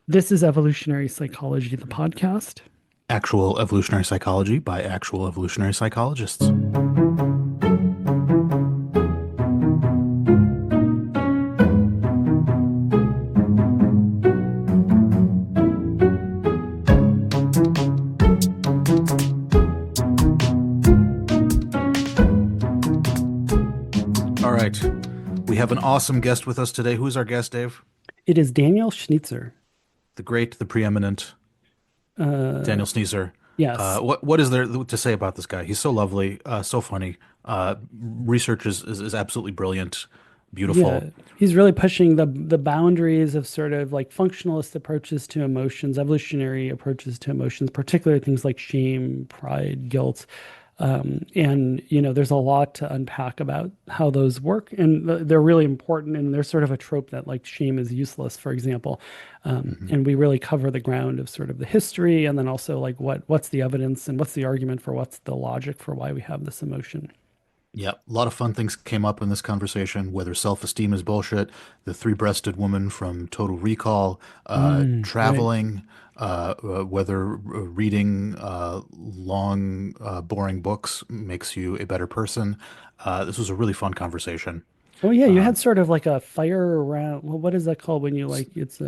This is Evolutionary Psychology, the podcast. Actual evolutionary psychology by actual evolutionary psychologists. All right. We have an awesome guest with us today. Who is our guest, Dave? It is Daniel Sznycer. The great, the preeminent Uh, Daniel Sznycer. yes. What is there to say about this guy? He's so lovely, so funny. Research is absolutely brilliant, beautiful. Yeah. He's really pushing the boundaries of sort of like functionalist approaches to emotions, evolutionary approaches to emotions, particularly things like shame, pride, guilt. There's a lot to unpack about how those work, and they're really important. And there's sort of a trope that like shame is useless, for example. Mhm. And we really cover the ground of sort of the history, and then also like what's the evidence and what's the argument for what's the logic for why we have this emotion. Yeah, a lot of fun things came up in this conversation, whether self-esteem is bullshit, the three-breasted woman from Total Recall, Right. traveling, whether reading long, boring books makes you a better person. This was a really fun conversation. Oh yeah, you had Um, sort of like a fire around. Well, what is that called when you like it's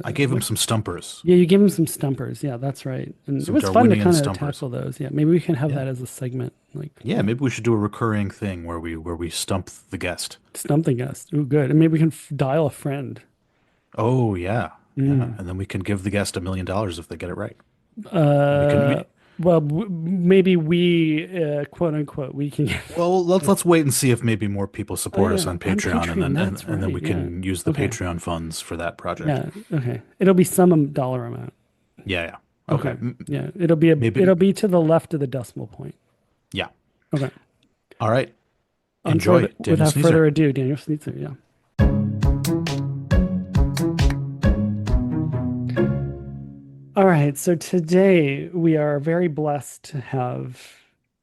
I gave him what? some stumpers, Yeah, you give him some stumpers. Yeah, that's right. And it some was fun to Darwinian kind of stumpers. tackle those. Yeah, maybe we can have Yeah. that as a segment, like Yeah, maybe we should do a recurring thing where we stump the guest. stump the guest. Ooh, good. And maybe we can dial a friend. Oh yeah. Yeah, Mm. and then we can give the guest $1 million if they get it right. We can Uh, we, well, maybe we quote unquote we can. Well, let's wait and see if maybe more people Oh support us yeah, on on Patreon, and Patreon. then and, That's and then right. we Yeah. can use the Okay. Patreon funds for that project. Yeah. Okay. It'll be some dollar amount. Yeah, yeah. Okay. Okay. Yeah. It'll Maybe. be to the left of the decimal point. Yeah. Okay. All right. Enjoy, Daniel Without Sneezer. further ado, Daniel Sznycer, yeah. All right, so today we are very blessed to have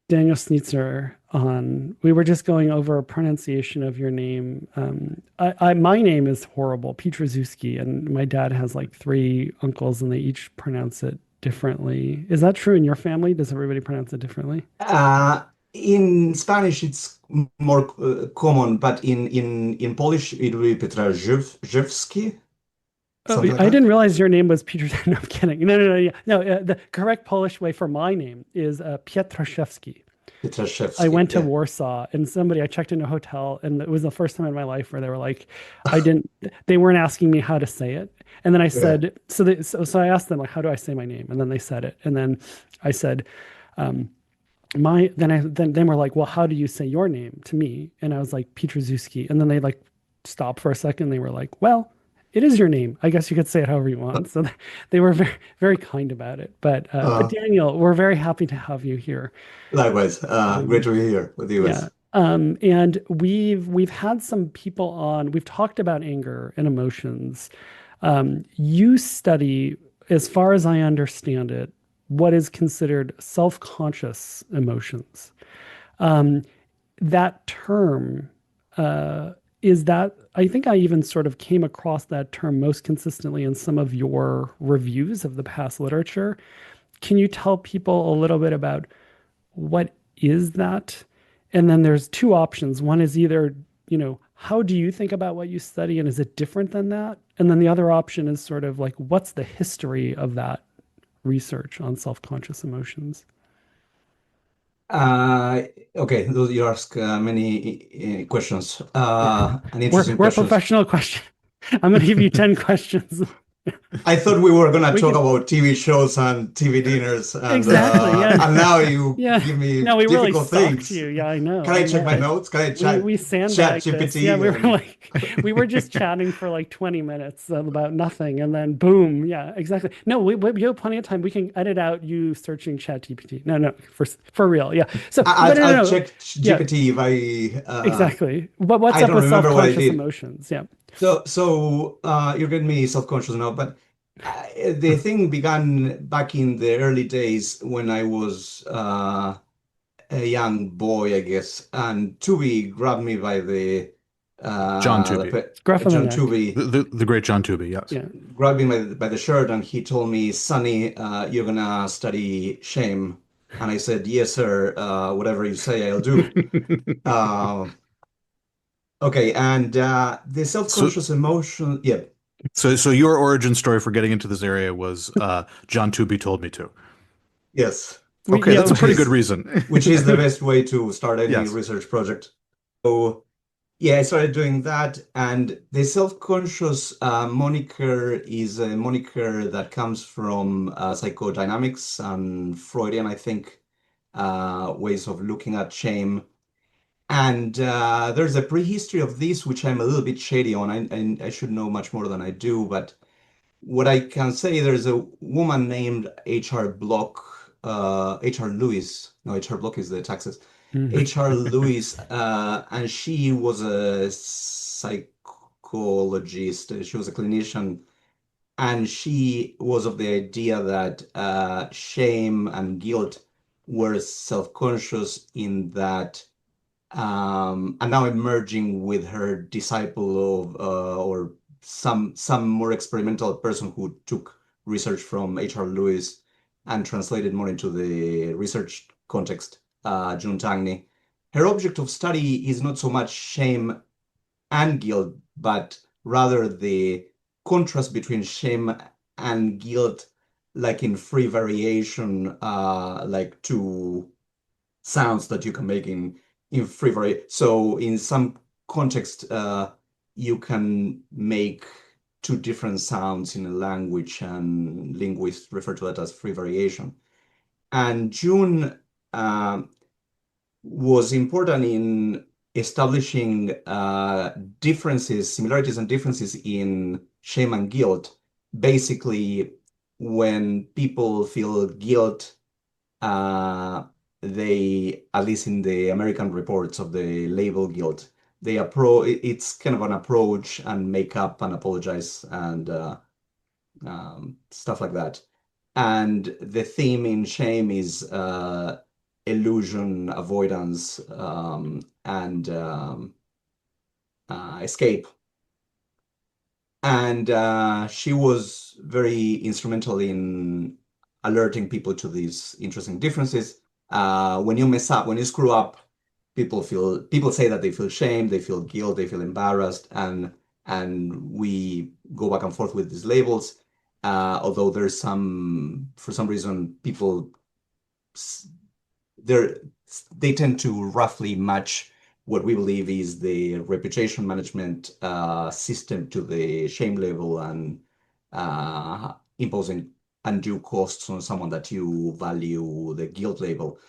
Daniel Sznycer on. We were just going over a pronunciation of your name. My name is horrible, Pietraszewski, and my dad has like three uncles, and they each pronounce it differently. Is that true in your family? Does everybody pronounce it differently? Uh, in Spanish, it's more common, but in Polish, it will be Petraszewski, Oh, something like I that. didn't realize your name was Peter. No, I'm kidding. No, no, no. Yeah, no. The correct Polish way for my name is Pietraszewski. I Petraszewski, went to yeah. Warsaw and I checked into a hotel, and it was the first time in my life where they were like, I didn't, they weren't asking me how to say it. And then I Yeah. said, so I asked them, like, how do I say my name? And then they said it. And then I said, um, then we're like, well, how do you say your name to me? And I was like, Pietraszewski. And then they like stopped for a second. They were like, well, it is your name. I guess you could say it however you want. So they were very, very kind about it. But Uh, Daniel, we're very happy to have you here. Likewise, great Um, to be here with you yeah. guys. And we've had some people on, we've talked about anger and emotions. You study, as far as I understand it, what is considered self-conscious emotions. Um, that term, uh, is that, I think I even sort of came across that term most consistently in some of your reviews of the past literature. Can you tell people a little bit about what is that? And then there's two options. One is either, how do you think about what you study and is it different than that? And then the other option is sort of like, what's the history of that research on self-conscious emotions? Uh, okay, you ask many questions, Yeah. and We're interesting we're a questions. professional question. I'm going to give you 10 questions. I thought we were gonna We talk can about TV shows and TV dinners, exactly. Yeah. and now you Yeah. give me No, we really difficult stalked things. you. Yeah, I know. Can I I check my know. notes? Can I We chat sandbagged this. Yeah, GPT we were and like we were just chatting for like 20 minutes about nothing and then boom. Yeah, exactly. No, we have plenty of time. We can edit out you searching ChatGPT. No, no, for real. Yeah. So, but no, I'll no, no. check Yeah, GPT if exactly. But what's I up don't with remember what I self-conscious did. emotions? Yeah. You're getting me self-conscious now, but the thing began back in the early days when I was a young boy, I guess, and Tubi grabbed me by the John the Tooby, Scruff of the John neck. Tooby, the great John Tooby. Yes. Yeah. grabbed me by the shirt and he told me, Sonny, you're gonna study shame. And I said, yes, sir. Whatever you say, I'll do. Uh, okay, and the So, self-conscious emotion, yeah, so your origin story for getting into this area was John Tooby told me to. yes, Okay, Yeah. that's a which pretty good is reason. which is the best way to start any Yes. research project. So yeah, I started doing that, and the self-conscious moniker is a moniker that comes from psychodynamics and Freudian, I think, ways of looking at shame. And there's a prehistory of this, which I'm a little bit shady on. I should know much more than I do, but what I can say, there's a woman named H.R. Block, H.R. Lewis. No, H.R. Block is the taxes. Mhm. H.R. Lewis, and she was a psychologist. She was a clinician, and she was of the idea that shame and guilt were self-conscious in that and now I'm merging with her disciple of or some more experimental person who took research from H.R. Lewis and translated more into the research context, June Tangney. Her object of study is not so much shame and guilt, but rather the contrast between shame and guilt, like in free variation, like two sounds that you can make in free variation. So in some context, you can make two different sounds in a language, and linguists refer to that as free variation. And June was important in establishing differences, similarities and differences in shame and guilt. Basically, when people feel guilt, uh, they, at least in the American reports of the label guilt, it's kind of an approach and make up and apologize and stuff like that. And the theme in shame is illusion, avoidance, and escape. And she was very instrumental in alerting people to these interesting differences. When you mess up, when you screw up, people say that they feel shame, they feel guilt, they feel embarrassed, and we go back and forth with these labels. Although there's some, for some reason, people they're they tend to roughly match what we believe is the reputation management system to the shame level and imposing undue costs on someone that you value the guilt label.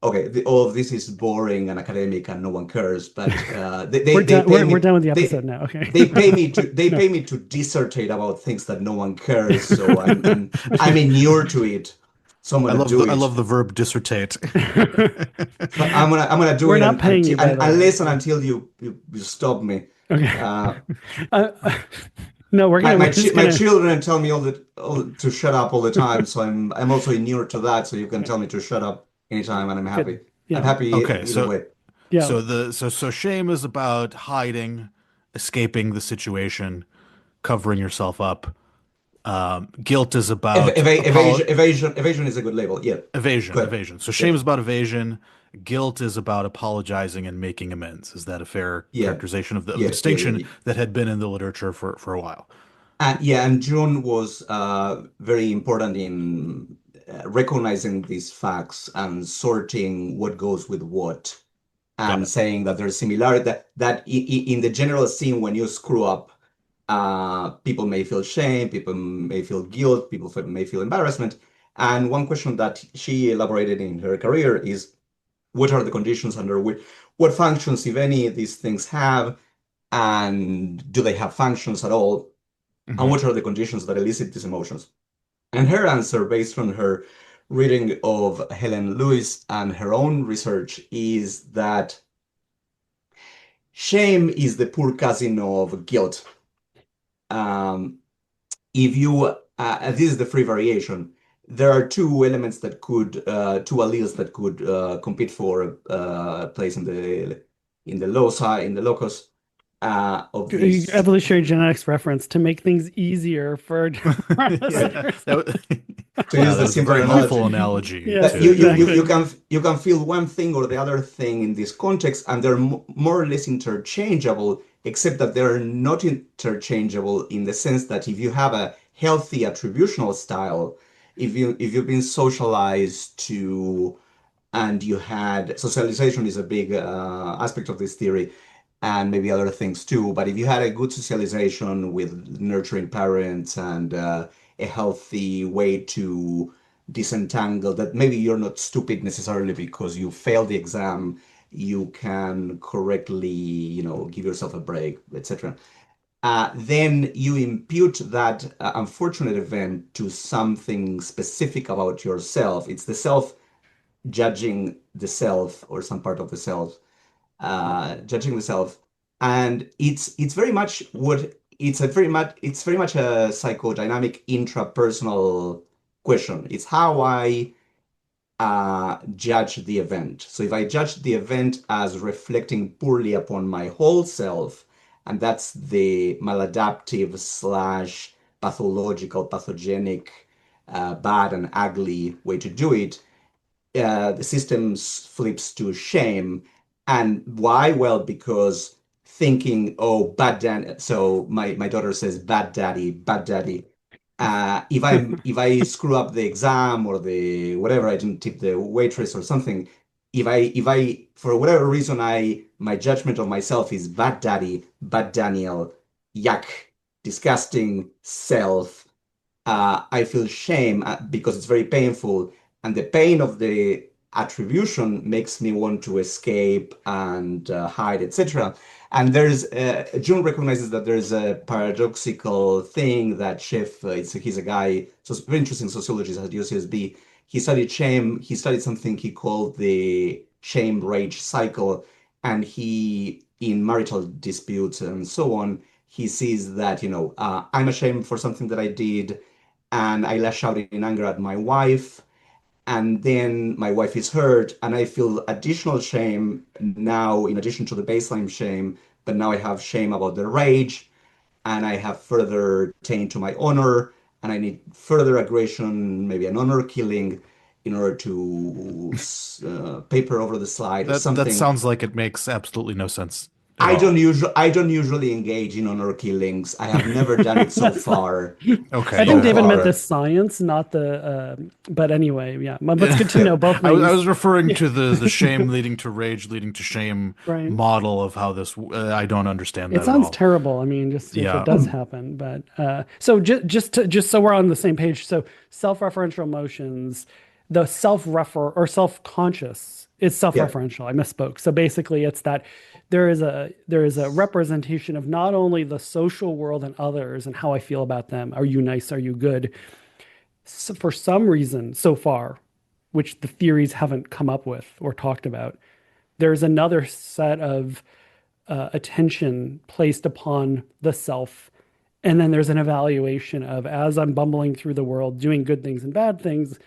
Okay, all of this is boring and academic and no one cares, but We're they done. pay We're me done with the episode they now. Okay. they pay me to No. dissertate about things that no one cares, so I'm inured to it. So I'm gonna do I it. love the verb dissertate. So I'm gonna do We're it not paying you, by the way. unless and until you stop me. Okay. Uh, Uh, no, we're just my gonna. children tell me to shut up all the time, so I'm also inured to that. So you can tell me to shut up anytime, and I'm happy. Good. I'm Yeah. happy Okay, either way. Yeah. so shame is about hiding, escaping the situation, covering yourself up. Guilt is about Evasion is a good label. Yeah, evasion, good. evasion. So Yeah, shame is about evasion. Guilt is about apologizing and making amends. Is that a fair yeah, characterization of the yeah, yeah, yeah, distinction yeah. that had been in the literature for a while? And yeah, and June was very important in recognizing these facts and sorting what goes with what, Got and it. saying that there's similarity that in the general scene when you screw up, people may feel shame, people may feel guilt, people may feel embarrassment. And one question that she elaborated in her career is what are the conditions under which, what functions, if any, these things have, and do they have functions at all? And Hmm. what are the conditions that elicit these emotions? And her answer, based on her reading of Helen Lewis and her own research, is that shame is the poor cousin of guilt. Um, if you, this is the free variation. There are two elements that could, two alleles that could compete for a place in the loci, in the locus. of this. Evolutionary genetics reference to make things easier for our Yeah, listeners. To wow, use that the was a simple very helpful analogy, analogy Yes, that exactly. you can feel one thing or the other thing in this context, and they're more or less interchangeable, except that they're not interchangeable in the sense that if you have a healthy attributional style, if you've been socialized to, and you had socialization is a big aspect of this theory, and maybe other things too. But if you had a good socialization with nurturing parents and a healthy way to disentangle that, maybe you're not stupid necessarily because you failed the exam, you can correctly, give yourself a break, etc. Then you impute that unfortunate event to something specific about yourself. It's the self judging the self, or some part of the self, judging the self, and it's very much what it's very much a psychodynamic intrapersonal question. It's how I judge the event. So if I judge the event as reflecting poorly upon my whole self, and that's the maladaptive slash pathological, pathogenic, bad and ugly way to do it, the system flips to shame. And why? Well, because thinking, oh, bad dad. So my daughter says, bad daddy, bad daddy. If I screw up the exam or the whatever, I didn't tip the waitress or something. If I for whatever reason I my judgment of myself is bad daddy, bad Daniel, yuck, disgusting self, I feel shame because it's very painful, and the pain of the attribution makes me want to escape and hide, etc. And Jung recognizes that there's a paradoxical thing that he's a guy, so it's very interesting sociologist at UCSB. He studied shame. He studied something he called the shame rage cycle, and in marital disputes and so on, he sees that I'm ashamed for something that I did, and I lash out in anger at my wife, and then my wife is hurt, and I feel additional shame now in addition to the baseline shame, but now I have shame about the rage, and I have further taint to my honor, and I need further aggression, maybe an honor killing, in order to paper over the slide or that something. sounds like it makes absolutely no sense at all. I don't usually engage in honor killings. I have never done it so That's fine. far. Okay, I think So yeah. David meant the far. science, not the. But anyway, yeah. But it's good to know both I things. was referring Yeah, to the shame leading to rage leading to shame right. model of how this. I don't understand It that at sounds all. terrible. I mean, just if it Yeah, does happen, but so just so we're on the same page. So self-referential emotions, the self-refer or self-conscious is Yeah, self-referential. I misspoke. So basically, it's that there is a representation of not only the social world and others and how I feel about them. Are you nice? Are you good? So for some reason, so far, which the theories haven't come up with or talked about, there's another set of attention placed upon the self. And then there's an evaluation of as I'm bumbling through the world, doing good things and bad things,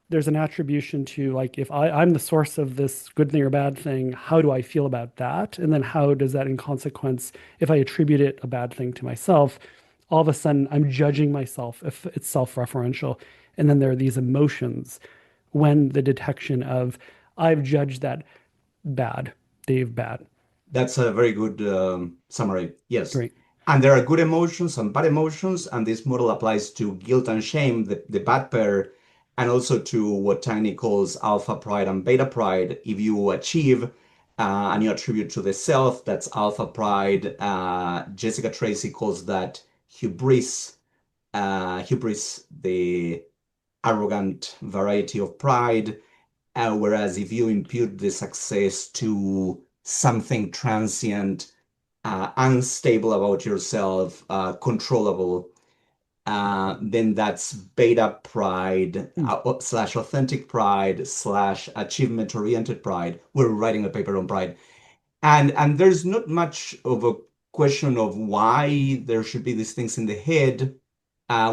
there's an attribution to like if I'm the source of this good thing or bad thing, how do I feel about that? And then how does that in consequence, if I attribute it a bad thing to myself, all of a sudden I'm judging myself if it's self-referential. And then there are these emotions when the detection of I've judged that bad, Dave bad. that's a very good summary. Yes. Great. And there are good emotions and bad emotions, and this model applies to guilt and shame, the bad pair, and also to what Tiny calls alpha pride and beta pride. If you achieve and you attribute to the self, that's alpha pride. Jessica Tracy calls that hubris. Hubris, the arrogant variety of pride. Whereas if you impute the success to something transient, unstable about yourself, controllable, then that's beta pride Mm. slash authentic pride slash achievement oriented pride. We're writing a paper on pride. And there's not much of a question of why there should be these things in the head,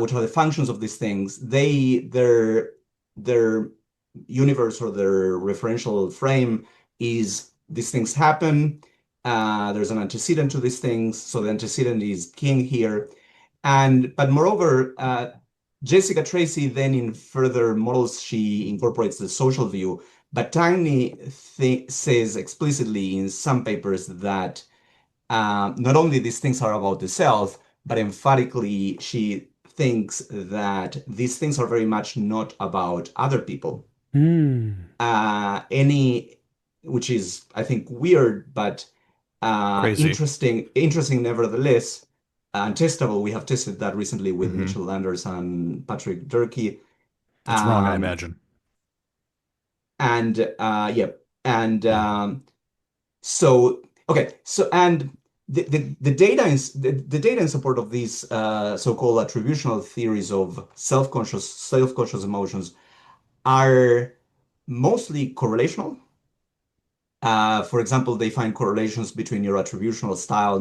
which are the functions of these things. Their universe or their referential frame is these things happen. There's an antecedent to these things, so the antecedent is king here. And but moreover, Jessica Tracy then in further models she incorporates the social view, but Tangni says explicitly in some papers that not only these things are about the self, but emphatically she thinks that these things are very much not about other people. Hmm. Any, which is I think weird, but Crazy. interesting nevertheless, and testable. We have tested that recently with Hmm. Mitchell Landers and Patrick Durkee. It's wrong, I Um, imagine. and yeah, and Yeah. so okay, so and the data the data in support of these so-called attributional theories of self-conscious emotions are mostly correlational. For example, they find correlations between your attributional style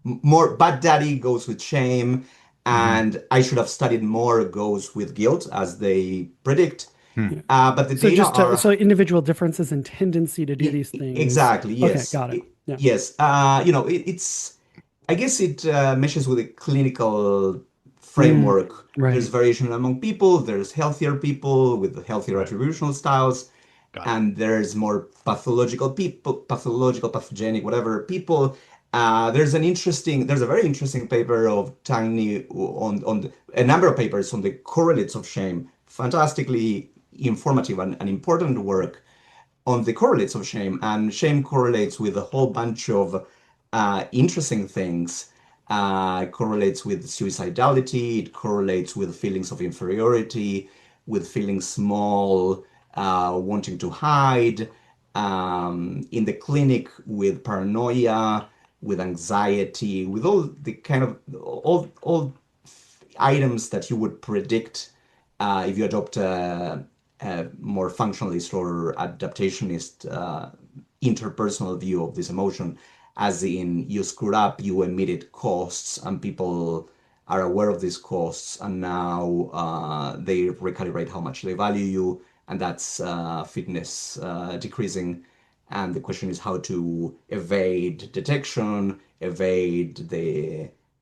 more bad daddy goes with shame, Hmm. and I should have studied more goes with guilt, as they predict. Hmm. Yeah. But the So data are so individual differences in tendency to do these things. exactly, Okay, yes. got it. Yeah. Yes. It's, I guess it meshes with a clinical Mm, framework. There's right. variation among people, there's healthier people with healthier Right. attributional styles, Got it. and there's more pathological people, pathogenic, whatever people. There's a very interesting paper of Tiny a number of papers on the correlates of shame. Fantastically informative and important work on the correlates of shame, and shame correlates with a whole bunch of interesting things. It correlates with suicidality, it correlates with feelings of inferiority, with feeling small, wanting to hide, in the clinic with paranoia, with anxiety, with all the kind of all items that you would predict if you adopt a more functionalist or adaptationist interpersonal view of this emotion, as in you screwed up, you emitted costs, and people are aware of these costs, and now they recalibrate how much they value you, and that's fitness decreasing. And the question is how to evade detection, evade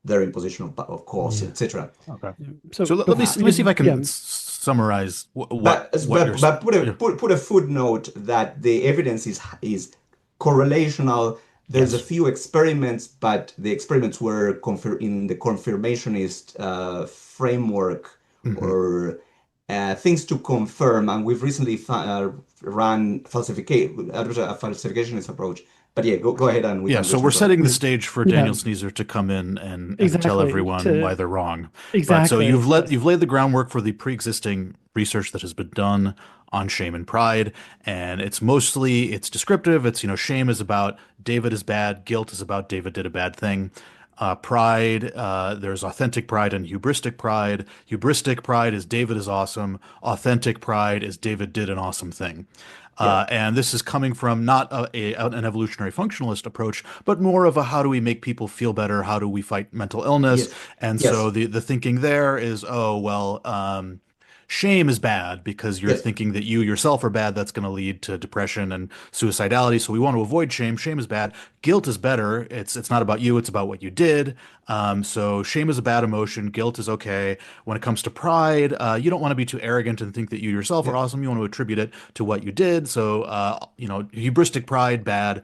their imposition of costs, Yeah. etc. Okay. Yeah. So So let me see if I can yeah. summarize But what you're. but Yeah. put a footnote that the evidence is correlational. There's a Yes. few experiments, but the experiments were in the confirmationist framework, Hmm. or things to confirm. And we've recently run a falsificationist approach. But yeah, go ahead and we Yeah. can So we're return to that. setting the Yeah. stage for Yeah. Daniel Sznycer to come in and tell Exactly. everyone why To they're wrong. But so exactly. Yes. you've laid the groundwork for the pre-existing research that has been done on shame and pride, and it's descriptive. It's shame is about David is bad, guilt is about David did a bad thing. Pride, there's authentic pride and hubristic pride. Hubristic pride is David is awesome. Authentic pride is David did an awesome thing. Yeah. And this is coming from not an evolutionary functionalist approach, but more of a how do we make people feel better? How do we fight mental illness? Yes. And so Yes. the thinking there is, oh, well, shame is bad because you're Yes. thinking that you yourself are bad. That's going to lead to depression and suicidality. So we want to avoid shame. Shame is bad. Guilt is better. It's not about you. It's about what you did. So shame is a bad emotion. Guilt is okay. When it comes to pride, you don't want to be too arrogant and think that you yourself are Yeah. awesome. You want to attribute it to what you did. So hubristic pride bad.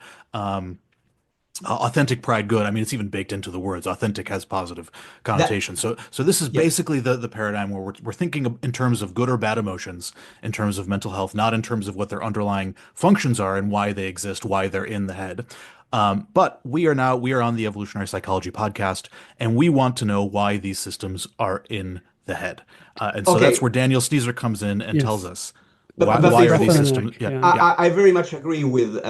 Authentic pride good. I mean, it's even baked into the words. Authentic has positive That. connotation. So this is Yeah. basically the paradigm where we're thinking in terms of good or bad emotions, in terms of mental health, not in terms of what their underlying functions are and why they exist, why they're in the head. But we are on the Evolutionary Psychology podcast, and we want to know why these systems are in the head. And so that's Okay. where Daniel Sneezer comes in and tells Yes. us But The why are breath these of before the systems? neck. Yeah, Yeah. yeah. I very much agree with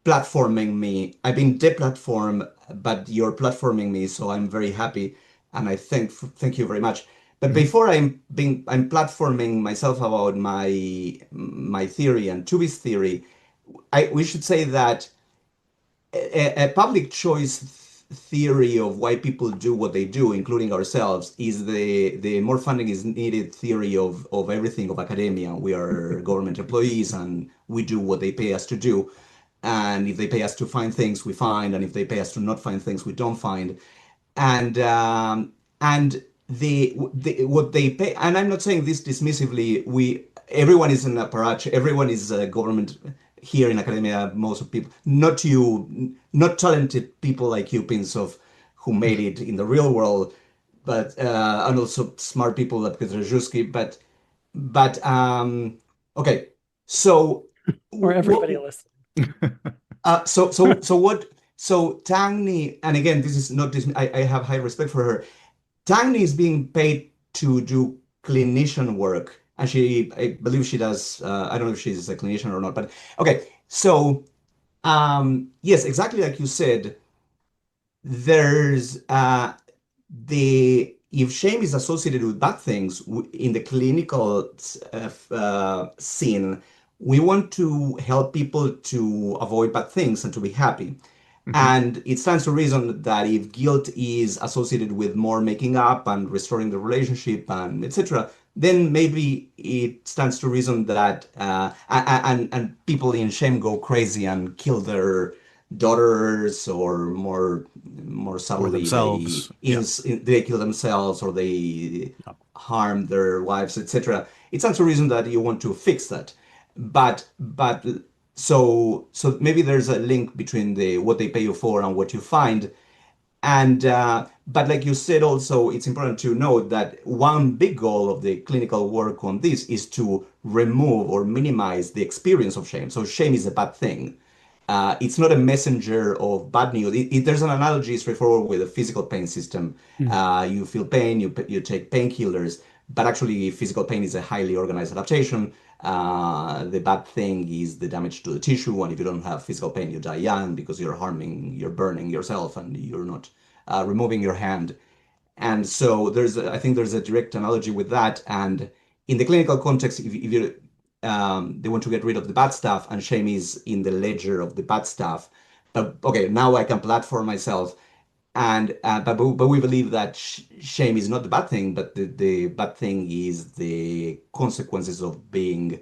platforming me. I've been deplatformed, but you're platforming me, so I'm very happy, and I thank you very much. But Mhm. before I'm platforming myself about my theory and Tubi's theory. We should say that a public choice theory of why people do what they do, including ourselves, is the more funding is needed theory of everything of academia. We are government employees and we do what they pay us to do. And if they pay us to find things, we find, and if they pay us to not find things, we don't find. And the what they pay, and I'm not saying this dismissively. We Everyone is an apparatchik, everyone is a government here in academia. Most of people, not you, not talented people like you, Pinsov, who made it in the real world, but and also smart people like Petrozhsky. But okay, so Or everybody what? listening. What? So Tangni, and again, this is not this. I have high respect for her. Tangni is being paid to do clinician work, and I believe she does. I don't know if she's a clinician or not, but okay. So, yes, exactly like you said, there's the if shame is associated with bad things in the clinical scene, we want to help people to avoid bad things and to be happy. Mhm. And it stands to reason that if guilt is associated with more making up and restoring the relationship and etc., then maybe it stands to reason that and people in shame go crazy and kill their daughters, or more Or subtly themselves. Yeah. they kill themselves, or they Yeah. harm their wives, etc. It stands to reason that you want to fix that. But so maybe there's a link between the what they pay you for and what you find. And but like you said, also it's important to note that one big goal of the clinical work on this is to remove or minimize the experience of shame. So shame is a bad thing. It's not a messenger of bad news. There's an analogy straightforward with a physical pain system. Mm. You feel pain, you take painkillers, but actually physical pain is a highly organized adaptation. The bad thing is the damage to the tissue, and if you don't have physical pain, you die young because you're burning yourself, and you're not removing your hand. And so I think there's a direct analogy with that. And in the clinical context, if you they want to get rid of the bad stuff, and shame is in the ledger of the bad stuff. But okay, now I can platform myself, and but we believe that shame is not the bad thing, but the bad thing is the consequences of being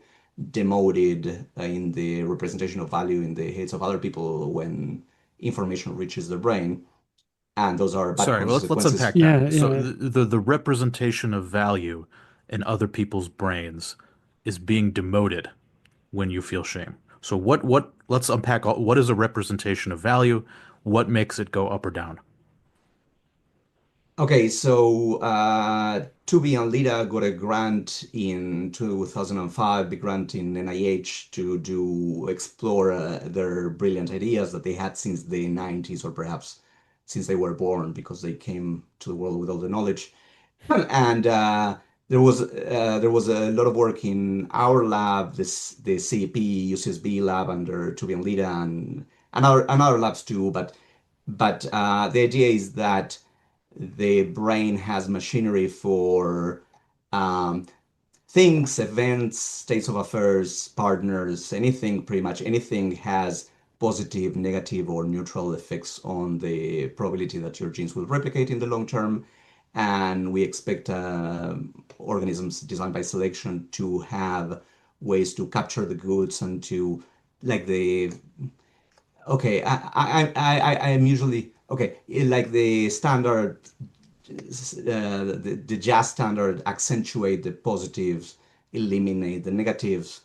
demoted in the representation of value in the heads of other people when information reaches the brain, and those are bad Sorry, well, let's consequences. unpack that. Yeah, So yeah. the representation of value in other people's brains is being demoted when you feel shame. So what let's unpack what is a representation of value? What makes it go up or down? Okay, so Tubi and Lida got a grant in 2005, big grant in NIH to do explore their brilliant ideas that they had since the 90s, or perhaps since they were born, because they came to the world with all the knowledge. And there was a lot of work in our lab, the CEP UCSB lab under Tubi and Lida, and other labs too. But the idea is that the brain has machinery for um, things, events, states of affairs, partners, anything, pretty much anything has positive, negative, or neutral effects on the probability that your genes will replicate in the long term. And we expect organisms designed by selection to have ways to capture the goods and to like the okay I am usually okay like the standard the jazz standard accentuate the positives, eliminate the negatives.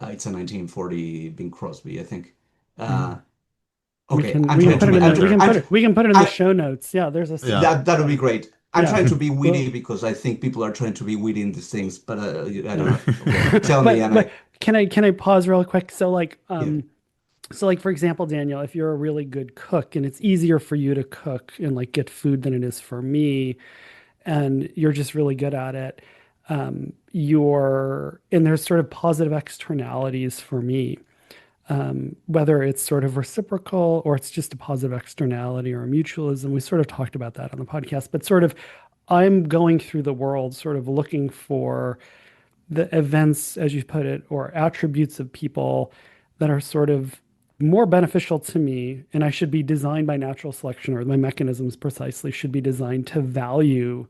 It's a 1940 Bing Crosby, I think. Uh, Mm. We okay, can I'm we can trying to put it be. in Ultimate the there. we can put it in the I, show notes. Yeah, there's a Yeah. CD. that would be Yeah. great. I'm Yeah. trying to be Well, witty because I think people are trying to be witty in these things, but I don't know. Okay, tell me, and but I can I pause real quick? So like yeah. for example, Daniel, if you're a really good cook and it's easier for you to cook and like get food than it is for me, and you're just really good at it, and there's sort of positive externalities for me, whether it's sort of reciprocal or it's just a positive externality or a mutualism. We sort of talked about that on the podcast, but sort of I'm going through the world sort of looking for the events, as you put it, or attributes of people that are sort of more beneficial to me. And I should be designed by natural selection, or my mechanisms precisely should be designed to value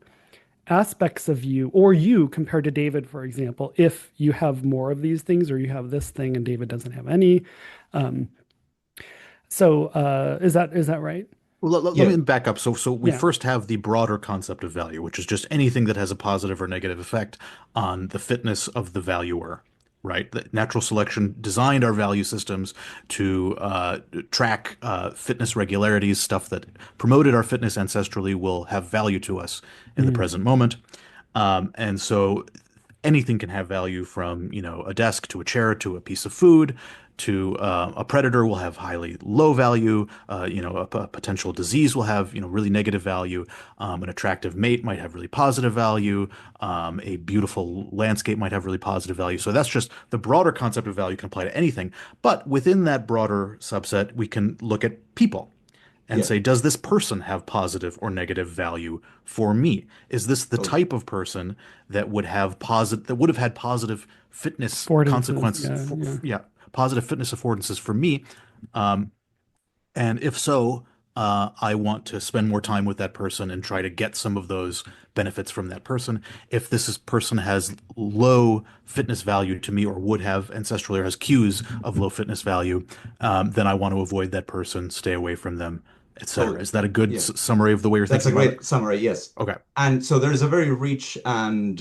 aspects of you or you compared to David, for example, if you have more of these things or you have this thing and David doesn't have any. Um, So is that right? Well, let Yeah. me back up. So we Yeah. first have the broader concept of value, which is just anything that has a positive or negative effect on the fitness of the valuer, right? The natural selection designed our value systems to track fitness regularities, stuff that promoted our fitness ancestrally will have value to us in the Mhm. present moment. And so anything can have value from, a desk to a chair to a piece of food to a predator will have highly low value. A potential disease will have, really negative value. An attractive mate might have really positive value. A beautiful landscape might have really positive value. So that's just the broader concept of value can apply to anything. But within that broader subset, we can look at people and Yeah. say, does this person have positive or negative value for me? Is this the Totally. type of person that would have had positive fitness Affordances. consequence Yeah. Yeah. yeah, positive fitness affordances for me? And if so, I want to spend more time with that person and try to get some of those benefits from that person. If person has low fitness value to me or would have ancestrally or has cues of low fitness value, then I want to avoid that person, stay away from them, etc. Totally. Is that a good Yeah. summary of the way you're That's a thinking about it? great summary, yes. Okay. And so there's a very rich and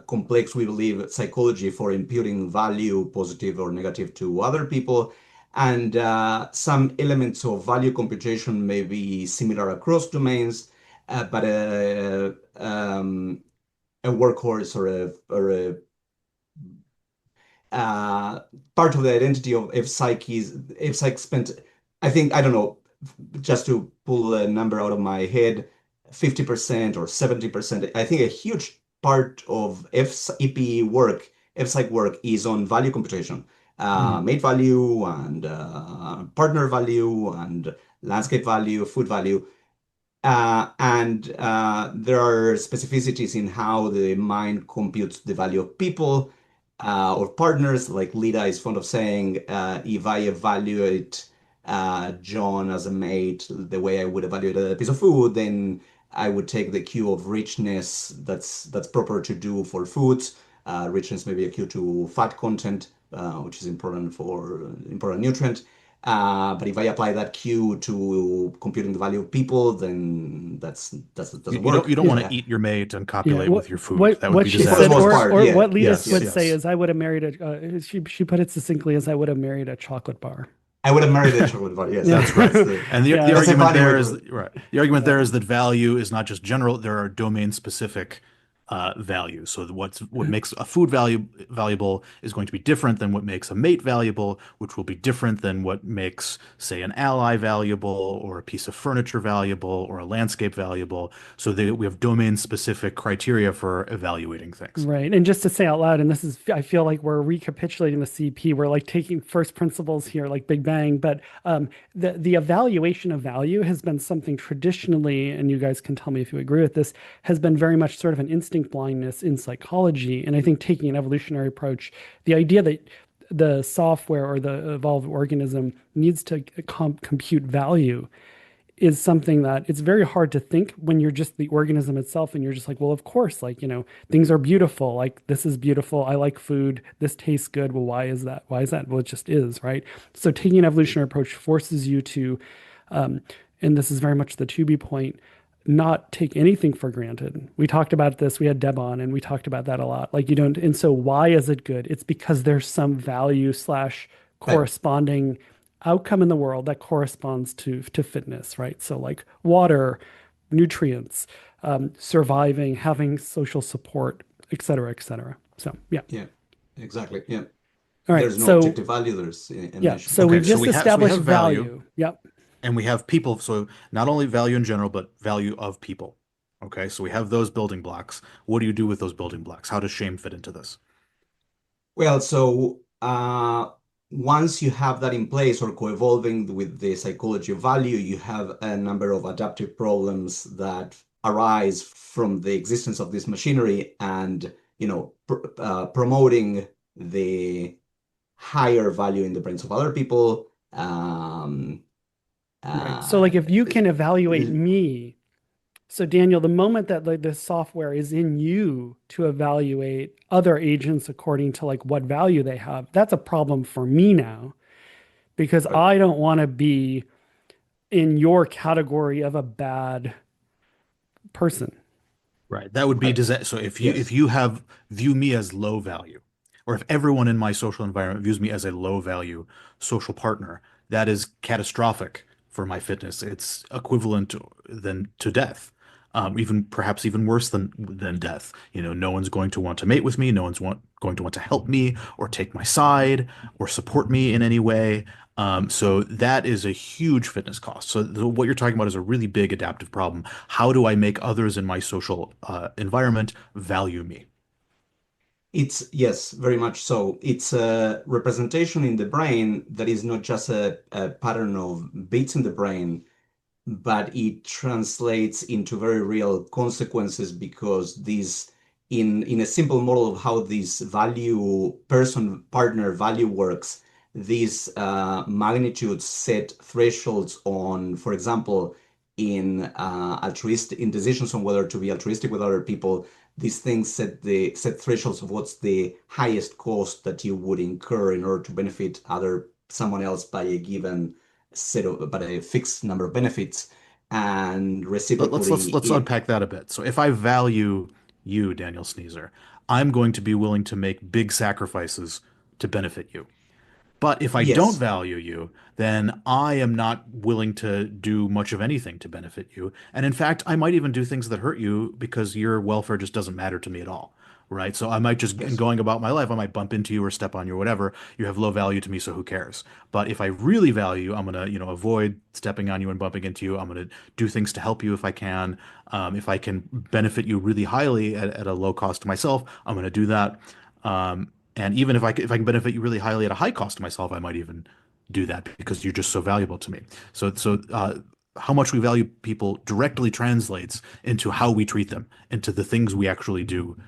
complex, we believe, psychology for imputing value, positive or negative, to other people. And some elements of value computation may be similar across domains, but a workhorse uh, part of the identity of if psych spent, I think, I don't know, just to pull a number out of my head, 50% or 70%. I think a huge part of FEP work, FPsych work, is on value computation, Mhm. mate value and partner value and landscape value, food value. And there are specificities in how the mind computes the value of people or partners. Like Lida is fond of saying, if I evaluate John as a mate the way I would evaluate a piece of food, then I would take the cue of richness that's proper to do for foods. Richness may be a cue to fat content, which is important for important nutrient. But if I apply that cue to computing the value of people, then that You, doesn't you don't work. you don't want Yeah. to eat your mate and Yeah, copulate what with your food. what That would what be she For the said, most disastrous. part, or yeah, what Litas yes, would yes. say is, I would have married she put it succinctly as I would have married a chocolate bar. I would have married a chocolate bar. Yes, That's right. that's the And the Yeah, that's a argument funny way there to is put it. right. The argument yeah, there is that value is not just general. There are domain specific values. So what makes a food valuable is going to be different than what makes a mate valuable, which will be different than what makes, say, an ally valuable, or a piece of furniture valuable, or a landscape valuable. So we have domain specific criteria for evaluating things. right. And just to say out loud, and this is, I feel like we're recapitulating the CP. We're like taking first principles here, like Big Bang. But the evaluation of value has been something traditionally, and you guys can tell me if you agree with this, has been very much sort of an instinct blindness in psychology. And I think taking an evolutionary approach, the idea that the software or the evolved organism needs to compute value is something that it's very hard to think when you're just the organism itself and you're just like, well, of course, like, things are beautiful. Like, this is beautiful. I like food. This tastes good. Well, why is that? Why is that? Well, it just is, right? So taking an evolutionary approach forces you to, um, and this is very much the to be point, not take anything for granted. We talked about this. We had Deb on, and we talked about that a lot. Like, you don't, and so why is it good? It's because there's some value slash Right. corresponding outcome in the world that corresponds to fitness, right? So like water, nutrients, surviving, having social support, et cetera, et cetera. So yeah. Yeah, exactly. Yeah. All right. There's no So objective value. There's yeah. emission. So Okay, we've so just we established have value. value. Yep. And we have people, so not only value in general, but value of people. Okay, so we have those building blocks. What do you do with those building blocks? How does shame fit into this? Well, so once you have that in place or co-evolving with the psychology of value, you have a number of adaptive problems that arise from the existence of this machinery and, promoting the higher value in the brains of other people. Right. So Uh, like if you can evaluate me, so Daniel, the moment that like this software is in you to evaluate other agents according to like what value they have, that's a problem for me now. because Right. I don't want to be in your category of a bad person. Right. That would be Right. So if Yes. you have view me as low value, or if everyone in my social environment views me as a low value social partner, that is catastrophic for my fitness. It's equivalent to death. Even perhaps even worse than death. No one's going to want to mate with me. No one's going to want to help me or take my side or support me in any way. So that is a huge fitness cost. So what you're talking about is a really big adaptive problem. How do I make others in my social environment value me? It's yes, very much so. It's a representation in the brain that is not just a pattern of beats in the brain, but it translates into very real consequences because these in a simple model of how this value person partner value works, these magnitudes set thresholds on, for example, in altruistic in decisions on whether to be altruistic with other people. These things set thresholds of what's the highest cost that you would incur in order to benefit other someone else by a given set of by a fixed number of benefits, and reciprocally Let's it unpack that a bit. So if I value you, Daniel Sneezer, I'm going to be willing to make big sacrifices to benefit you. But if I don't yes, value you, then I am not willing to do much of anything to benefit you. And in fact, I might even do things that hurt you because your welfare just doesn't matter to me at all. Right. So I might just, in yes, going about my life, I might bump into you or step on you or whatever. You have low value to me, so who cares? But if I really value you, I'm gonna, avoid stepping on you and bumping into you. I'm gonna do things to help you if I can. If I can benefit you really highly at a low cost to myself, I'm gonna do that. And even if I can benefit you really highly at a high cost to myself, I might even do that because you're just so valuable to me. So how much we value people directly translates into how we treat them, into the things we actually do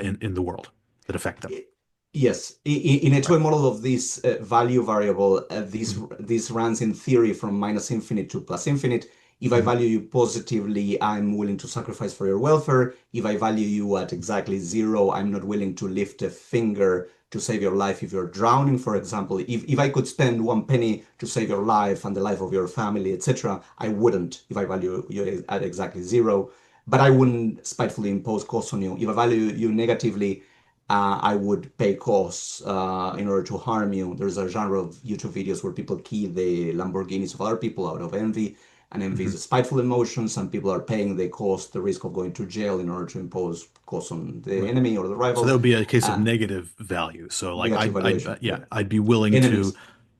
in the world that affect them. I- yes. In a Right. toy model of this value variable, this Mhm. this runs in theory from minus infinite to plus infinite. If I Mhm. value you positively, I'm willing to sacrifice for your welfare. If I value you at exactly zero, I'm not willing to lift a finger to save your life if you're drowning, for example. If I could spend one penny to save your life and the life of your family, etc., I wouldn't if I value you at exactly zero. But I wouldn't spitefully impose costs on you. If I value you negatively, I would pay costs in order to harm you. There's a genre of YouTube videos where people key the Lamborghinis of other people out of envy, and envy is Mhm. a spiteful emotion. Some people are paying the cost, the risk of going to jail in order to impose costs on the Right. enemy or the So that rival. would be a case of Uh, negative value. So like Negative valuation. yeah, Yeah. to Enemies.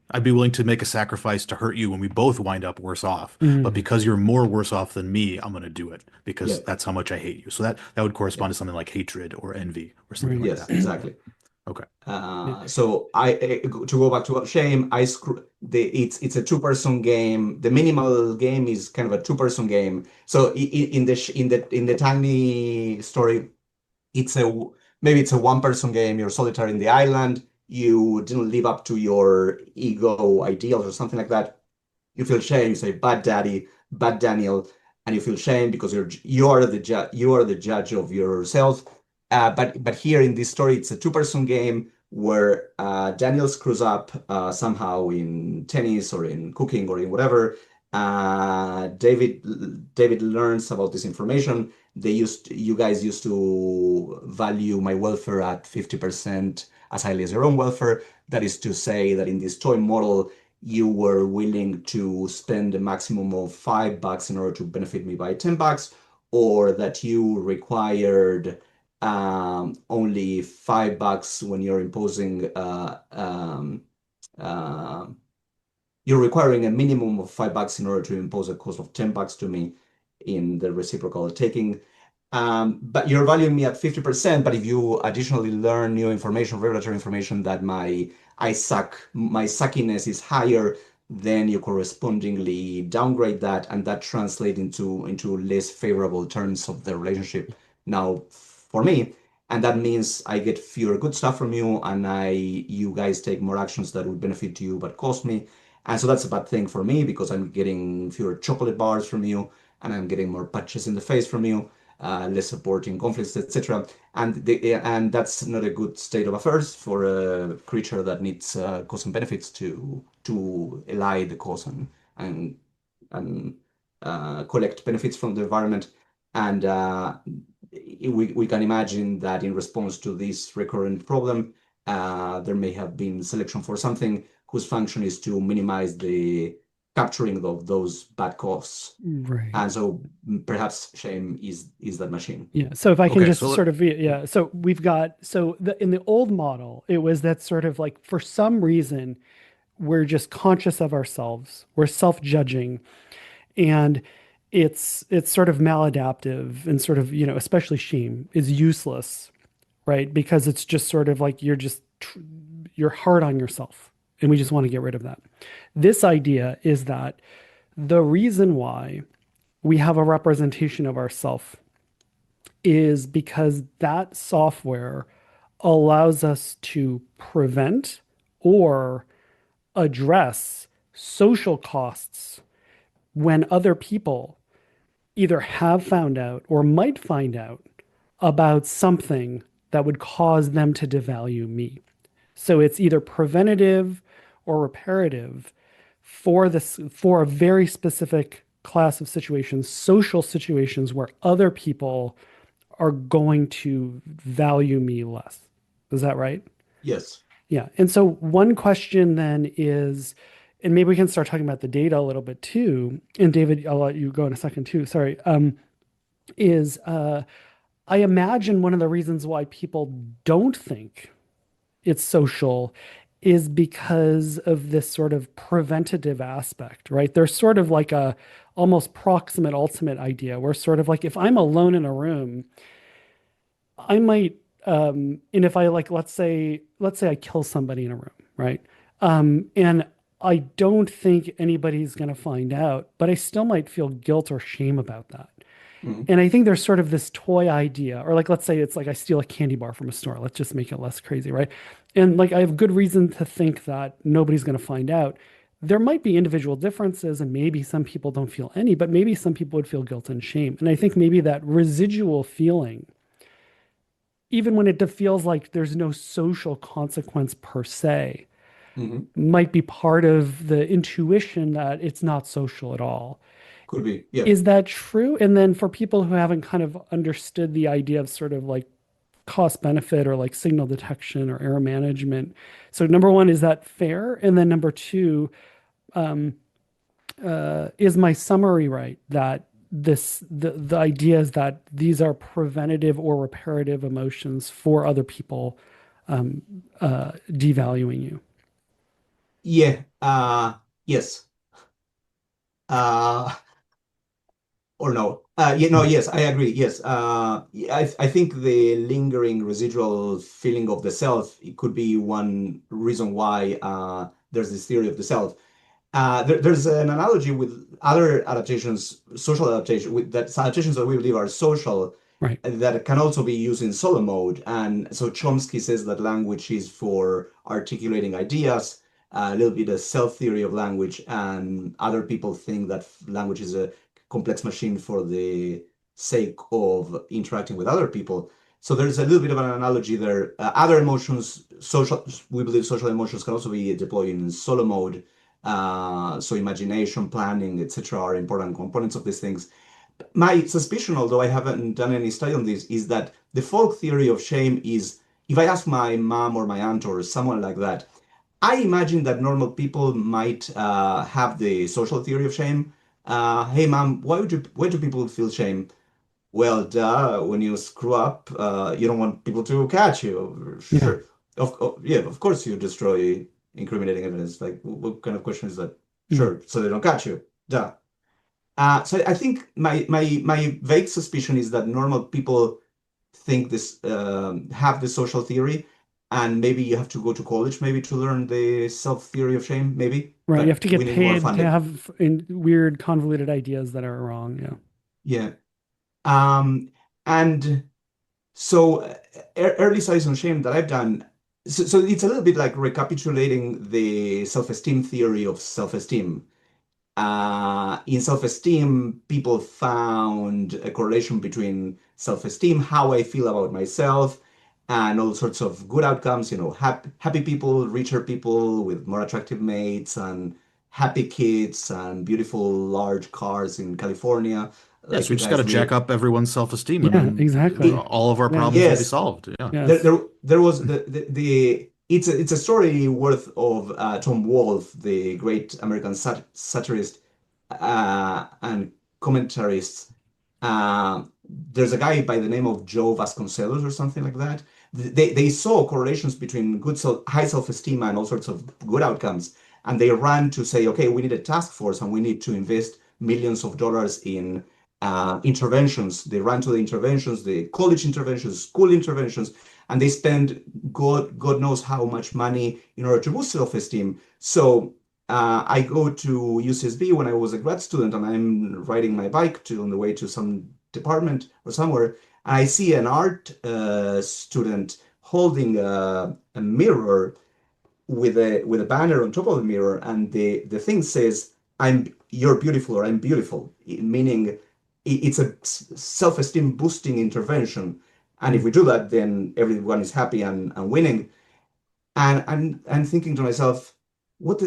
I'd be willing to make a sacrifice to hurt you when we both wind up worse off. But Mm, because you're more worse off than me, I'm going to do it Yeah. because that's how much I hate you. So that would Yeah. correspond to something like hatred or envy or something right. like Yes, that. exactly. Okay. Yeah. So to go back to shame, I screw it's a two-person game. The minimal game is kind of a two-person game. So in the tiny story, it's a maybe it's a one-person game. You're solitary in the island. You didn't live up to your ego ideals or something like that. You feel shame. You say bad daddy, bad Daniel, and you feel shame because you are the judge of yourself. But here in this story, it's a two-person game where Daniel screws up somehow in tennis or in cooking or in whatever. David learns about this information. You guys used to value my welfare at 50% as highly as your own welfare. That is to say that in this toy model, you were willing to spend a maximum of $5 in order to benefit me by $10, or that you required only $5 when you're imposing uh, you're requiring a minimum of $5 in order to impose a cost of $10 to me in the reciprocal taking. But you're valuing me at 50%. But if you additionally learn new information, regulatory information that my suckiness is higher, then you correspondingly downgrade that, and that translates into less favorable terms of the relationship now for me. And that means I get fewer good stuff from you, and you guys take more actions that would benefit you but cost me. And so that's a bad thing for me because I'm getting fewer chocolate bars from you, and I'm getting more patches in the face from you. less support in conflicts, etc. And that's not a good state of affairs for a creature that needs cause and benefits to ally the cause and and collect benefits from the environment. And we can imagine that in response to this recurrent problem, there may have been selection for something whose function is to minimize the capturing of those bad costs. Right. And so perhaps shame is that machine. Yeah. So if I can Okay, just so sort of, yeah. So we've got, so in the old model, it was that sort of like for some reason, we're just conscious of ourselves. We're self-judging, and it's sort of maladaptive and sort of, especially shame is useless, right? Because it's just sort of like you're hard on yourself, and we just want to get rid of that. This idea is that the reason why we have a representation of ourself is because that software allows us to prevent or address social costs when other people either have found out or might find out about something that would cause them to devalue me. So it's either preventative or reparative for a very specific class of situations, social situations where other people are going to value me less. Is that right? Yes. Yeah. And so one question then is, and maybe we can start talking about the data a little bit too. And David, I'll let you go in a second too. Sorry. Is I imagine one of the reasons why people don't think it's social is because of this sort of preventative aspect, right? There's sort of like a almost proximate ultimate idea where sort of like if I'm alone in a room, I might and if I like let's say I kill somebody in a room, right? And I don't think anybody's going to find out, but I still might feel guilt or shame about that. Mhm. And I think there's sort of this toy idea, or like let's say it's like I steal a candy bar from a store. Let's just make it less crazy, right? And like I have good reason to think that nobody's going to find out. There might be individual differences, and maybe some people don't feel any, but maybe some people would feel guilt and shame. And I think maybe that residual feeling, even when it feels like there's no social consequence per se, Mhm. might be part of the intuition that it's not social at all. Could be. Yeah. Is that true? And then for people who haven't kind of understood the idea of sort of like cost benefit or like signal detection or error management. So number one, is that fair? And then number two, is my summary right that the idea is that these are preventative or reparative emotions for other people devaluing you? Yeah. Yes. Uh, or no. Yes, I agree. Yes. I think the lingering residual feeling of the self, it could be one reason why there's this theory of the self. There's an analogy with other adaptations, social adaptation, with that adaptations that we believe are social, Right. that can also be used in solo mode. And so Chomsky says that language is for articulating ideas, a little bit of self theory of language, and other people think that language is a complex machine for the sake of interacting with other people. So there's a little bit of an analogy there. Other emotions, we believe social emotions can also be deployed in solo mode. So imagination, planning, etc., are important components of these things. My suspicion, although I haven't done any study on this, is that the folk theory of shame is, if I ask my mom or my aunt or someone like that, I imagine that normal people might have the social theory of shame. Hey, mom, why do people feel shame? Well, duh, when you screw up, you don't want people to catch you. Yeah. Sure. Yeah, of course you destroy incriminating evidence. Like, what kind of question is that? Mm. Sure, so they don't catch you. Duh. So I think my vague suspicion is that normal people think this have the social theory, and maybe you have to go to college maybe to learn the self theory of shame, maybe, Right. You but have to we get need more paid to funding. have weird, convoluted ideas that are wrong. Yeah. Yeah. And so early studies on shame that I've done, so it's a little bit like recapitulating the self-esteem theory of self-esteem. In self-esteem, people found a correlation between self-esteem, how I feel about myself, and all sorts of good outcomes. Happy people, richer people with more attractive mates, and happy kids, and beautiful large cars in California, Yeah, like so we you just got guys to jack live. up everyone's self-esteem, and Yeah, then It, exactly. all of our Yeah. problems will be yes, solved. Yeah. Yes. there was the it's a story worth of Tom Wolfe, the great American satirist and commentarist. There's a guy by the name of Joe Vasconcelos or something like that. They saw correlations between high self-esteem and all sorts of good outcomes, and they ran to say, okay, we need a task force and we need to invest millions of dollars in interventions. They ran to the interventions, the college interventions, school interventions, and they spend God knows how much money in order to boost self-esteem. So I go to UCSB when I was a grad student, and I'm riding my bike on the way to some department or somewhere, and I see an art student holding a mirror with a banner on top of the mirror, and the thing says, "I'm you're beautiful" or "I'm beautiful," meaning it's a self-esteem boosting intervention. And if Mm. we do that, then everyone is happy and winning. And I'm thinking to myself, what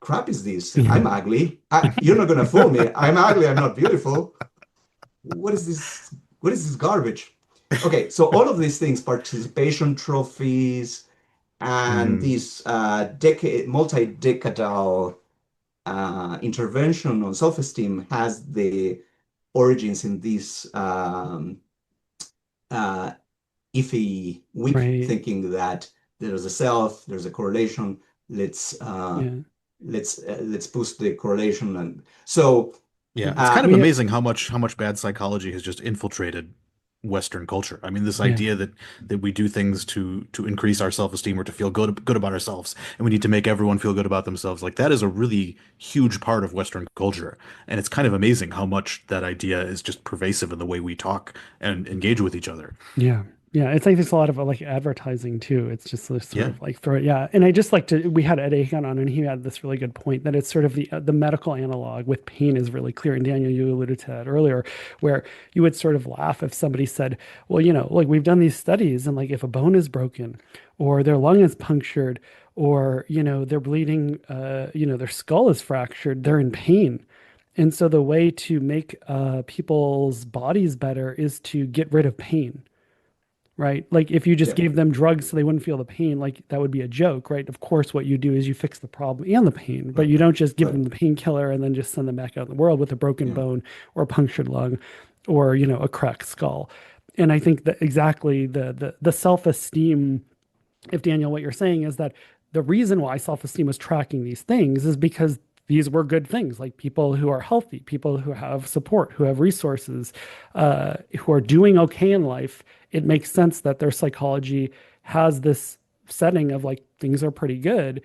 crap is this? Yeah. I'm ugly. You're not gonna fool me. I'm ugly. I'm not beautiful. What is this? What is this garbage? Okay, so all of these things, participation trophies, and Hmm. this multi-decadal intervention on self-esteem has the origins in this uh, iffy, weak Right. thinking that there's a self, there's a correlation. Let's uh, Yeah. let's boost the correlation, and so Yeah, it's uh, kind of We amazing how much bad psychology has just infiltrated Western culture. I mean, this yeah. idea that we do things to increase our self-esteem or to feel good about ourselves, and we need to make everyone feel good about themselves. Like that is a really huge part of Western culture, and it's kind of amazing how much that idea is just pervasive in the way we talk and engage with each other. Yeah. Yeah. It's like there's a lot of like advertising too. It's just this sort Yeah. of like throw it. Yeah. And I just like to, we had Ed Akin on and he had this really good point that it's sort of the medical analog with pain is really clear. And Daniel, you alluded to that earlier, where you would sort of laugh if somebody said, well, like we've done these studies and like if a bone is broken or their lung is punctured or, they're bleeding, their skull is fractured, they're in pain. And so the way to make people's bodies better is to get rid of pain, right? Like if you just yeah, gave them drugs so they wouldn't feel the pain, like that would be a joke, right? Of course, what you do is you fix the problem and the pain, but right, you don't just give right, them the painkiller and then just send them back out in the world with a broken yeah, bone or a punctured lung or, a cracked skull. And I think that exactly the self-esteem, if Daniel, what you're saying is that the reason why self-esteem was tracking these things is because these were good things, like people who are healthy, people who have support, who have resources, who are doing okay in life. It makes sense that their psychology has this setting of like things are pretty good,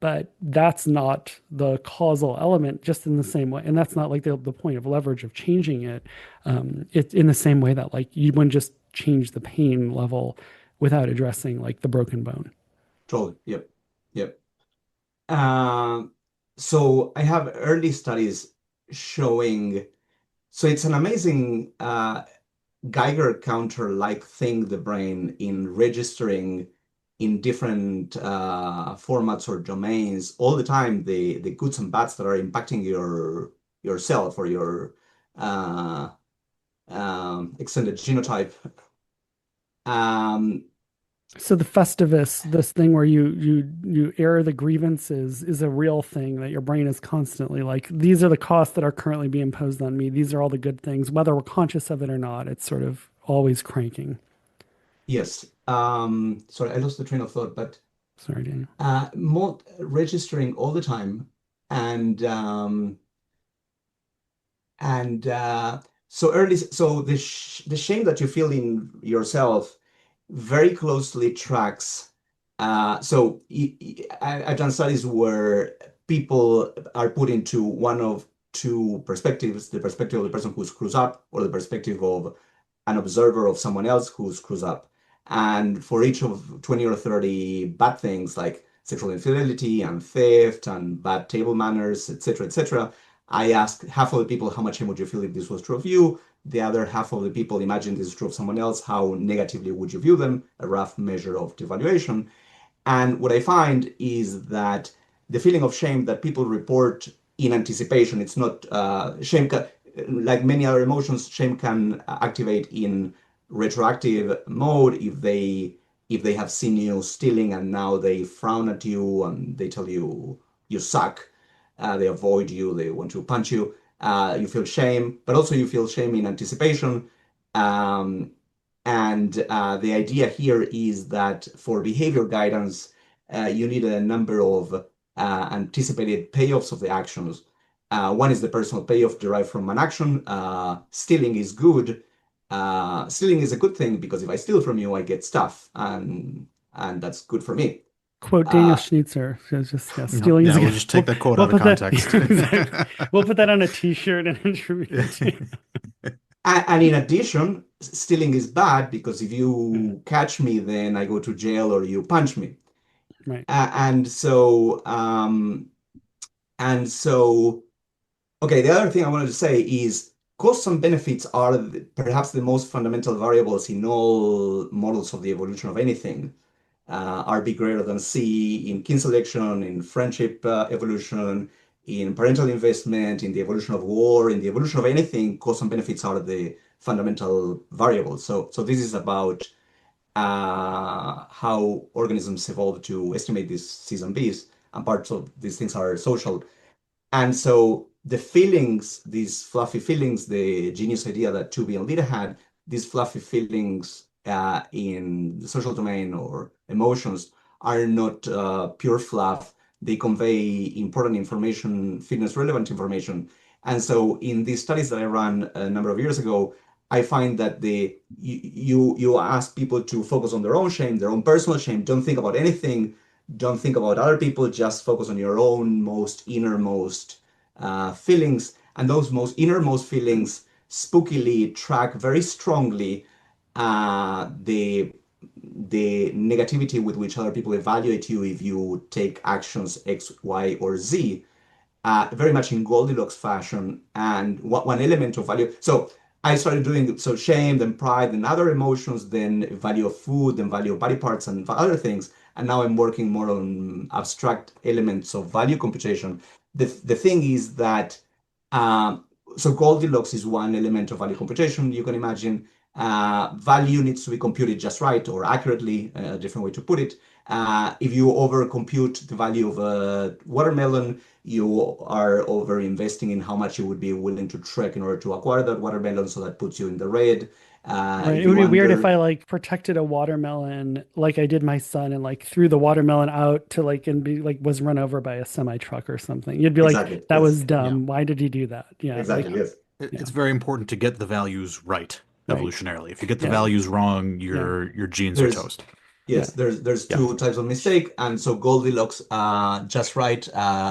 but that's not the causal element, just in the same way. And that's not like the point of leverage of changing it. It's in the same way that like you wouldn't just change the pain level without addressing like the broken bone. totally, yep, yep. Um, so I have early studies showing. So it's an amazing Geiger counter-like thing, the brain, in registering in different formats or domains all the time the goods and bads that are impacting yourself or your uh, extended genotype. Um, So the Festivus, this thing where you air the grievances, is a real thing that your brain is constantly like, these are the costs that are currently being imposed on me. These are all the good things, whether we're conscious of it or not. It's sort of always cranking. yes. Sorry, I lost the train of thought, but Sorry, Daniel. registering all the time and And so the shame that you feel in yourself very closely tracks. I've done studies where people are put into one of two perspectives: the perspective of the person who screws up, or the perspective of an observer of someone else who screws up. And for each of 20 or 30 bad things, like sexual infidelity and theft and bad table manners, etc., etc. I asked half of the people, how much shame would you feel if this was true of you? The other half of the people, imagine this is true of someone else, how negatively would you view them? A rough measure of devaluation. And what I find is that the feeling of shame that people report in anticipation, it's not shame, like many other emotions, shame can activate in retroactive mode if they have seen you stealing and now they frown at you and they tell you you suck, they avoid you, they want to punch you. You feel shame, but also you feel shame in anticipation. Um, and the idea here is that for behavior guidance, you need a number of anticipated payoffs of the actions. One is the personal payoff derived from an action. Stealing is good. Stealing is a good thing because if I steal from you, I get stuff, and that's good for me. Quote Daniel Uh, Sznycer. Just yeah, Yep. stealing is Yeah, we'll good. just take that quote We'll out of put that context. exactly. We'll put that on a T-shirt and attribute to. and in addition, stealing is bad because if Yeah, you catch me, then I go to jail or you punch me. right. And so okay, the other thing I wanted to say is costs and benefits are perhaps the most fundamental variables in all models of the evolution of anything. R B greater than C in kin selection, in friendship evolution, in parental investment, in the evolution of war, in the evolution of anything, costs and benefits are the fundamental variables. So this is about how organisms evolve to estimate these C's and B's, and parts of these things are social. And so the feelings, these fluffy feelings, the genius idea that Tubi and Lita had, these fluffy feelings in the social domain or emotions are not pure fluff. They convey important information, fitness relevant information. And so in these studies that I ran a number of years ago, I find that you ask people to focus on their own shame, their own personal shame. Don't think about anything, don't think about other people, just focus on your own most innermost feelings. And those most innermost feelings spookily track very strongly the negativity with which other people evaluate you if you take actions X, Y, or Z, very much in Goldilocks fashion. And what one element of value. So I started doing so shame, then pride, then other emotions, then value of food, then value of body parts, and other things. And now I'm working more on abstract elements of value computation. The thing is that um, so Goldilocks is one element of value computation. You can imagine value needs to be computed just right or accurately, a different way to put it. If you overcompute the value of a watermelon, you are over investing in how much you would be willing to trek in order to acquire that watermelon, so that puts you in the red. Right. If It would you be weird if under I like protected a watermelon like I did my son and like threw the watermelon out to like and be like was run over by a semi truck or something. You'd be like, exactly, that yes, was Yeah. dumb. Why did he do that? Yeah. Like, exactly, yes. It's yeah. very important to get the values right Right. evolutionarily. If you get the Yeah. values wrong, Yeah. your genes are There's toast. Yeah. Yes, there's Yeah. two types of mistake, and so Goldilocks, just right.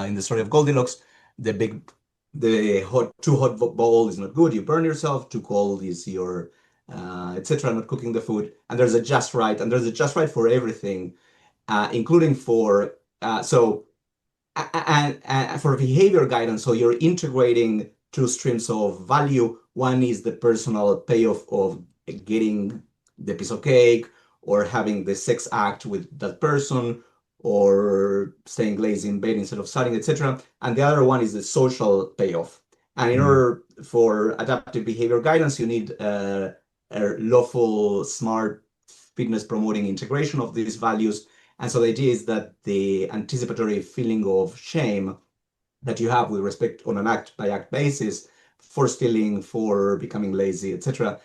In the story of Goldilocks, the big, the hot too hot bowl is not good. You burn yourself. Too cold is your, etc. Not cooking the food. And there's a just right, and there's a just right for everything, including for so and for behavior guidance, so you're integrating two streams of value. One is the personal payoff of getting the piece of cake or having the sex act with that person or staying lazy in bed instead of studying, etc. And the other one is the social payoff. And in Mm. order for adaptive behavior guidance, you need a lawful, smart, fitness promoting integration of these values. And so the idea is that the anticipatory feeling of shame that you have with respect on an act by act basis for stealing, for becoming lazy, etc.,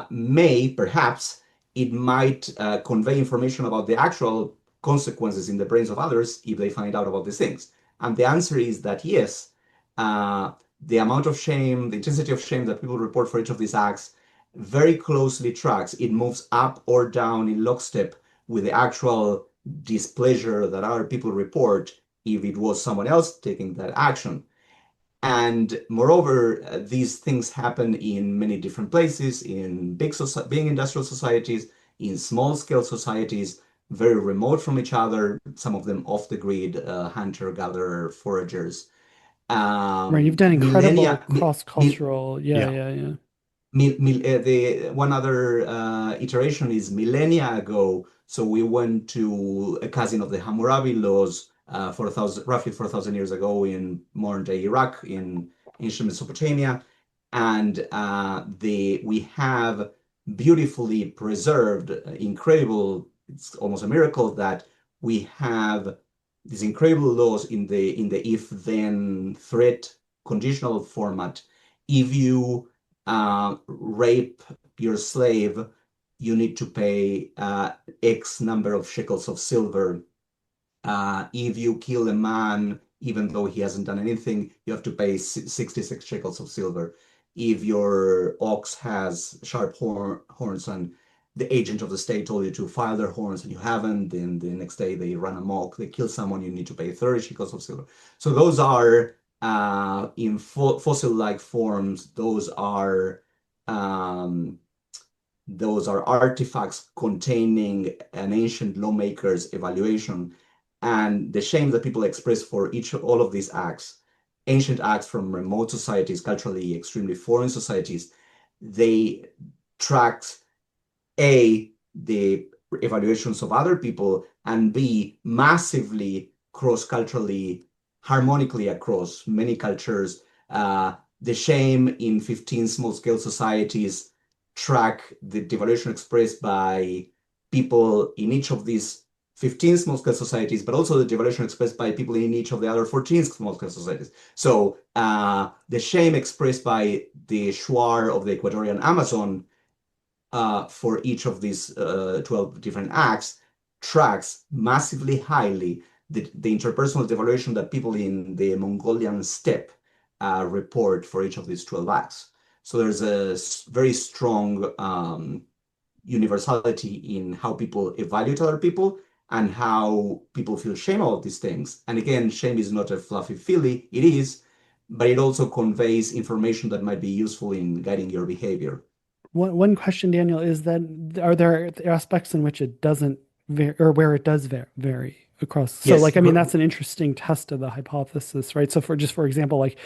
may perhaps it might convey information about the actual consequences in the brains of others if they find out about these things. And the answer is that yes, uh, the amount of shame, the intensity of shame that people report for each of these acts very closely tracks. It moves up or down in lockstep with the actual displeasure that other people report if it was someone else taking that action. And moreover, these things happen in many different places, in big industrial societies, in small scale societies. very remote from each other, some of them off the grid, hunter-gatherer foragers. Right. You've done incredible Millennia, cross-cultural. Yeah, Yeah. yeah, yeah. the one other iteration is millennia ago. So we went to a cousin of the Hammurabi laws roughly 4,000 years ago in modern day Iraq, in ancient Mesopotamia, and we have beautifully preserved, incredible. It's almost a miracle that we have these incredible laws in the if-then threat conditional format. If you rape your slave, you need to pay X number of shekels of silver. If you kill a man, even though he hasn't done anything, you have to pay 66 shekels of silver. If your ox has sharp horns and the agent of the state told you to file their horns and you haven't, then the next day they run amok, they kill someone, you need to pay 30 shekels of silver. So those are in fossil-like forms, um, those are artifacts containing an ancient lawmaker's evaluation and the shame that people express for all of these acts, ancient acts from remote societies, culturally extremely foreign societies. They tracked A, the evaluations of other people, and B, massively cross-culturally, harmonically across many cultures. The shame in 15 small-scale societies track the devaluation expressed by people in each of these 15 small-scale societies, but also the devaluation expressed by people in each of the other 14 small-scale societies. So the shame expressed by the shuar of the Ecuadorian Amazon for each of these 12 different acts tracks massively highly the interpersonal devaluation that people in the Mongolian steppe report for each of these 12 acts. So there's a very strong universality in how people evaluate other people and how people feel shame about these things. And again, shame is not a fluffy feely, it is, but it also conveys information that might be useful in guiding your behavior. One question, Daniel, is that are there aspects in which it doesn't vary or where it does vary across? So, Yes, like, I mean, that's an interesting test of the hypothesis, right? So, for example, like,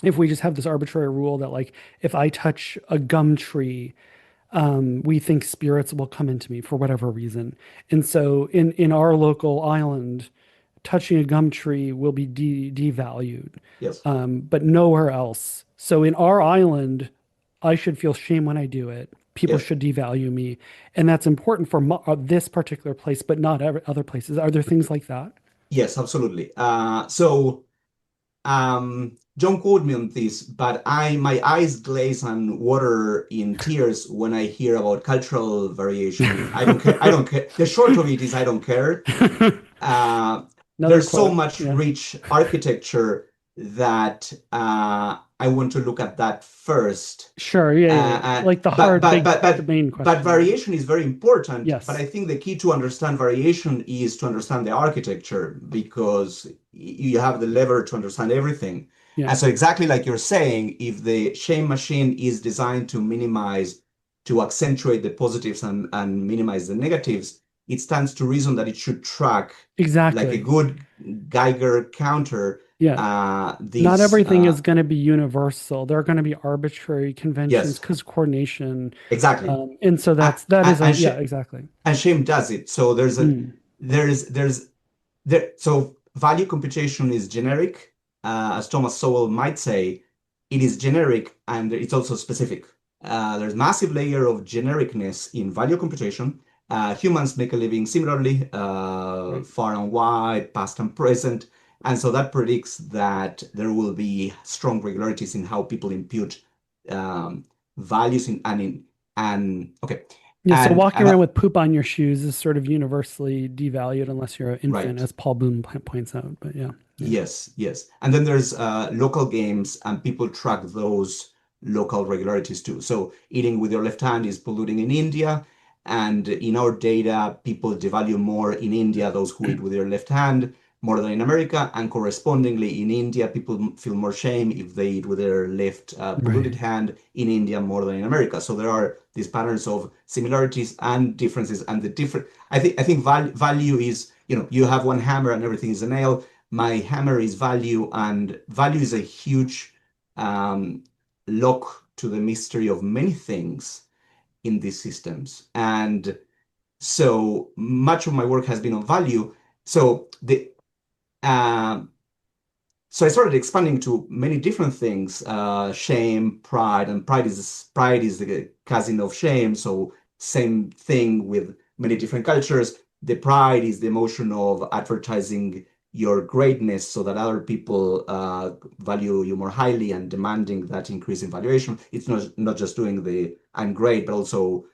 if we just have this arbitrary rule that, like, if I touch a gum tree, we think spirits will come into me for whatever reason. And so, in our local island, touching a gum tree will be devalued, yes, but nowhere else. So in our island, I should feel shame when I do it. People yes. should devalue me, and that's important for this particular place, but not other places. Are there things like that? Yes, absolutely. Don't quote me on this, but my eyes glaze and water in tears when I hear about cultural variation. I don't care. I don't care. The short of it is I don't care. Uh, Another there's so quote. much Yeah. rich architecture that I want to look at that first. Sure. Yeah. Yeah. Yeah. Like the But hard, but big, but the but main but question. Yeah. variation is very important. But Yes. I think the key to understand variation is to understand the architecture because you have the lever to understand everything. Yeah. And so exactly like you're saying, if the shame machine is designed to minimize, to accentuate the positives and minimize the negatives, it stands to reason that it should track like a Exactly. good Geiger counter Yeah. Not these everything is going to be universal. There are going to be arbitrary conventions yes, because coordination. exactly. And so A- that is a, and yeah, exactly. shame does it. So Mm, so value computation is generic, as Thomas Sowell might say, it is generic and it's also specific. There's massive layer of genericness in value computation. Humans make a living similarly, right. far and wide, past and present, and so that predicts that there will be strong regularities in how people impute um, values and okay, Yeah, so walking and around with poop on your shoes is sort of universally devalued unless you're an infant, right. as Paul Bloom points out. But yeah, yeah, Yes, yes. And then there's local games, and people track those local regularities too. So eating with your left hand is polluting in India, and in our data, people devalue more in India those who eat with their left hand more than in America, and correspondingly in India, people feel more shame if they eat with their left polluted right. hand in India more than in America. So there are these patterns of similarities and differences, and the different. I think value is, you have one hammer and everything is a nail. My hammer is value, and value is a huge um, lock to the mystery of many things in these systems. And so much of my work has been on value. So the um, so I started expanding to many different things: shame, pride, and pride is the cousin of shame. So same thing with many different cultures. The pride is the emotion of advertising your greatness so that other people value you more highly and demanding that increase in valuation. It's not just doing the I'm great, but also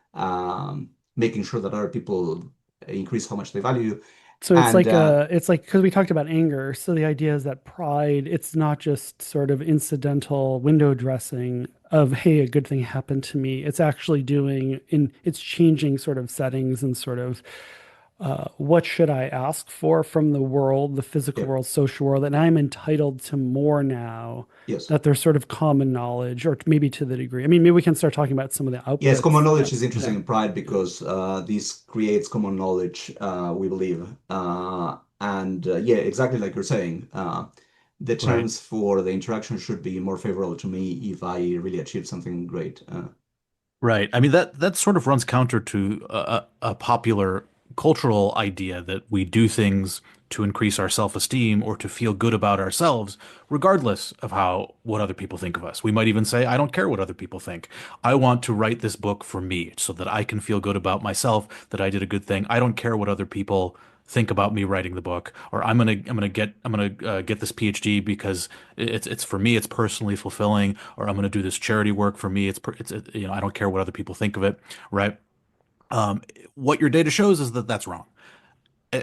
making sure that other people increase how much they value you. So And it's like because we talked about anger. So the idea is that pride, it's not just sort of incidental window dressing of, hey, a good thing happened to me. It's actually it's changing sort of settings and sort of what should I ask for from the world, the physical yeah, world, social world, and I'm entitled to more now yes. that there's sort of common knowledge, or maybe to the degree. I mean, maybe we can start talking about some of the Yes, common outputs. knowledge Yeah. is interesting Okay. in Pride because this creates common knowledge, we believe. And yeah, exactly like you're saying, the Right. terms for the interaction should be more favorable to me if I really achieve something great. Right. I mean that sort of runs counter to a popular cultural idea that we do things to increase our self-esteem or to feel good about ourselves, regardless of how what other people think of us. We might even say, I don't care what other people think. I want to write this book for me so that I can feel good about myself, that I did a good thing. I don't care what other people think about me writing the book, or I'm gonna get this PhD because it's for me, it's personally fulfilling, or I'm gonna do this charity work for me. I don't care what other people think of it, right? Um, what your data shows is that that's wrong.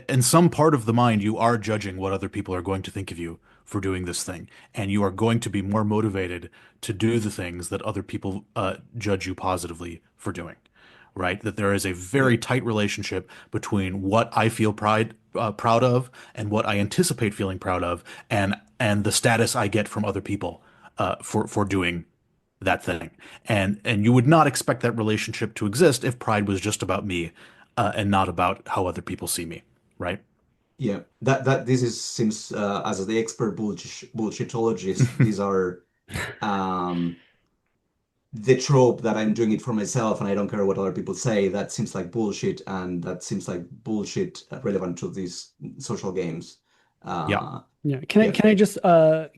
In some part of the mind, you are judging what other people are going to think of you for doing this thing, and you are going to be more motivated to do the things that other people judge you positively for doing, right? That there is a Yeah, very tight relationship between what I feel proud of and what I anticipate feeling proud of, and the status I get from other people for doing that thing. And you would not expect that relationship to exist if pride was just about me and not about how other people see me, right? yeah. That this is seems as the expert bullshitologist, these are um, the trope that I'm doing it for myself and I don't care what other people say. That seems like bullshit, and that seems like bullshit relevant to these social games. Yeah. Uh, Yeah. yeah.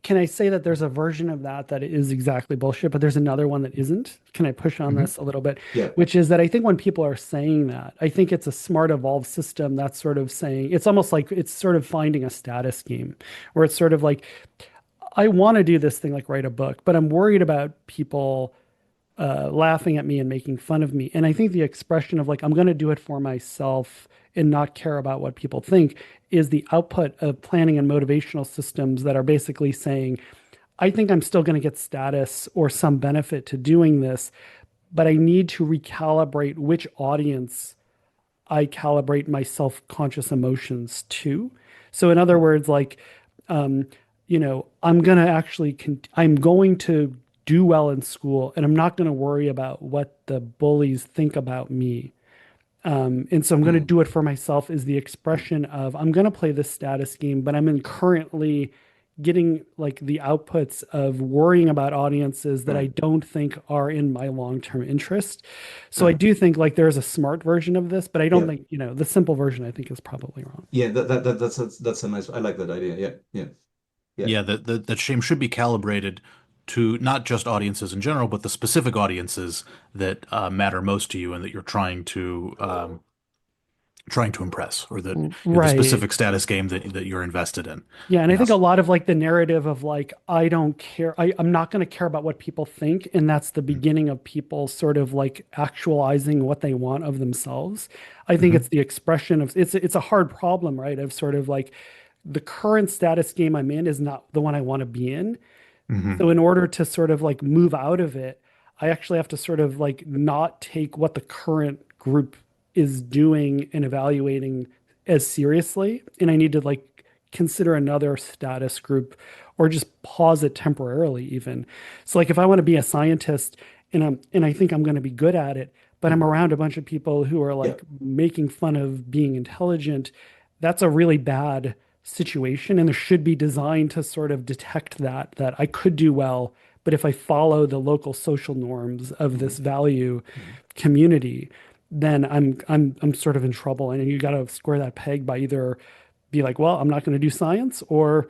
Can I say that there's a version of that is exactly bullshit, but there's another one that isn't? Can I push on Hmm. this a little bit? Yeah, Which is that I think when people are saying that, I think it's a smart evolved system that's sort of saying it's almost like it's sort of finding a status game where it's sort of like I want to do this thing like write a book, but I'm worried about people laughing at me and making fun of me. And I think the expression of like, I'm going to do it for myself and not care about what people think is the output of planning and motivational systems that are basically saying, I think I'm still going to get status or some benefit to doing this, but I need to recalibrate which audience I calibrate my self-conscious emotions to. So in other words, like, um, I'm going to do well in school and I'm not going to worry about what the bullies think about me. And so I'm going to mm, do it for myself is the expression of I'm going to play this status game, but I'm in currently getting like the outputs of worrying about audiences that I right. don't think are in my long-term interest. So I Uh, do think like there's a smart version of this, but I don't yeah, think, the simple version I think is probably wrong. yeah. That's a nice. I like that idea. Yeah, yeah, yeah. Yeah, that shame should be calibrated to not just audiences in general, but the specific audiences that matter most to you and that you're trying to impress, or the Right. specific status game that you're invested in. Yeah, and I think a Yes. lot of like the narrative of like I don't care, I'm not going to care about what people think, and that's the beginning of people sort of like actualizing what they want of themselves. I think it's Hmm. the expression of it's a hard problem, right? Of sort of like the current status game I'm in is not the one I want to be in. Hmm. So in order to sort of like move out of it, I actually have to sort of like not take what the current group is doing and evaluating as seriously. And I need to like consider another status group or just pause it temporarily even. So like if I want to be a scientist and I think I'm going to be good at it, but I'm Mhm. around a bunch of people who are Yeah. like making fun of being intelligent, that's a really bad situation. And there should be designed to sort of detect that I could do well, but if I follow the local social norms of Mhm. this value Mhm. community, then I'm sort of in trouble. And you got to square that peg by either be like, well, I'm not going to do science, or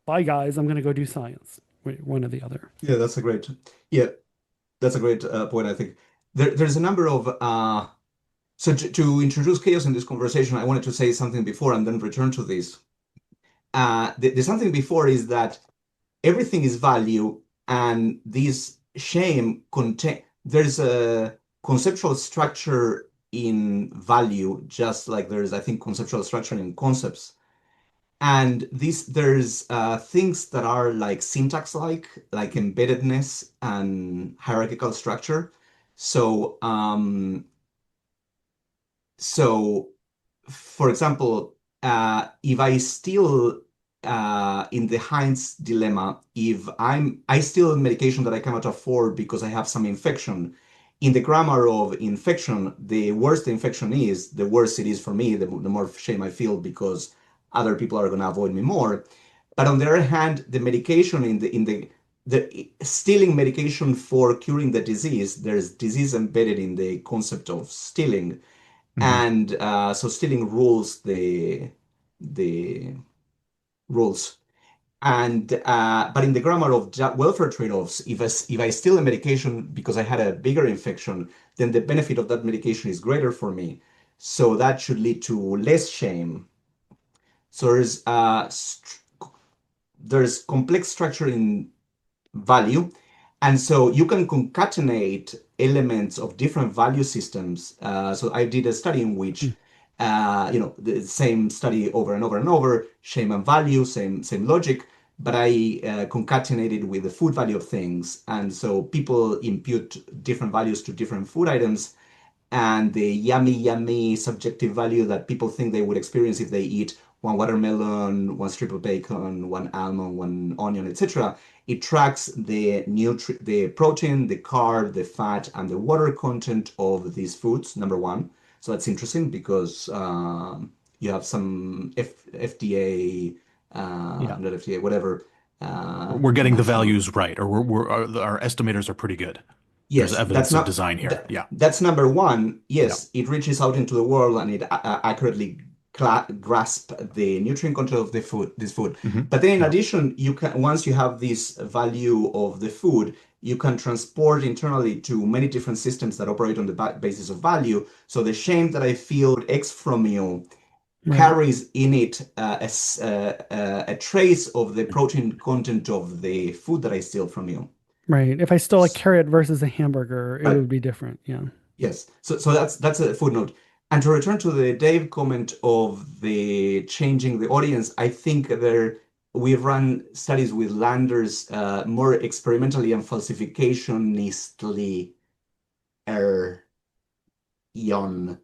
bye guys, I'm going to go do science. One or the other. Yeah, yeah, that's a great point. I think there's a number of so to introduce chaos in this conversation, I wanted to say something before and then return to this. The something before is that everything is value, and this shame contain there's a conceptual structure in value, just like there's, I think, conceptual structure in concepts. And this there's things that are like syntax like embeddedness and hierarchical structure. So so for example, if I still in the Heinz dilemma, if I steal medication that I cannot afford because I have some infection, in the grammar of infection, the worse the infection is, the worse it is for me, the more shame I feel because other people are going to avoid me more. But on the other hand, the medication the stealing medication for curing the disease, there's disease embedded in the concept of stealing, Hmm. and so stealing rules the rules. And but in the grammar of welfare trade-offs, if I steal a medication because I had a bigger infection, then the benefit of that medication is greater for me. So that should lead to less shame. So there's complex structure in value. And so you can concatenate elements of different value systems. So I did a study in which, the same study over and over and over, shame and value, same logic, but I concatenated with the food value of things. And so people impute different values to different food items, and the yummy, yummy subjective value that people think they would experience if they eat one watermelon, one strip of bacon, one almond, one onion, etc. It tracks the protein, the carb, the fat, and the water content of these foods, number one. So that's interesting because you have some FDA, Yeah. not FDA, whatever, We're getting the national. values right, or our estimators are pretty good. There's Yes, that's evidence of not design here. that, Yeah. that's number one. Yeah. Yes, it reaches out into the world and it accurately grasp the nutrient content of this food. Hmm. But then in Yeah. addition, you can once you have this value of the food, you can transport internally to many different systems that operate on the basis of value. So the shame that I feel X from you Right. carries in it a trace of the protein content of the food that I steal from you. Right. If I stole a carrot versus a hamburger, it Right. would be different. Yeah. Yes. So that's a footnote. And to return to the Dave comment of the changing the audience, I think we've run studies with landers more experimentally and falsificationistly er yon.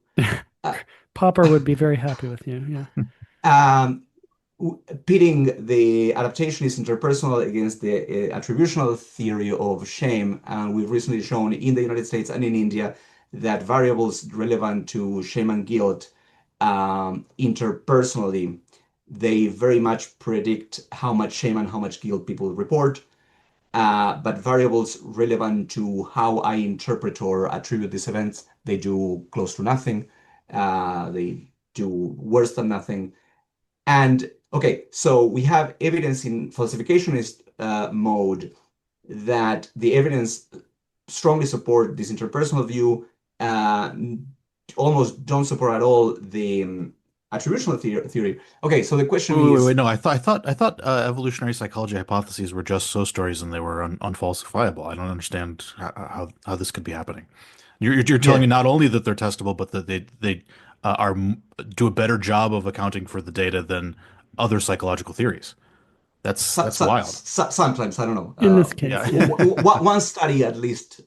Uh, Popper would be very happy with you. Yeah. um, Pitting the adaptationist interpersonal against the attributional theory of shame. And we've recently shown in the United States and in India that variables relevant to shame and guilt interpersonally, they very much predict how much shame and how much guilt people report. But variables relevant to how I interpret or attribute these events, they do close to nothing. They do worse than nothing. And okay, so we have evidence in falsificationist mode that the evidence strongly support this interpersonal view, uh, almost don't support at all the attributional theory. Okay, so the question Wait. is, No, I thought evolutionary psychology hypotheses were just so stories and they were unfalsifiable. I don't understand how this could be happening. You're telling yeah, me not only that they're testable, but that they do a better job of accounting for the data than other psychological theories. That's wild. sometimes I don't know. In this case, yeah. Yeah. One study at least.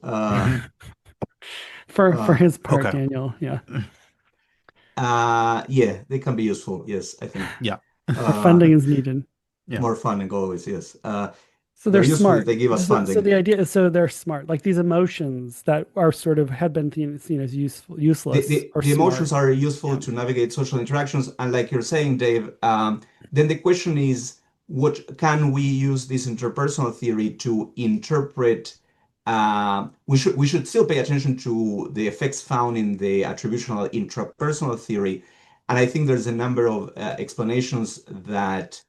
For Uh, his part, Okay. Daniel. Yeah. yeah, they can be useful. Yes, I think. Yeah. Funding Uh, is needed. Yeah. More fun and always, yes. So they're They're useful if smart. they give us So funding. the idea is, so they're smart. Like these emotions that are sort of had been seen as useless, are The smart. emotions are useful Yeah. to navigate social interactions. And like you're saying, Dave, then the question is, what can we use this interpersonal theory to interpret? We should still pay attention to the effects found in the attributional intrapersonal theory. And I think there's a number of explanations that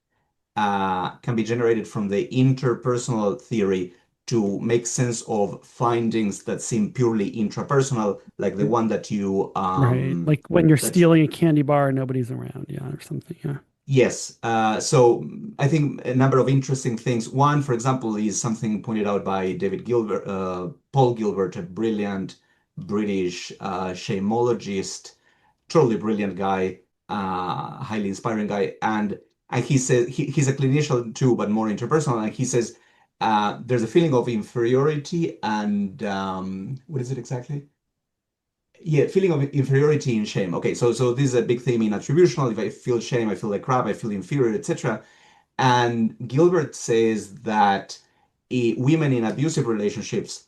can be generated from the interpersonal theory to make sense of findings that seem purely intrapersonal, like the one that you Right. Like when you're that stealing a candy bar and nobody's around, yeah, or something. Yeah. yes. So I think a number of interesting things. One, for example, is something pointed out by David Gilbert, Paul Gilbert, a brilliant British shamologist, totally brilliant guy, highly inspiring guy, and he says he's a clinician too, but more interpersonal. And he says there's a feeling of inferiority and what is it exactly? Yeah, feeling of inferiority and shame. Okay, so this is a big theme in attributional. If I feel shame, I feel like crap, I feel inferior, etc. And Gilbert says that women in abusive relationships,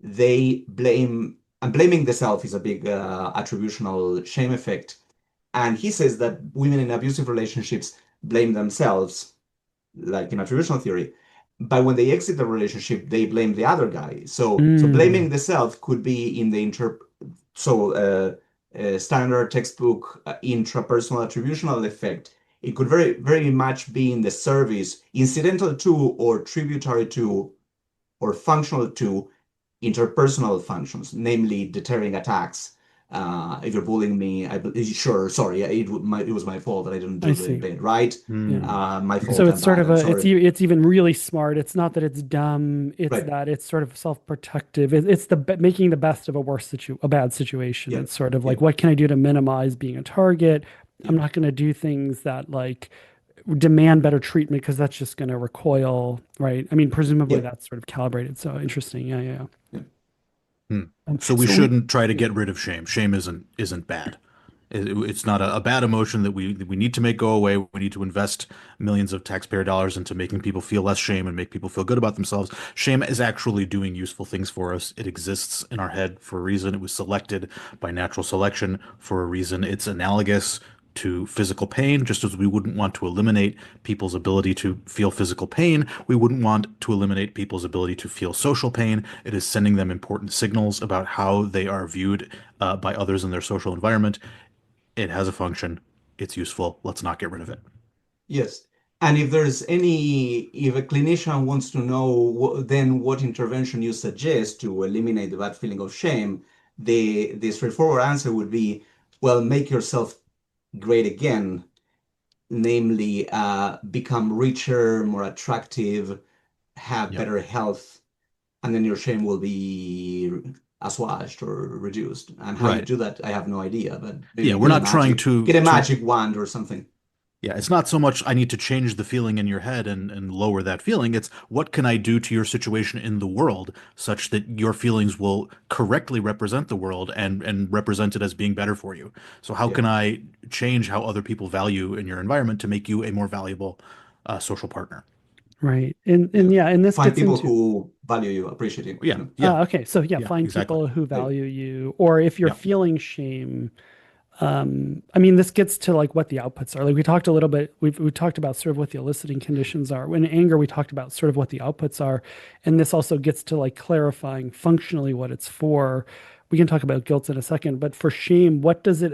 they blame, and blaming the self is a big attributional shame effect. And he says that women in abusive relationships blame themselves, like in attributional theory. But when they exit the relationship, they blame the other guy. So Mm, blaming the self could be in the standard textbook intrapersonal attributional effect. It could very much be in the service, incidental to or tributary to or functional to interpersonal functions, namely deterring attacks. If you're bullying me, sure, sorry, it was my fault that I didn't I do the see. bit right. Yeah. Hmm. My So fault, it's I'm sort bad, of I'm a sorry. it's even really smart. It's not that it's dumb. It's Right. that it's sort of self-protective. It's making the best of a bad situation. Yeah. It's sort of Yeah. like, what can I do to minimize being a target? I'm Yeah. not going to do things that like demand better treatment because that's just going to recoil, right? I mean, presumably Yeah. that's sort of calibrated. So interesting. Yeah, yeah. Yeah. Hmm. So we So we, shouldn't try to yeah, get rid of shame. Shame isn't bad. It's not a bad emotion that we need to make go away. We need to invest millions of taxpayer dollars into making people feel less shame and make people feel good about themselves. Shame is actually doing useful things for us. It exists in our head for a reason. It was selected by natural selection for a reason. It's analogous to physical pain, just as we wouldn't want to eliminate people's ability to feel physical pain, we wouldn't want to eliminate people's ability to feel social pain. It is sending them important signals about how they are viewed by others in their social environment. It has a function. It's useful. Let's not get rid of it. Yes. And if a clinician wants to know then what intervention you suggest to eliminate the bad feeling of shame, the straightforward answer would be, well, make yourself great again, namely become richer, more attractive, have Yep. better health, and then your shame will be assuaged or reduced. And how you Right. do that, I have no idea, but Yeah, maybe we're not trying to get a to magic wand or something. yeah, it's not so much I need to change the feeling in your head and lower that feeling. It's what can I do to your situation in the world such that your feelings will correctly represent the world and represent it as being better for you. So how Yeah. can I change how other people value in your environment to make you a more valuable social partner? right. Yeah. And yeah, and this Find gets people into who value you, appreciate Yeah, you. yeah, okay. So yeah, yeah, find exactly. people who Like, value you, or if you're Yeah, feeling shame. I mean, this gets to like what the outputs are. Like we talked a little bit, we talked about sort of what the eliciting conditions are. When anger, we talked about sort of what the outputs are. And this also gets to like clarifying functionally what it's for. We can talk about guilt in a second, but for shame, what does it,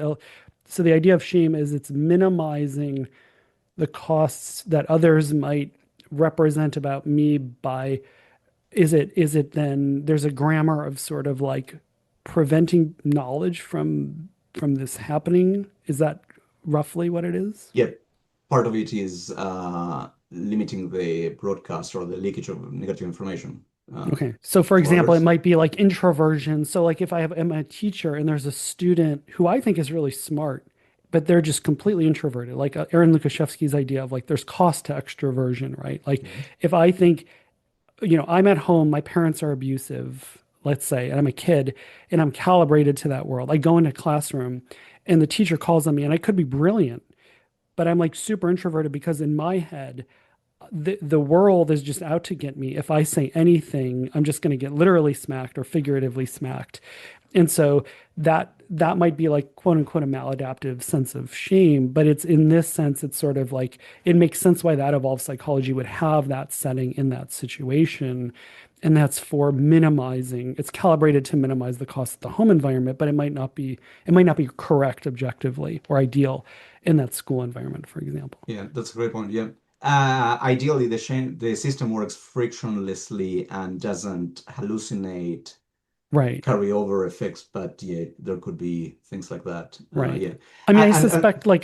so the idea of shame is it's minimizing the costs that others might represent about me by, is it then there's a grammar of sort of like preventing knowledge from this happening? Is that roughly what it is? yeah, part of it is limiting the broadcast or the leakage of negative information Okay. So for to example, it others. might be like introversion. So like if am a teacher and there's a student who I think is really smart, but they're just completely introverted, like Aaron Lukashevsky's idea of like there's cost to extroversion, right? Like Mhm. if I think, I'm at home, my parents are abusive, let's say, and I'm a kid and I'm calibrated to that world. I go into a classroom and the teacher calls on me and I could be brilliant, but I'm like super introverted because in my head, the world is just out to get me. If I say anything, I'm just going to get literally smacked or figuratively smacked. And so that might be like quote unquote a maladaptive sense of shame, but it's in this sense, it's sort of like it makes sense why that evolved psychology would have that setting in that situation. And that's for minimizing, it's calibrated to minimize the cost of the home environment, but it might not be correct objectively or ideal in that school environment, for example. Yeah, that's a great point. Yeah. Ideally, the system works frictionlessly and doesn't hallucinate Right. carryover effects, but yeah, there could be things like that. Right. Yeah. I mean, And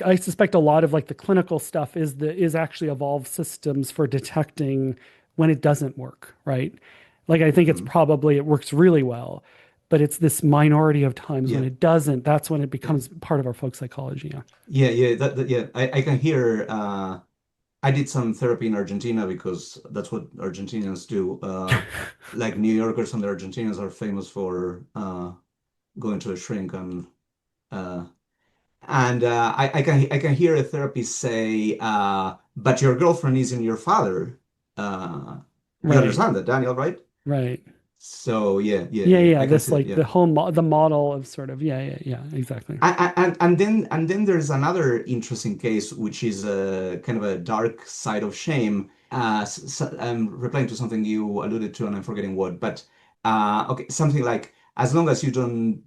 I suspect a lot of like the clinical stuff is actually evolved systems for detecting when it doesn't work, right? Like I think it's mhm. probably it works really well, but it's this minority of times when Yeah, it doesn't, that's when it yeah, becomes part of our folk psychology. Yeah. yeah. Yeah. I can hear. I did some therapy in Argentina because that's what Argentinians do. Like New Yorkers and the Argentinians are famous for going to a shrink uh, I can hear a therapist say, "But your girlfriend isn't your father." You Right. understand that, Daniel, right? Right. So Yeah, yeah. yeah. I can This see that. like Yeah. the model of sort of yeah, exactly. And then there's another interesting case, which is a kind of a dark side of shame. I'm replying to something you alluded to, and I'm forgetting what. But okay, something like as long as you don't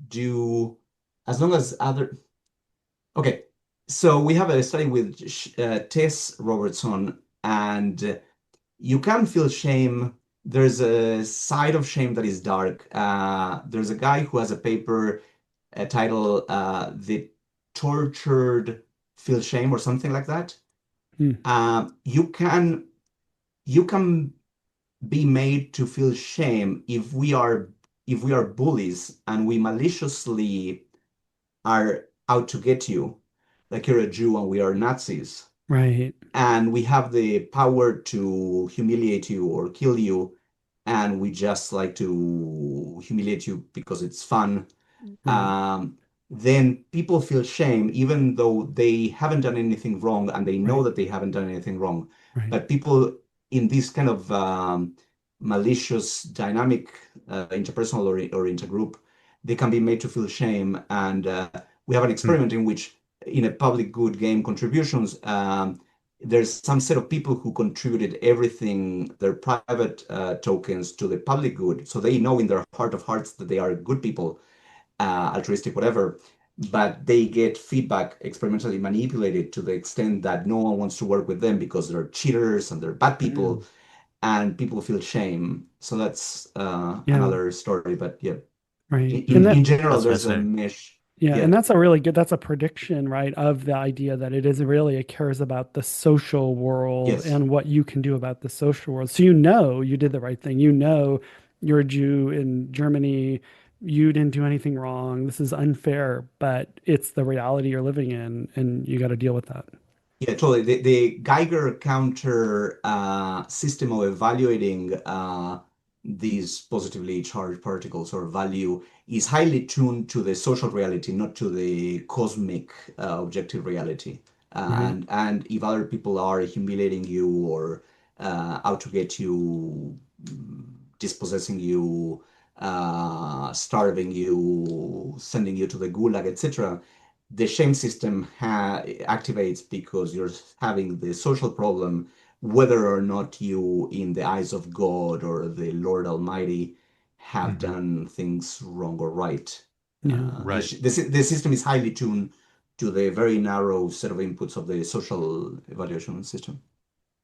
do, as long as other. Okay, so we have a study with Tess Robertson, and you can feel shame. There's a side of shame that is dark. There's a guy who has a paper title "The Tortured Feel Shame" or something like that. Hmm. You can you can be made to feel shame if we are bullies and we maliciously are out to get you, like you're a Jew and we are Nazis, Right. and we have the power to humiliate you or kill you, and we just like to humiliate you because it's fun, Right. um, then people feel shame even though they haven't done anything wrong and they know Right. that they haven't done anything wrong. Right. But people in this kind of malicious dynamic, interpersonal or intergroup, they can be made to feel shame. And we have an Hmm. experiment in which, in a public good game contributions, there's some set of people who contributed everything, their private tokens to the public good. So they know in their heart of hearts that they are good people, altruistic, whatever, but they get feedback experimentally manipulated to the extent that no one wants to work with them because they're cheaters and they're bad people, Mhm. and people feel shame. So that's Yeah. another story. But yeah, Right. And in that general, That's there's a fascinating. mesh. Yeah, Yeah. and that's a really good, that's a prediction, right, of the idea that it is really, it cares about the social world Yes. and what you can do about the social world. So you know you did the right thing. You know you're a Jew in Germany. You didn't do anything wrong. This is unfair, but it's the reality you're living in, and you got to deal with that. Yeah, totally. The Geiger counter system of evaluating these positively charged particles or value is highly tuned to the social reality, not to the cosmic objective reality. Right. And if other people are humiliating you or out to get you, dispossessing you, starving you, sending you to the gulag, etc., the shame system activates because you're having the social problem, whether or not you, in the eyes of God or the Lord Almighty, have Hmm. done things wrong or right. Yeah. Right. The system is highly tuned to the very narrow set of inputs of the social evaluation system.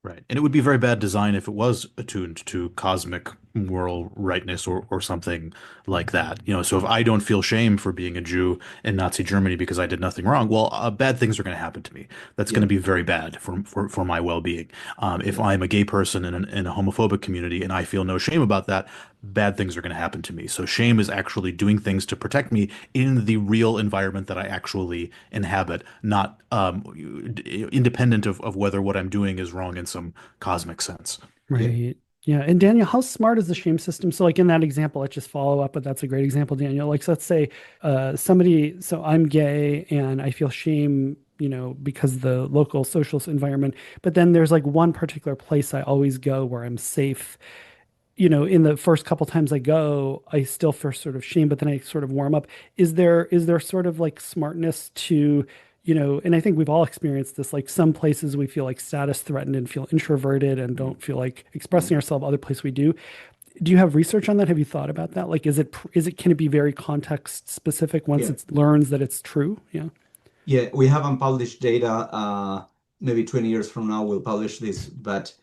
Right. And it would be very bad design if it was attuned to cosmic moral rightness or something like that. So if I don't feel shame for being a Jew in Nazi Germany because I did nothing wrong, well, bad things are going to happen to me. That's going Yeah, to be very bad for my well-being. If yeah, I'm a gay person in a homophobic community and I feel no shame about that, bad things are going to happen to me. So shame is actually doing things to protect me in the real environment that I actually inhabit, not independent of whether what I'm doing is wrong in some cosmic sense. yeah. Right. Yeah. And Daniel, how smart is the shame system? So, like in that example, let's just follow up, but that's a great example, Daniel. Like, so let's say so I'm gay and I feel shame because the local social environment. But then there's like one particular place I always go where I'm safe. In the first couple times I go, I still feel sort of shame, but then I sort of warm up. Is there sort of like smartness to, and I think we've all experienced this, like some places we feel like status threatened and feel introverted and Mhm. don't feel like Mhm. expressing ourselves. Other places we do. Do you have research on that? Have you thought about that? Like, can it be very context specific once Yeah. it learns that it's true? Yeah. Yeah, we haven't published data. Maybe 20 years from now we'll publish this, but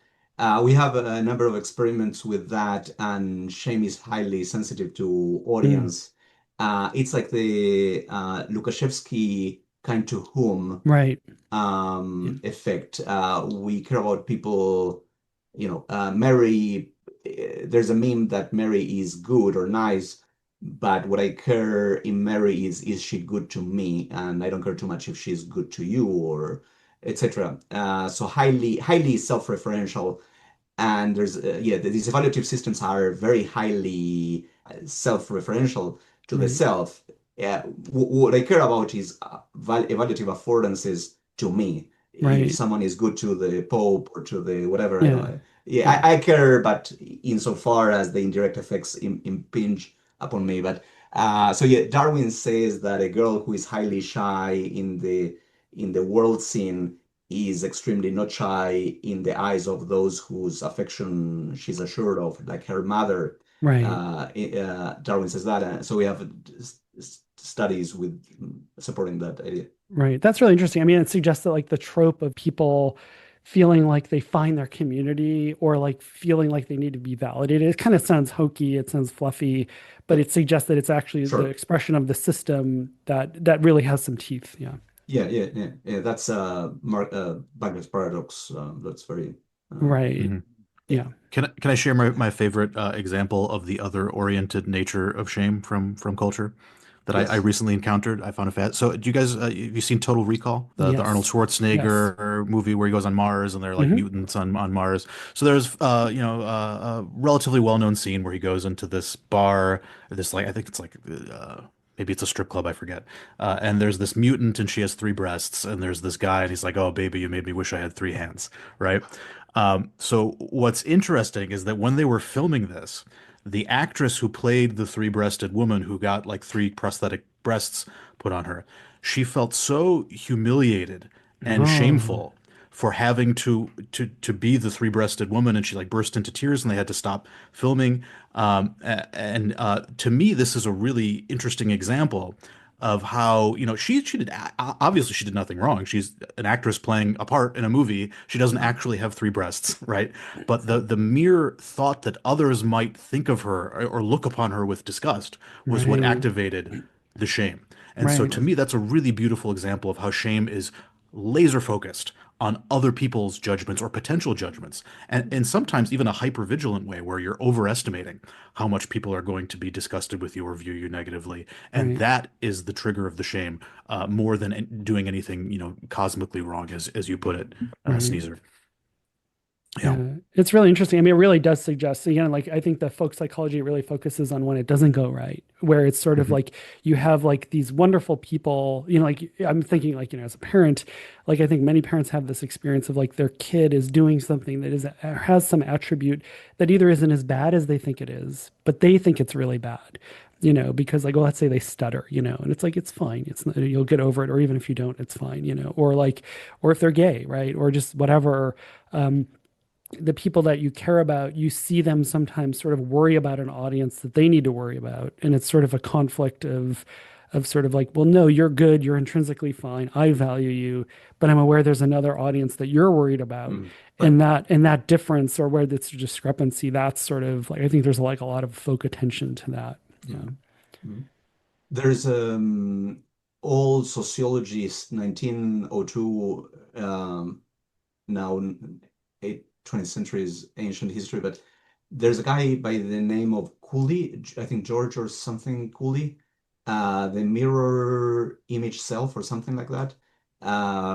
we have a number of experiments with that, and shame is highly sensitive to Mm, audience. It's like the Lukashevsky kind to whom right. Yeah. effect. We care about people, Mary, there's a meme that Mary is good or nice, but what I care in Mary is she good to me? And I don't care too much if she's good to you or etc. So highly self-referential, and there's these evaluative systems are very highly self-referential to the Right. self. What I care about is evaluative affordances to me. If Right. someone is good to the Pope or to the whatever, I Yeah. don't. Yeah, Yeah. I care, but insofar as the indirect effects impinge upon me. But so yeah, Darwin says that a girl who is highly shy in the world scene is extremely not shy in the eyes of those whose affection she's assured of, like her mother. Right. Darwin says that. So we have studies with supporting that idea. Right. That's really interesting. I mean, it suggests that like the trope of people feeling like they find their community or like feeling like they need to be validated. It kind of sounds hokey, it sounds fluffy, but Yeah, it suggests that it's actually the sure. expression of the system that really has some teeth. Yeah. Yeah. That's Wagner's paradox. That's very Right. Mhm. yeah. Yeah. Can I share my favorite example of the other oriented nature of shame from culture that I Yes. recently encountered? I found it fast. So, do you guys have you seen Total Recall, the Arnold Yes. Yes. Schwarzenegger movie where he goes on Mars and they're like Hmm. mutants on Mars? So there's a relatively well-known scene where he goes into this bar, or this like I think it's like maybe it's a strip club, I forget. And there's this mutant and she has three breasts, and there's this guy and he's like, "Oh baby, you made me wish I had three hands," right? So what's interesting is that when they were filming this, the actress who played the three-breasted woman who got like three prosthetic breasts put on her, she felt so humiliated and Oh, shameful for having to be the three-breasted woman, and she like burst into tears, and they had to stop filming. And to me, this is a really interesting example of how she did obviously she did nothing wrong. She's an actress playing a part in a movie. She doesn't actually have three breasts, right? But the mere thought that others might think of her or look upon her with disgust was what right. activated the shame. And so Right. to me, that's a really beautiful example of how shame is laser focused on other people's judgments or potential judgments. And sometimes even a hypervigilant way where you're overestimating how much people are going to be disgusted with you or view you negatively. And Right. that is the trigger of the shame, more than doing anything, cosmically wrong, as you put it, Right. Sneezer. Yeah. Yeah, it's really interesting. I mean, it really does suggest, again, like I think the folk psychology really focuses on when it doesn't go right, where it's sort of Mhm. like you have like these wonderful people, like I'm thinking like, as a parent, like I think many parents have this experience of like their kid is doing something that is has some attribute that either isn't as bad as they think it is, but they think it's really bad. Because like, well, let's say they stutter, and it's like, it's fine. It's not, you'll get over it. Or even if you don't, it's fine, or like, or if they're gay, right. Or just whatever. The people that you care about, you see them sometimes sort of worry about an audience that they need to worry about. And it's sort of a conflict of sort of like, well, no, you're good, you're intrinsically fine, I value you, but I'm aware there's another audience that you're worried about. Mm. Right. And that difference or where it's a discrepancy, that's sort of like I think there's like a lot of folk attention to that. Yeah. Mm. Mm. There's old sociologist, 1902, now 20th century's ancient history, but there's a guy by the name of Cooley, I think George or something Cooley, the mirror image self or something like that,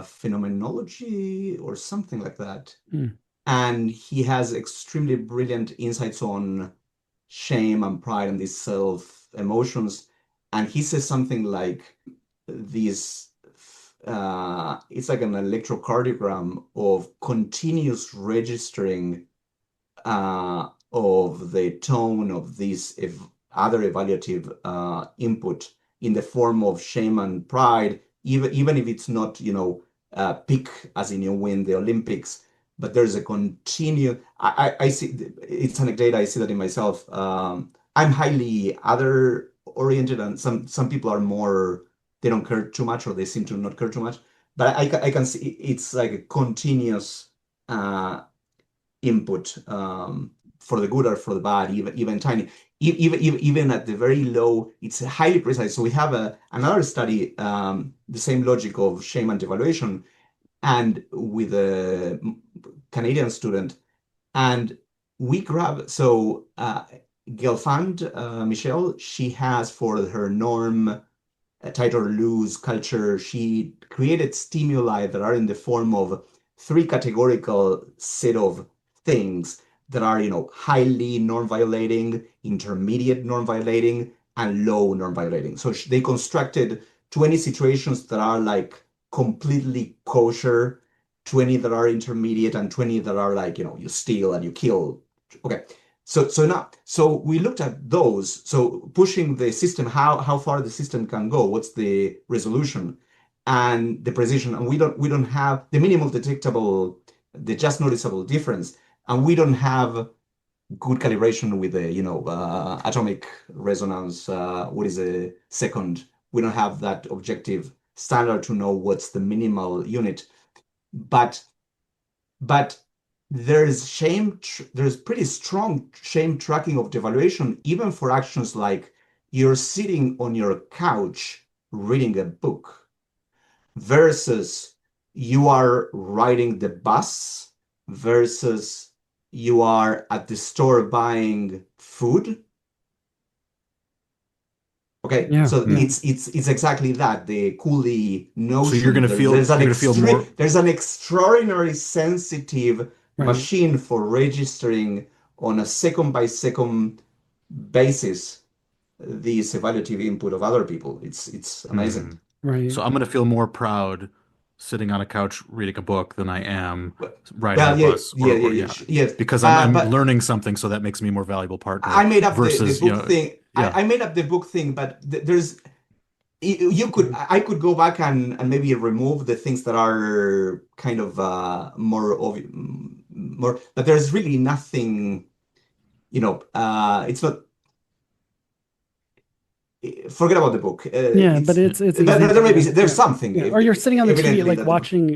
phenomenology or something like that. Mm. And he has extremely brilliant insights on shame and pride and these self emotions. And he says something like these it's like an electrocardiogram of continuous registering of the tone of this other evaluative input in the form of shame and pride, even if it's not, peak as in you win the Olympics, but there's a continue. I see it's anecdote. I see that in myself. I'm highly other oriented, and some people are more. They don't care too much, or they seem to not care too much. But I can see it's like a continuous input for the good or for the bad, even tiny, even at the very low, it's highly precise. So we have another study, the same logic of shame and evaluation, and with a Canadian student, and we grab Gelfand, Michelle, she has for her norm tight or loose culture, she created stimuli that are in the form of three categorical set of things that are, highly norm-violating, intermediate norm-violating, and low norm-violating. So they constructed 20 situations that are like completely kosher, 20 that are intermediate, and 20 that are like, you steal and you kill. Okay. So we looked at those. So pushing the system, how far the system can go, what's the resolution and the precision, and we don't have the minimal detectable, the just noticeable difference, and we don't have good calibration with the atomic resonance. What is a second? We don't have that objective standard to know what's the minimal unit, but but there's pretty strong shame tracking of devaluation, even for actions like you're sitting on your couch reading a book versus you are riding the bus versus you are at the store buying food. Okay, Yeah, so yeah, it's exactly that, the Cooley So you're notion. gonna There's feel there's an you're gonna feel extreme more. there's an extraordinary sensitive right. machine for registering on a second by second basis this evaluative input of other people. It's amazing. Hmm. Right. So I'm gonna feel more proud sitting on a couch reading a book than I am Well, riding a well, yeah, bus yeah, yeah, or yeah, yeah, yes. because I'm But learning something, so that makes me a more valuable partner I made up the versus, book thing. yeah. I made up the book thing, but there's you could Yeah. I could go back and maybe remove the things that are kind of more obvious, more, but there's really nothing, it's not, forget about the book. Yeah, but It's it's but easy. there may be Yeah, there's yeah, something yeah. Or you're sitting on the TV, evidently like that watching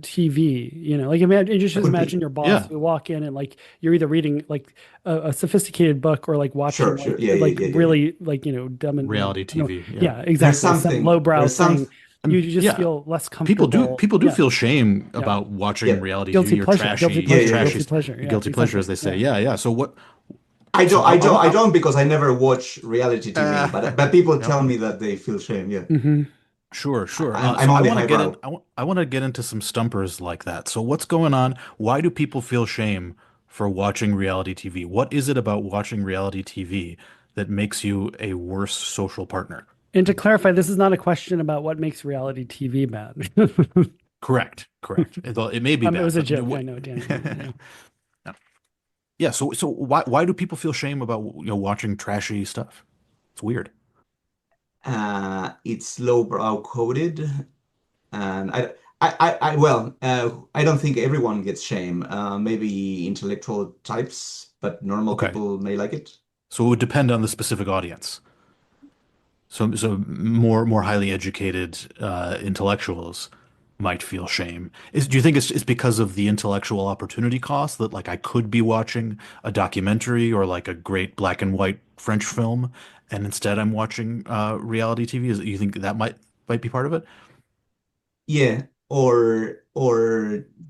TV. Like imagine, you just could be. imagine your boss. Yeah. You walk in and like you're either reading like a sophisticated book or like watching Sure, sure, like yeah, yeah, like yeah, yeah, yeah. really like dumb and Reality no, TV, yeah. yeah, There's exactly. Some something. lowbrow There's some. thing. You And just yeah, feel less people do comfortable. people do Yeah, feel shame yeah. about watching Yeah, reality Guilty TV or pleasure, guilty yeah, yeah, pleasure, yeah. guilty pleasure. Yeah, guilty pleasure, exactly. as they say. Yeah. Yeah, yeah. So what? I So don't, I don't, I I don't because I never watch reality TV, but people yeah. tell me that they feel shame. Yeah, Hmm. Sure, sure. I'm So I only want to get in. highbrow. I want to get into some stumpers like that. So what's going on? Why do people feel shame for watching reality TV? What is it about watching reality TV that makes you a worse social partner? And to clarify, this is not a question about what makes reality TV bad. Correct, correct. It may be It bad, was a but joke. I what? know, Daniel. Yeah. Yeah. So why do people feel shame about watching trashy stuff? It's weird. It's lowbrow coded, and I don't think everyone gets shame. Maybe intellectual types, but normal Okay. people may like it. So it would depend on the specific audience. So more highly educated intellectuals might feel shame. Do you think it's because of the intellectual opportunity cost that like I could be watching a documentary or like a great black and white French film and instead I'm watching reality TV? You think that might be part of it? Yeah, or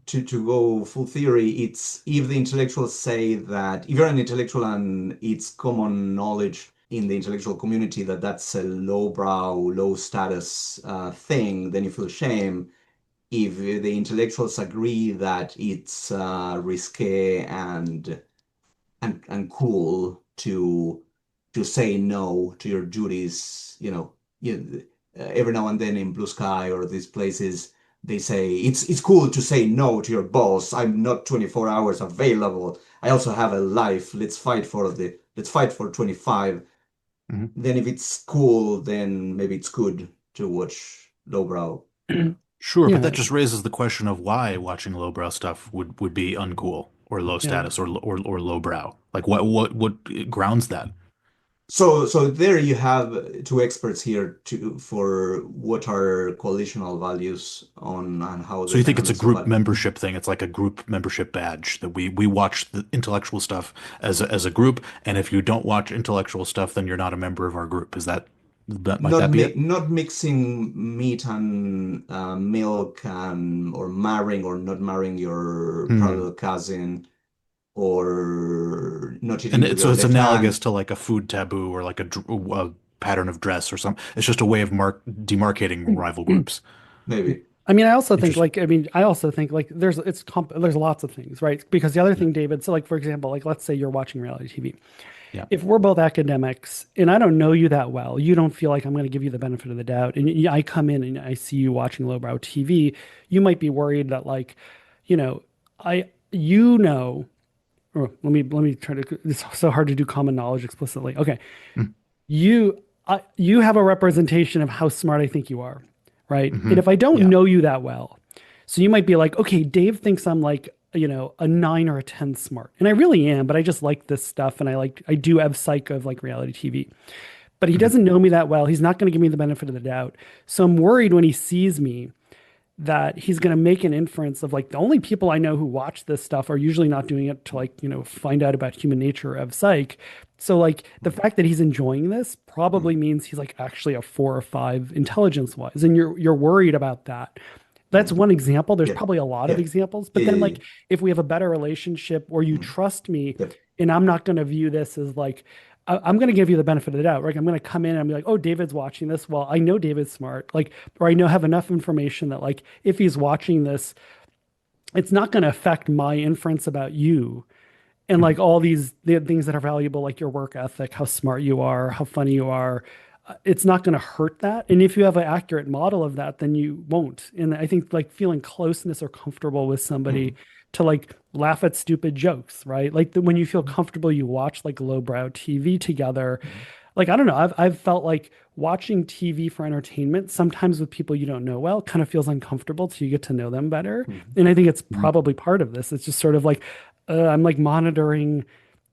to go full theory, it's if the intellectuals say that if you're an intellectual and it's common knowledge in the intellectual community that that's a lowbrow, low status thing, then you feel shame. If the intellectuals agree that it's risque and cool to say no to your duties, every now and then in Blue Sky or these places, they say it's cool to say no to your boss. I'm not 24 hours available. I also have a life. Let's fight for 25. Mhm. Then if it's cool, then maybe it's good to watch lowbrow. Sure, but that Yeah, just raises the question of why watching lowbrow stuff would be uncool or low yeah. status or lowbrow. Like what grounds that? So there you have two experts here to for what are coalitional values on how So the you think it's a dynamics of group value. membership thing? It's like a group membership badge that we watch the intellectual stuff as a group, and if you don't watch intellectual stuff, then you're not a member of our group. Is that might that be it? Not mixing meat and milk and or marrying or not marrying your Hmm. parallel cousin or not And eating with so your it's left analogous hand. to like a food taboo or like a pattern of dress or something. It's just a way of mark demarcating rival groups. Maybe. I mean, I also think Interesting. like I also think like there's lots of things, right? Because the other thing, David, so like for example, like let's say you're watching reality TV. Yeah. If we're both academics and I don't know you that well, you don't feel like I'm going to give you the benefit of the doubt, and I come in and I see you watching lowbrow TV, you might be worried that like, you know, or let me try to. It's so hard to do common knowledge explicitly. Okay, you have a representation of how smart I think you are, right? And Mm-hmm. if I don't Yeah. know you that well, so you might be like, okay, Dave thinks I'm like, a 9 or a 10 smart. And I really am, but I just like this stuff and I do have psych of like reality TV. But he Mm-hmm. doesn't know me that well. He's not going to give me the benefit of the doubt. So I'm worried when he sees me that he's going to make an inference of like the only people I know who watch this stuff are usually not doing it to like, find out about human nature of psych. So like the fact that he's enjoying this probably means he's like actually a 4 or 5 intelligence wise. And you're worried about that. That's one example. There's Yeah. probably a lot of Yeah. examples. But then Yeah. like if we have a better relationship or you trust me Yeah. and I'm not going to view this as like I'm going to give you the benefit of the doubt. Right? I'm going to come in and be like, oh, David's watching this. Well, I know David's smart. Like, or I know have enough information that like if he's watching this, it's not going to affect my inference about you and like all these the things that are valuable, like your work ethic, how smart you are, how funny you are. It's not going to hurt that. And if you have an accurate model of that, then you won't. And I think like feeling closeness or comfortable with somebody to like laugh at stupid jokes, right? Like when you feel comfortable, you watch like lowbrow TV together. Like I don't know, I've felt like watching TV for entertainment sometimes with people you don't know well kind of feels uncomfortable till you get to know them better. And I think it's Mm-hmm. probably part of this. It's just sort of like I'm like monitoring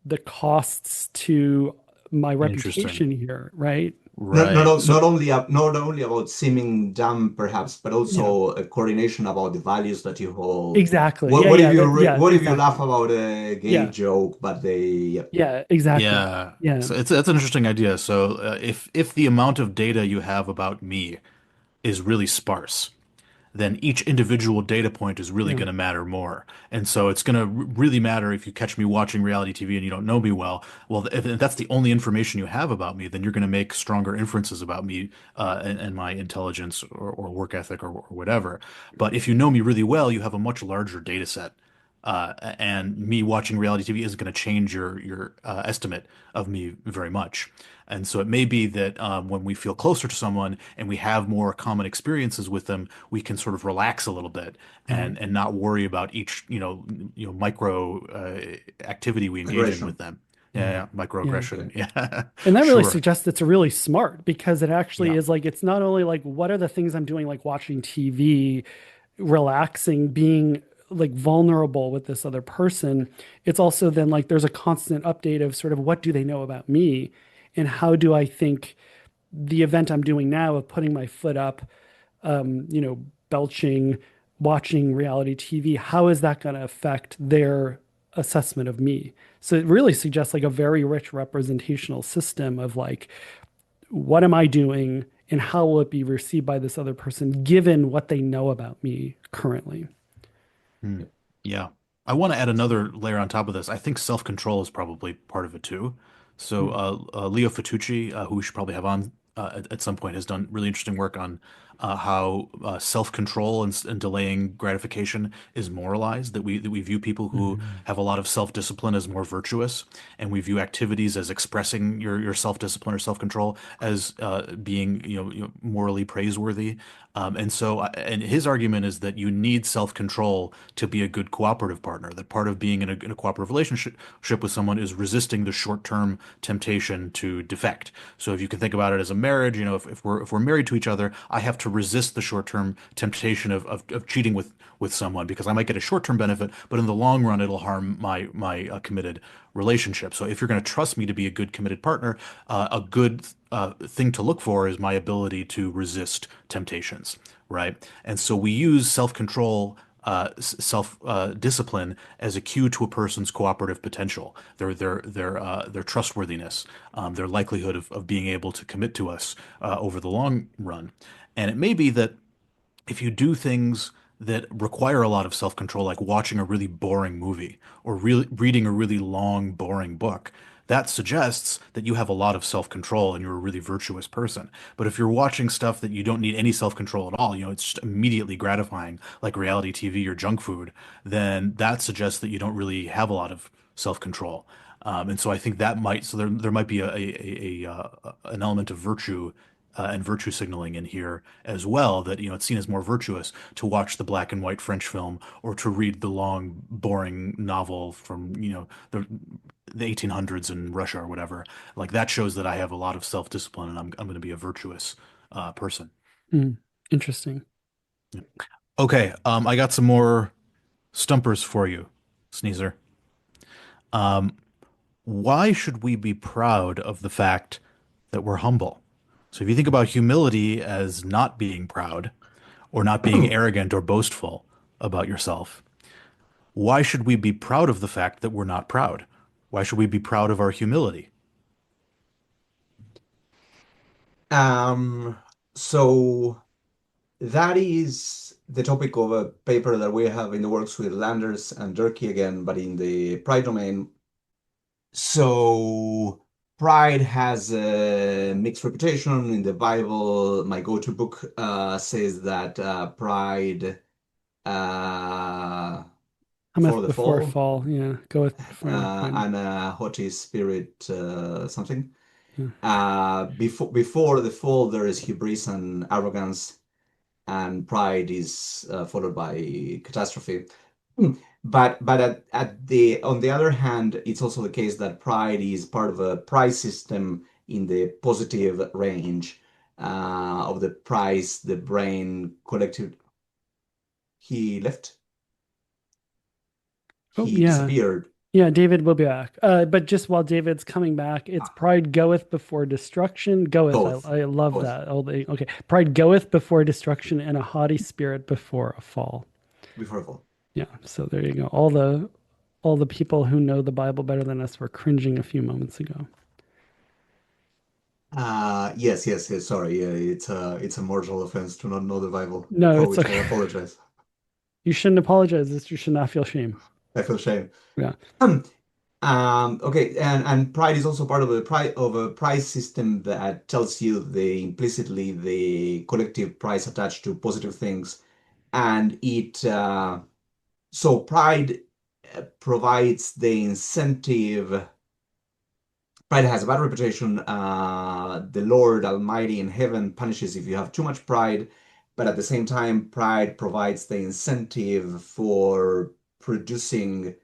the costs to my Interesting. reputation here, right? Right. So Not only about seeming dumb perhaps, but Yeah, also a coordination about the values that you hold. exactly. Yeah, yeah, yeah, What if you laugh exactly. about a gay Yeah, joke, but they yeah. yeah, exactly. yeah. Yeah, So it's that's an interesting idea. So if the amount of data you have about me is really sparse, then each individual data point is really yeah, going to matter more. And so it's going to really matter if you catch me watching reality TV and you don't know me well. Well, if that's the only information you have about me, then you're going to make stronger inferences about me and my intelligence or work ethic or whatever. But if you know me really well, you have a much larger data set. And me watching reality TV isn't going to change your estimate of me very much. And so it may be that when we feel closer to someone and we have more common experiences with them, we can sort of relax a little bit mhm, and not worry about each micro activity we engage in with Aggression. them. Yeah, yeah, yeah. microaggression. Okay. Yeah, And that really sure. suggests it's really smart because it actually Yeah. is like it's not only like what are the things I'm doing, like watching TV, relaxing, being like vulnerable with this other person. It's also then like there's a constant update of sort of what do they know about me and how do I think the event I'm doing now of putting my foot up, belching, watching reality TV, how is that going to affect their assessment of me? So it really suggests like a very rich representational system of like, what am I doing and how will it be received by this other person given what they know about me currently? Hmm. Yeah. I want to add another layer on top of this. I think self-control is probably part of it too. So Mm, Leo Fatucci, who we should probably have on at some point, has done really interesting work on how self-control and delaying gratification is moralized, that we view people who Mhm. have a lot of self-discipline as more virtuous, and we view activities as expressing your self-discipline or self-control as being morally praiseworthy. And his argument is that you need self-control to be a good cooperative partner. That part of being in a cooperative relationship with someone is resisting the short-term temptation to defect. So if you can think about it as a marriage, if we're married to each other, I have to resist the short-term temptation of cheating with someone because I might get a short-term benefit, but in the long run, it'll harm my committed relationship. So if you're going to trust me to be a good committed partner, a good thing to look for is my ability to resist temptations, right? And so we use self-control, self discipline as a cue to a person's cooperative potential, their trustworthiness, their likelihood of being able to commit to us over the long run. And it may be that if you do things that require a lot of self-control, like watching a really boring movie or reading a really long, boring book, that suggests that you have a lot of self-control and you're a really virtuous person. But if you're watching stuff that you don't need any self-control at all, it's just immediately gratifying, like reality TV or junk food, then that suggests that you don't really have a lot of self-control. And so I think that there might be an element of virtue and virtue signaling in here as well, that it's seen as more virtuous to watch the black and white French film or to read the long boring novel from the 1800s in Russia or whatever. Like that shows that I have a lot of self-discipline and I'm going to be a virtuous person. Mm. Interesting. Okay, I got some more stumpers for you, Sneezer. Um, why should we be proud of the fact that we're humble? So if you think about humility as not being proud or not being arrogant or boastful about yourself, why should we be proud of the fact that we're not proud? Why should we be proud of our humility? Um, so that is the topic of a paper that we have in the works with Landers and Durkee again, but in the pride domain. So pride has a mixed reputation in the Bible. My go-to book says that pride before Cometh the before fall fall. Yeah. Goeth before pride. and a haughty spirit something. Yeah. Before the fall, there is hubris and arrogance, and pride is followed by catastrophe. Hmm. But at the on the other hand, it's also the case that pride is part of a price system in the positive range of the price the brain collective. He left. Oh, He yeah. disappeared. Yeah, David will be back. But just while David's coming back, it's Ah, pride goeth before destruction. Goeth. both, I love both that. Okay. Pride goeth before destruction and a haughty spirit before a fall. before the fall. Yeah. So there you go. All the people who know the Bible better than us were cringing a few moments ago. Yes, yes, yes. Sorry, it's a mortal offense to not know the Bible, No, for it's which I okay. apologize. You shouldn't apologize. You should not feel shame. I feel shame. Yeah. Okay, and pride is also part of a price system that tells you the implicitly the collective price attached to positive things, and it so pride provides the incentive. Pride has a bad reputation. The Lord Almighty in heaven punishes if you have too much pride, but at the same time, pride provides the incentive for producing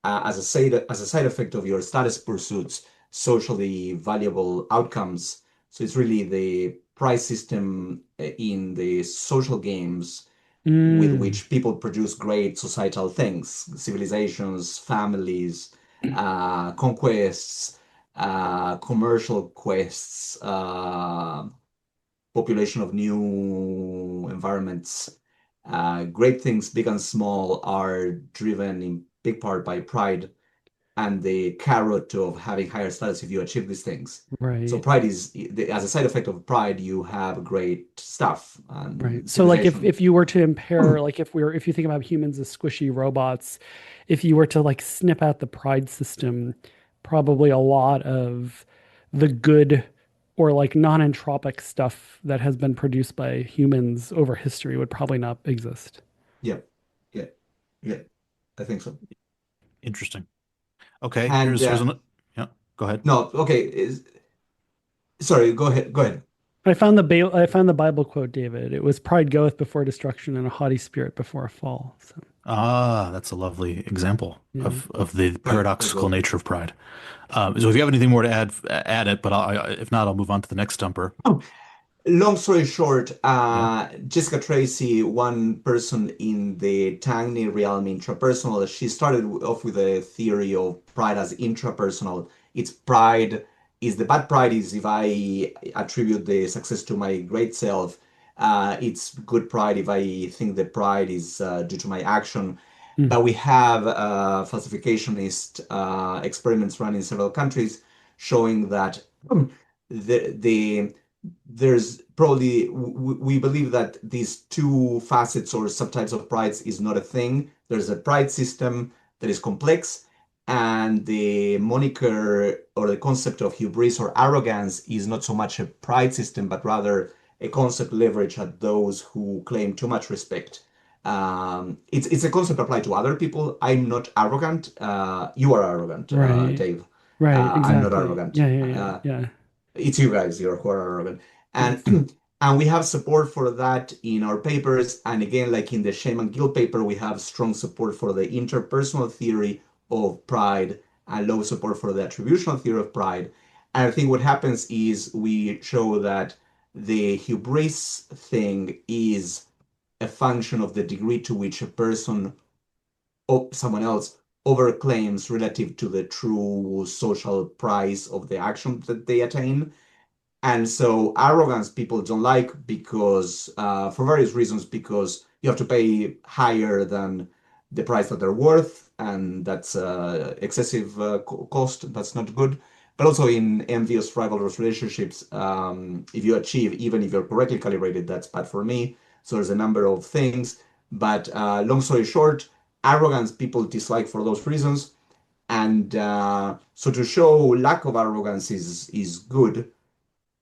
as a side effect of your status pursuits, socially valuable outcomes. So it's really the prize system in the social games with Mm. which people produce great societal things, civilizations, families, conquests, commercial quests, population of new environments. Great things, big and small, are driven in big part by pride and the carrot of having higher status if you achieve these things. So Right. pride is, as a side effect of pride, you have great stuff Right. and So like if civilization. if you were to impair like if you think about humans as squishy robots, if you were to like snip out the pride system, probably a lot of the good or like non-entropic stuff that has been produced by humans over history would probably not exist. Yeah, yeah, yeah. I think so. Interesting. Okay, And here's an yeah, go ahead. no, okay. Sorry, go ahead. Go ahead. I found the Bible quote, David. It was pride goeth before destruction and a haughty spirit before a fall. So Ah, that's a lovely example yeah. of the Right, very paradoxical good. nature of pride. So if you have anything more to add it. But if not, I'll move on to the next stumper. Long story short, Yeah. Jessica Tracy, one person in the tiny realm intrapersonal, she started off with a theory of pride as intrapersonal. It's pride is the bad pride is if I attribute the success to my great self. It's good pride if I think the pride is due to my action. Mm. But we have falsificationist experiments run in several countries showing that the there's probably we believe that these two facets or subtypes of prides is not a thing. There's a pride system that is complex, and the moniker or the concept of hubris or arrogance is not so much a pride system, but rather a concept leverage at those who claim too much respect. It's a concept applied to other people. I'm not arrogant. You are arrogant, Right. Dave. Right. I'm not Exactly. arrogant. Yeah. Yeah. Yeah. Yeah. It's you guys, you're who are arrogant. Yes. And and we have support for that in our papers. And again, like in the shame and guilt paper, we have strong support for the interpersonal theory of pride and low support for the attributional theory of pride. And I think what happens is we show that the hubris thing is a function of the degree to which a person or someone else overclaims relative to the true social price of the action that they attain. And so arrogance people don't like because for various reasons, because you have to pay higher than the price that they're worth, and that's excessive cost. That's not good. But also in envious rivalrous relationships, if you achieve, even if you're correctly calibrated, that's bad for me. So there's a number of things. But long story short, arrogance people dislike for those reasons. And so to show lack of arrogance is good,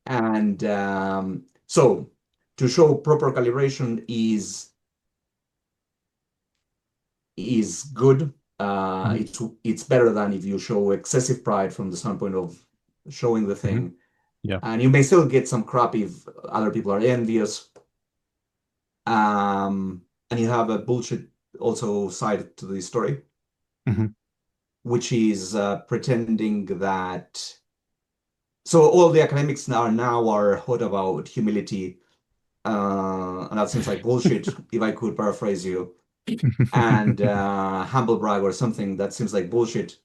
and so to show proper calibration is good. Mhm. It's better than if you show excessive pride from the standpoint of showing the Mhm. thing. Yeah. And you may still get some crap if other people are envious. And you have a bullshit also side to the story, Mhm. which is pretending that. So all the academics now are hot about humility, and that seems like bullshit, if I could paraphrase you. And humble brag or something that seems like bullshit.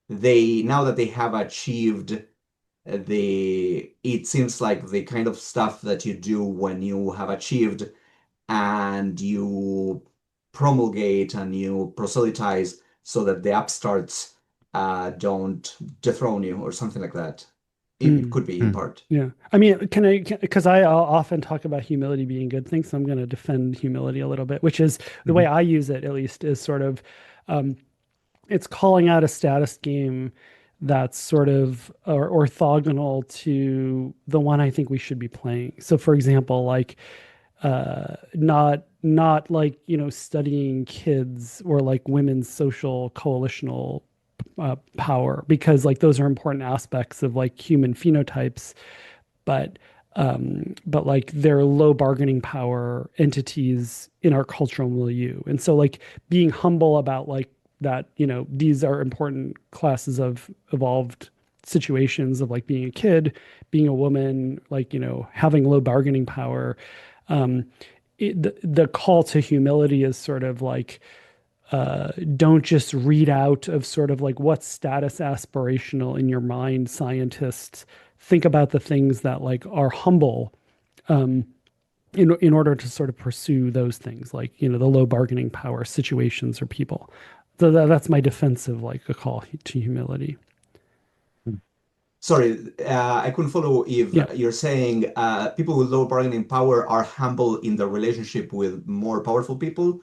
They now that they have achieved it seems like the kind of stuff that you do when you have achieved and you promulgate and you proselytize so that the upstarts don't dethrone you or something like that. It Mm. could be in Mhm. part. Yeah. I mean, because I'll often talk about humility being a good thing, so I'm going to defend humility a little bit, which is the way Mhm. I use it, at least, is sort of um, it's calling out a status game that's sort of orthogonal to the one I think we should be playing. So, for example, like not like studying kids or like women's social coalitional power, because like those are important aspects of like human phenotypes, but like they're low bargaining power entities in our cultural milieu. And so like being humble about like that, these are important classes of evolved situations of like being a kid, being a woman, like, having low bargaining power. Um, the call to humility is sort of like don't just read out of sort of like what's status aspirational in your mind, scientists. Think about the things that like are humble um, in order to sort of pursue those things, like the low bargaining power situations or people. So that's my defense of like a call to humility. Sorry, I couldn't follow if Yeah. you're saying people with low bargaining power are humble in their relationship with more powerful people,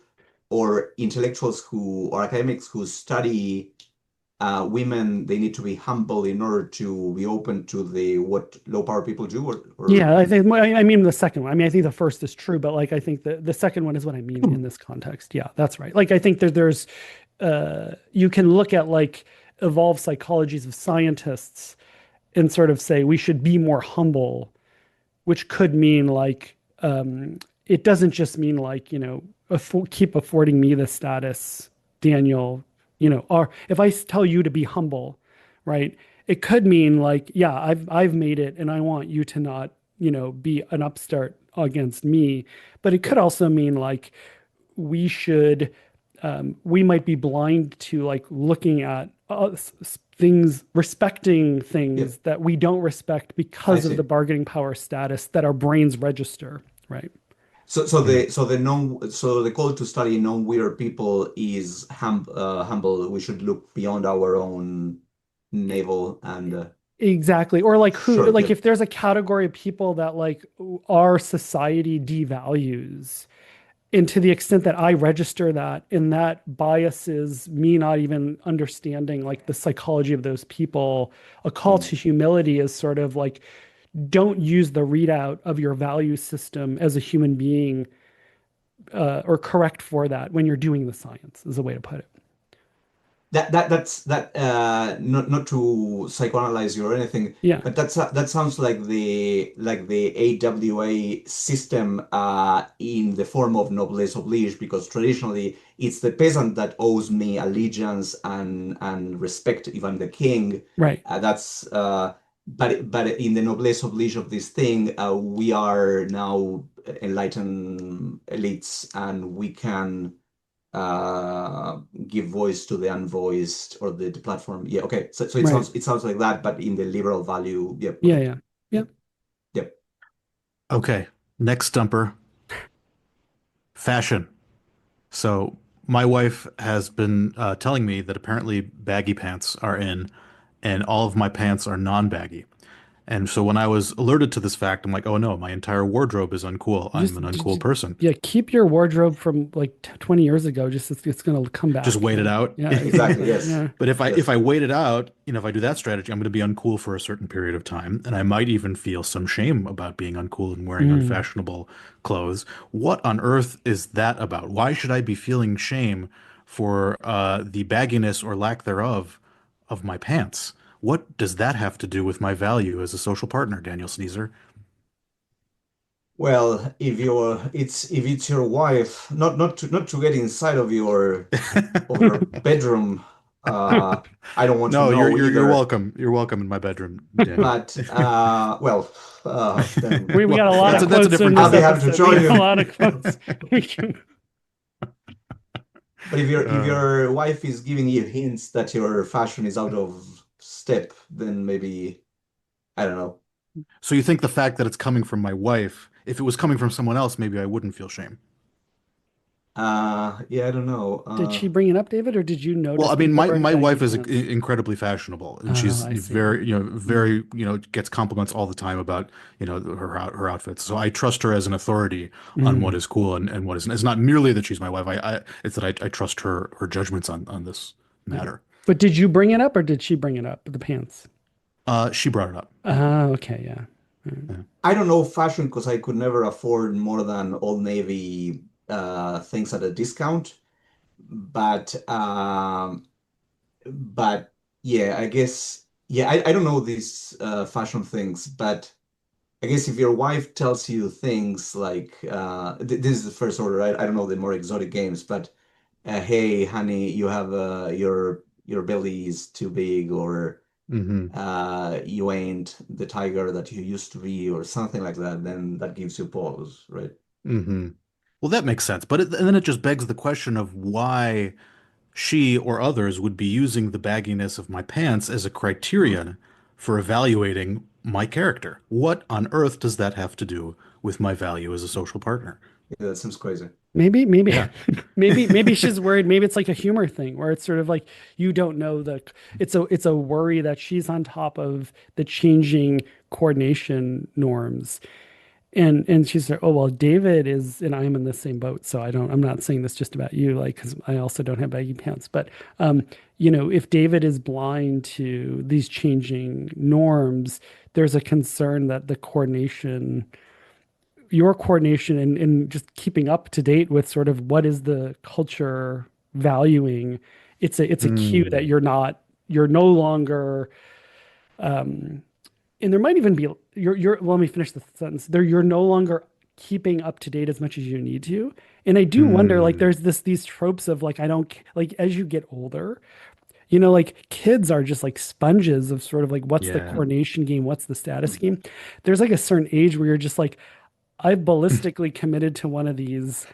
or intellectuals who or academics who study. women they need to be humble in order to be open to the what low power people do, or Yeah, I think I mean the second one. I mean, I think the first is true, but like I think the second one is what I mean in this context. Yeah, that's right. Like I think that there's you can look at like evolved psychologies of scientists and sort of say we should be more humble, which could mean like it doesn't just mean like, keep affording me the status, Daniel, or if I tell you to be humble, right? It could mean like, yeah, I've made it and I want you to not, be an upstart against me. But it could also mean like we should we might be blind to like looking at things, respecting yeah, things that we don't respect I because of the see. bargaining power status that our brains register, right? Mm. So the call to study non-weird people is humble. We should look beyond our own navel and Exactly. Or like sure, like yep. if there's a category of people that like our society devalues, and to the extent that I register that and that biases me not even understanding like the psychology of those people, a call Mm. to humility is sort of like don't use the readout of your value system as a human being or correct for that when you're doing the science, is a way to put it. That's not to psychoanalyze you or anything, Yeah. but that sounds like the AWA system in the form of noblesse oblige, because traditionally it's the peasant that owes me allegiance and respect if I'm the king. Right. That's but in the noblesse oblige of this thing, we are now enlightened elites, and we can uh give voice to the unvoiced or the platform. Yeah, okay. So Right. it sounds like that, but in the liberal value. Yep, Yeah. okay. Yeah. Yeah. Yep, yep. Okay, next stumper, fashion. So my wife has been telling me that apparently baggy pants are in, and all of my pants are non-baggy. And so when I was alerted to this fact, I'm like, oh no, my entire wardrobe is uncool. I'm an uncool person. Yeah, keep your wardrobe from like 20 years ago. Just it's gonna come Just back. wait it Yeah. out. Yeah, Exactly. exactly. Yes. Yeah. But if Yes. I wait it out, if I do that strategy, I'm going to be uncool for a certain period of time, and I might even feel some shame about being uncool and wearing Mm. unfashionable clothes. What on earth is that about? Why should I be feeling shame for the bagginess or lack thereof of my pants? What does that have to do with my value as a social partner, Daniel Sznycer? Well, if it's your wife, not to get inside of your bedroom, I don't want to No, know you're either. welcome. You're welcome in my bedroom, Daniel. But well, then We Well, got a lot of that's a quotes in different I'll this be topic. happy to episode. We join got a you. lot of quotes. We can, But if Uh, your wife is giving you hints that your fashion is out of step, then maybe I don't know. So you think the fact that it's coming from my wife, if it was coming from someone else, maybe I wouldn't feel shame. Yeah, I don't know. did she bring it up, David, or did you Well, notice I mean, people wearing my baggy wife is pants? incredibly fashionable, and Oh, she's I see. very, Mm. very, gets compliments all the time about, her outfits. So I trust her as an authority on what Mm. is cool and what isn't. It's not merely that she's my wife. It's that I trust her judgments on this Yeah. matter. But did you bring it up or did she bring it up? The pants. She brought it up. Oh, okay, yeah. Mm. Yeah. I don't know fashion because I could never afford more than Old Navy things at a discount. But but yeah, I guess yeah, I don't know these fashion things, but I guess if your wife tells you things like this is the first order, right? I don't know the more exotic games, but hey, honey, you have your belly is too big, or Hmm. you ain't the tiger that you used to be, or something like that, then that gives you pause, right? Hmm. Well, that makes sense. And then it just begs the question of why she or others would be using the bagginess of my pants as a Hmm. criterion for evaluating my character. What on earth does that have to do with my value as a social partner? Yeah, that seems crazy. Maybe, Yeah. maybe she's worried. Maybe it's like a humor thing where it's sort of like you don't know the it's a worry that she's on top of the changing coordination norms. And she said, "Oh well, David is, and I'm in the same boat. So I'm not saying this just about you, like, because I also don't have baggy pants. But um, if David is blind to these changing norms, there's a concern that your coordination and just keeping up to date with sort of what is the culture valuing. It's a cue that Mm. you're no longer." And there might even be well, let me finish the sentence there. You're no longer keeping up to date as much as you need to. And I do wonder, like, Mm. there's these tropes of like, I don't like, as you get older, like kids are just like sponges of sort of like, what's the Yeah. coordination game, what's the status game. There's like a certain age where you're just like, I've ballistically committed to one of these.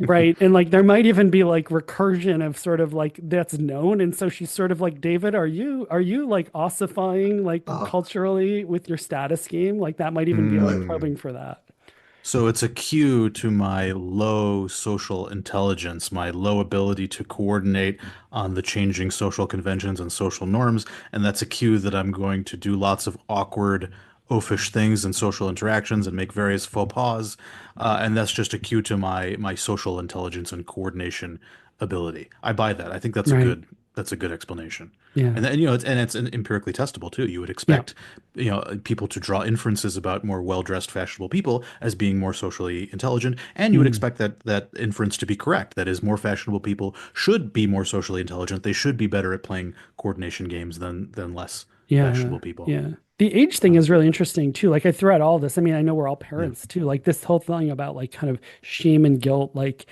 Right. And like there might even be like recursion of sort of like that's known. And so she's sort of like, David, are you like ossifying like Oh, culturally with your status game? Like that might even be like no. Mm. probing for that. So it's a cue to my low social intelligence, my low ability to coordinate on the changing social conventions and social norms, and that's a cue that I'm going to do lots of awkward, oafish things in social interactions and make various faux pas, and that's just a cue to my social intelligence and coordination ability. I buy that. I think Right. that's a good explanation. Yeah. And then, it's empirically testable too. You would Yeah. expect, people to draw inferences about more well-dressed, fashionable people as being more socially intelligent, and you would Mm. expect that inference to be correct. That is, more fashionable people should be more socially intelligent. They should be better at playing coordination games than less Yeah. fashionable people. Yeah. The age thing is really interesting too. Like I threw out all this. I mean, I know we're all Yeah. parents too. Like this whole thing about like kind of shame and guilt, like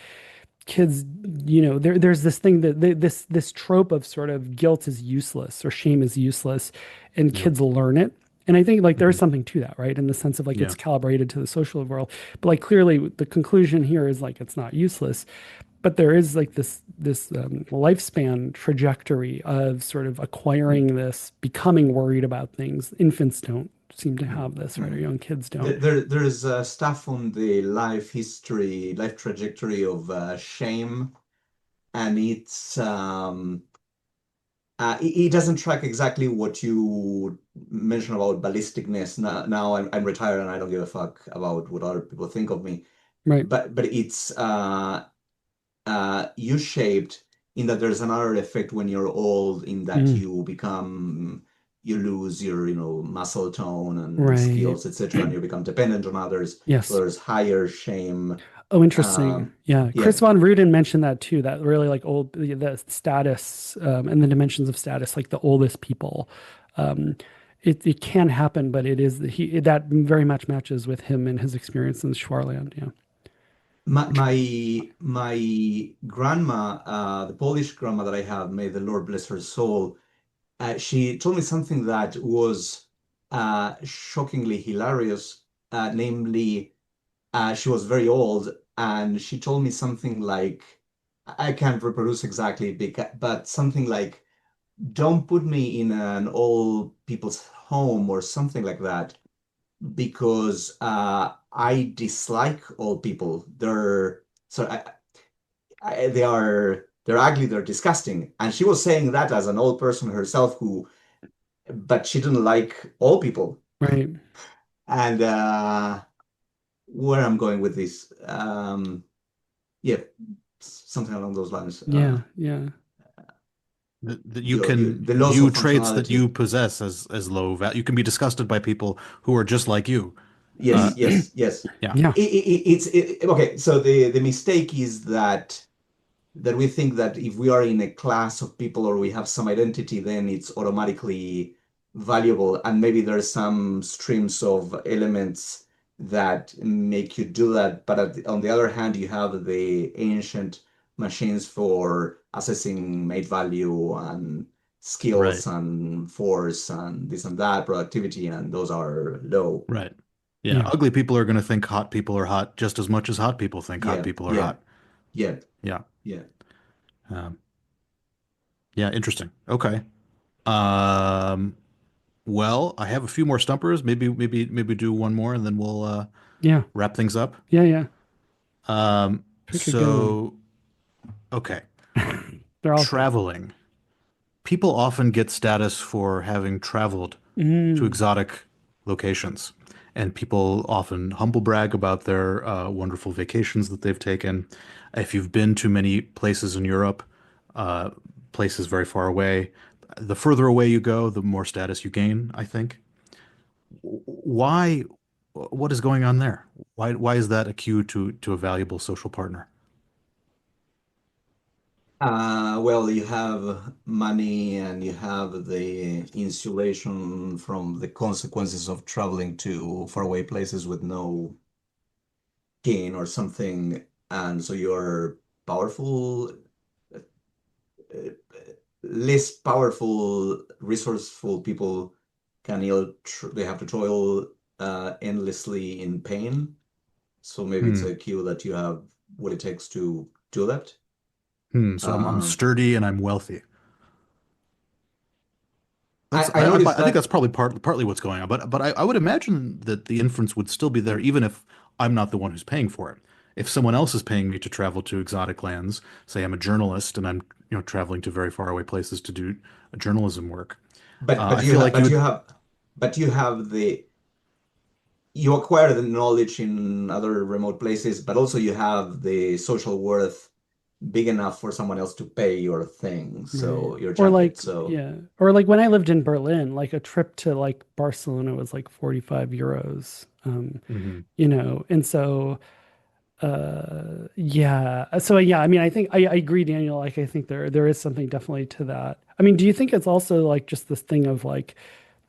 kids, there's this thing that this trope of sort of guilt is useless or shame is useless, and Yep. kids learn it. And I think like there's Hmm. something to that, right? In the sense of like Yeah. it's calibrated to the social world. But like clearly the conclusion here is like it's not useless. But there is like this lifespan trajectory of sort of acquiring this, becoming worried about things. Infants don't seem to have this, right? Or Mm. young kids don't. There's stuff on the life trajectory of shame, and it doesn't track exactly what you mentioned about ballisticness. Now I'm retired and I don't give a fuck about what other people think of me. Right. But it's U-shaped in that there's another effect when you're old, in that Mm. you lose your muscle tone and Right. skills, etc., and you become dependent on others. So Yes. there's higher shame. Oh, interesting. Um, Yeah. yeah, Chris von Ruden mentioned that too, that really like the status and the dimensions of status, like the oldest people. Um, it can happen, but that very much matches with him and his experience in Schwarland. Yeah. my grandma, the Polish grandma that I have, may the Lord bless her soul, she told me something that was shockingly hilarious. Namely, she was very old, and she told me something like, I can't reproduce exactly, but something like, "Don't put me in an old people's home," or something like that, because I dislike old people. They're ugly, they're disgusting. And she was saying that as an old person herself, but she didn't like old people. Right. And where I'm going with this, yeah, something along those lines. Yeah. Yeah. That you You can the loss view of traits that you functionality. possess as low value. You can be disgusted by people who are just like you. Uh, Yes, yes, yes. yeah. Yeah. Okay. So the mistake is that we think that if we are in a class of people or we have some identity, then it's automatically valuable. And maybe there's some streams of elements that make you do that. But on the other hand, you have the ancient machines for assessing mate value and Right. skills and force and this and that, productivity, and those are low. Right. Yeah. Yeah. Ugly people are going to think hot people are hot just as much as hot people think hot Yeah, people are yeah, hot. yeah, Yeah. yeah. Um, yeah. Interesting. Okay. Um, well, I have a few more stumpers. Maybe do one more and then we'll Yeah. wrap things up. Yeah. Yeah. Pick a good one. So, okay. They're all good. Traveling. People often get status for having traveled to Mm. exotic locations. and people often humble brag about their wonderful vacations that they've taken. If you've been to many places in Europe, uh, places very far away, the further away you go, the more status you gain, I think. Why, what is going on there? Why is that a cue to a valuable social partner? Well, you have money and you have the insulation from the consequences of traveling to faraway places with no gain or something. And so you're powerful, uh, less powerful, resourceful people can they have to toil endlessly in pain. So maybe it's Hmm. a cue that you have what it takes to do that. So I'm Uh, sturdy and I'm wealthy. I noticed I think that, that's probably partly what's going on, but I would imagine that the inference would still be there even if I'm not the one who's paying for it. If someone else is paying me to travel to exotic lands, say I'm a journalist and I'm traveling to very far away places to do journalism work, I feel like you would. but you have the you acquire the knowledge in other remote places, but also you have the social worth big enough for someone else to pay your thing, Right. so your Or jacket. like, So yeah. Or like when I lived in Berlin, like a trip to like Barcelona was like 45 euros. Mhm. And so yeah. So yeah, I mean, I think I agree, Daniel. Like I think there is something definitely to that. I mean, do you think it's also like just this thing of like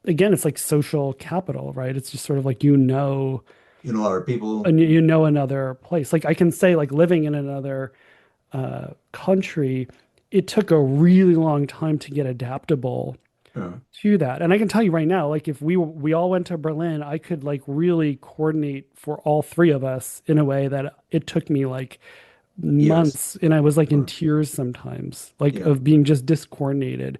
again, it's like social capital, right? It's just sort of like you know, our people. and you know another place. Like I can say like living in another country, it took a really long time to get adaptable uh, to that. And I can tell you right now, like if we all went to Berlin, I could like really coordinate for all three of us in a way that it took me like Years. months and I was like in Or tears sometimes, like yeah. of being just discoordinated.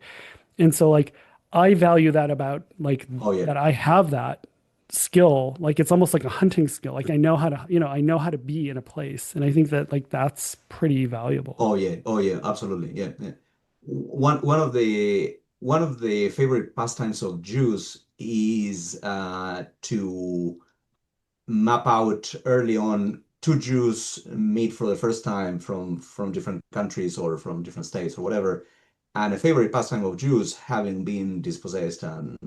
And so like I value that about like Oh yeah. that I have that skill. Like it's almost like a hunting skill. Like I know how to, I know how to be in a place. And I think that like that's pretty valuable. Oh yeah. Oh yeah. Absolutely. Yeah. Yeah. One of the favorite pastimes of Jews is to map out early on two Jews meet for the first time from different countries or from different states or whatever. And a favorite pastime of Jews, having been dispossessed and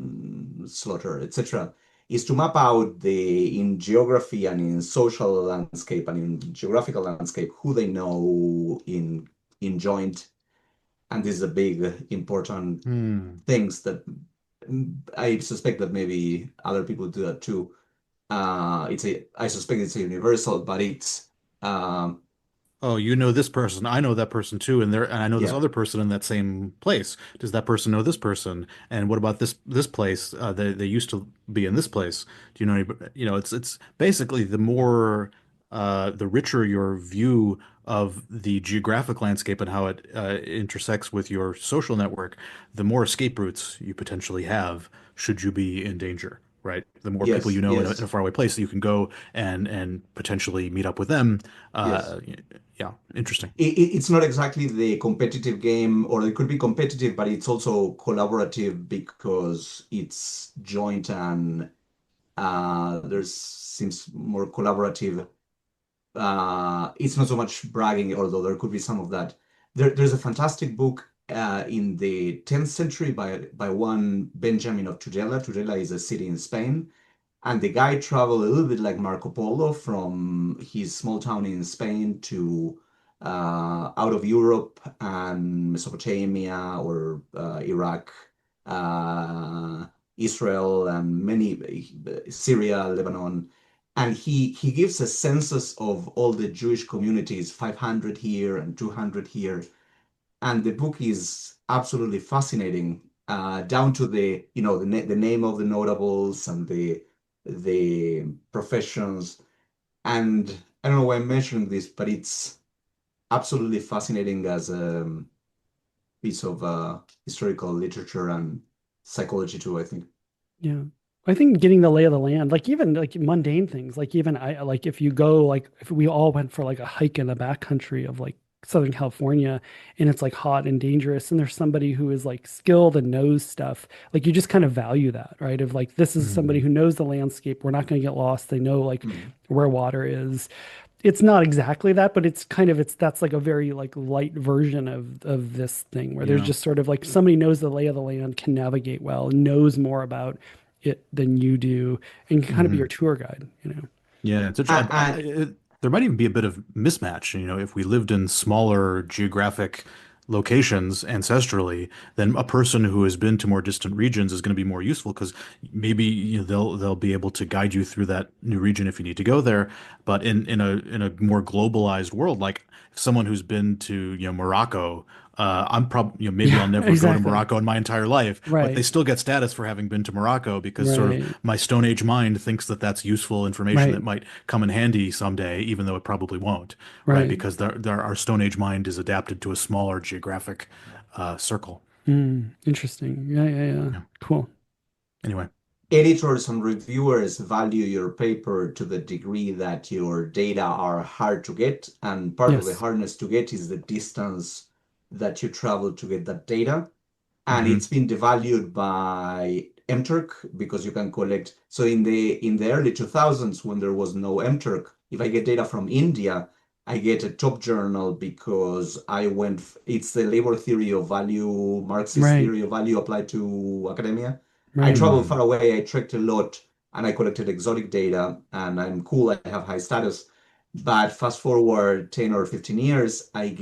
slaughtered, etc., is to map out the in geography and in social landscape and in geographical landscape who they know in joint. And this is a big important Hmm. things that I suspect that maybe other people do that too. I suspect it's a universal, but it's um, Oh, you know this person. I know that person too, and I know this yeah, other person in that same place. Does that person know this person? And what about this place? They used to be in this place. Do you know any, it's basically the richer your view of the geographic landscape and how it intersects with your social network, the more escape routes you potentially have should you be in danger, right? The more people yes, you know in yes, a faraway place that you can go and potentially meet up with them. yes. Uh, yeah, interesting. It's not exactly the competitive game, or it could be competitive, but it's also collaborative because it's joint and there's seems more collaborative. It's not so much bragging, although there could be some of that. There's a fantastic book in the 10th century by one Benjamin of Tudela. Tudela is a city in Spain. And the guy traveled a little bit like Marco Polo from his small town in Spain to out of Europe and Mesopotamia or Iraq, uh, Israel, and Syria, Lebanon. And he gives a census of all the Jewish communities, 500 here and 200 here, and the book is absolutely fascinating, down to the the name of the notables and the professions. And I don't know why I'm mentioning this, but it's absolutely fascinating as a piece of historical literature and psychology too, I think. Yeah. I think getting the lay of the land, like even like mundane things, like even I like if you go like if we all went for like a hike in the backcountry of like Southern California and it's like hot and dangerous and there's somebody who is like skilled and knows stuff, like you just kind of value that, right? Of like this is somebody Mhm. who knows the landscape. We're not going to get lost. They know like Mm. where water is. It's not exactly that, but it's kind of it's that's like a very like light version of this thing where there's Yeah. just sort of like somebody knows the lay of the land, can navigate well, knows more about it than you do, and can kind of be your Mhm. tour guide, you know. Yeah, it's And, interesting. There might even be a bit of mismatch. If we lived in smaller geographic locations ancestrally, then a person who has been to more distant regions is going to be more useful because maybe they'll be able to guide you through that new region if you need to go there. But in a more globalized world, like someone who's been to Morocco, I'm probably maybe I'll Yeah, never go to exactly. Morocco in my entire life, but they Right. still get status for having been to Morocco because sort of Right. my Stone Age mind thinks that that's useful information that Right. might come in handy someday, even though it probably won't, right? Right. Because our Stone Age mind is adapted to a smaller geographic circle. Interesting. Yeah, yeah, yeah. Yeah. Cool. Anyway. editors and reviewers value your paper to the degree that your data are hard to get, and part of the Yes. hardness to get is the distance that you travel to get that data. And Hmm. it's been devalued by mturk because you can collect. So in the early 2000s, when there was no mturk, if I get data from India, I get a top journal because it's the labor theory of value, Marxist Right. theory of value applied to academia. I Right. traveled Hmm. far away, I trekked a lot, and I collected exotic data, and I'm cool, I have high status. But fast forward 10 or 15 years, I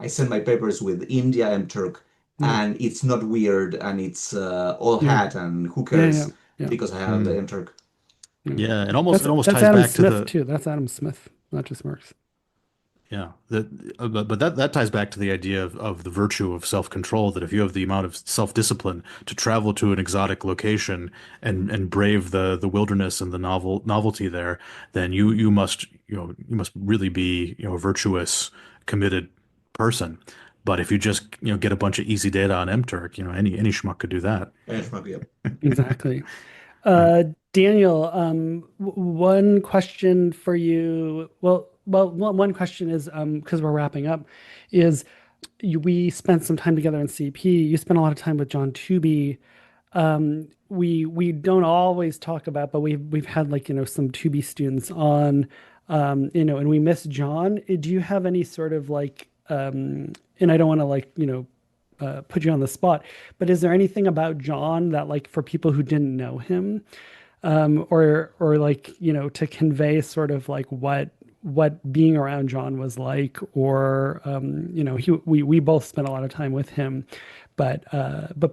send my papers with India mturk, Yeah. and it's not weird, and it's all Yeah. hat, and who Yeah. Yeah. cares Yeah. because I have the Hmm. mturk. Yeah. Yeah, it almost That's it almost that's ties Adam back to Smith the too. That's Adam Smith, not just Marx. yeah, but that ties back to the idea of the virtue of self-control, that if you have the amount of self-discipline to travel to an exotic location and brave the wilderness and the novelty there, then you must really be a virtuous, committed person. But if you just get a bunch of easy data on MTurk, any schmuck could do that. Benchmark, yep. Exactly. Right. Daniel, one question for you. One question is, because we're wrapping up, is we spent some time together in CP. You spent a lot of time with John Tooby. We don't always talk about, but we've had like, some Tubi students on, and we miss John. Do you have any sort of like, and I don't want to like, put you on the spot, but is there anything about John that like for people who didn't know him, or like, to convey sort of like what being around John was like, or we both spent a lot of time with him, but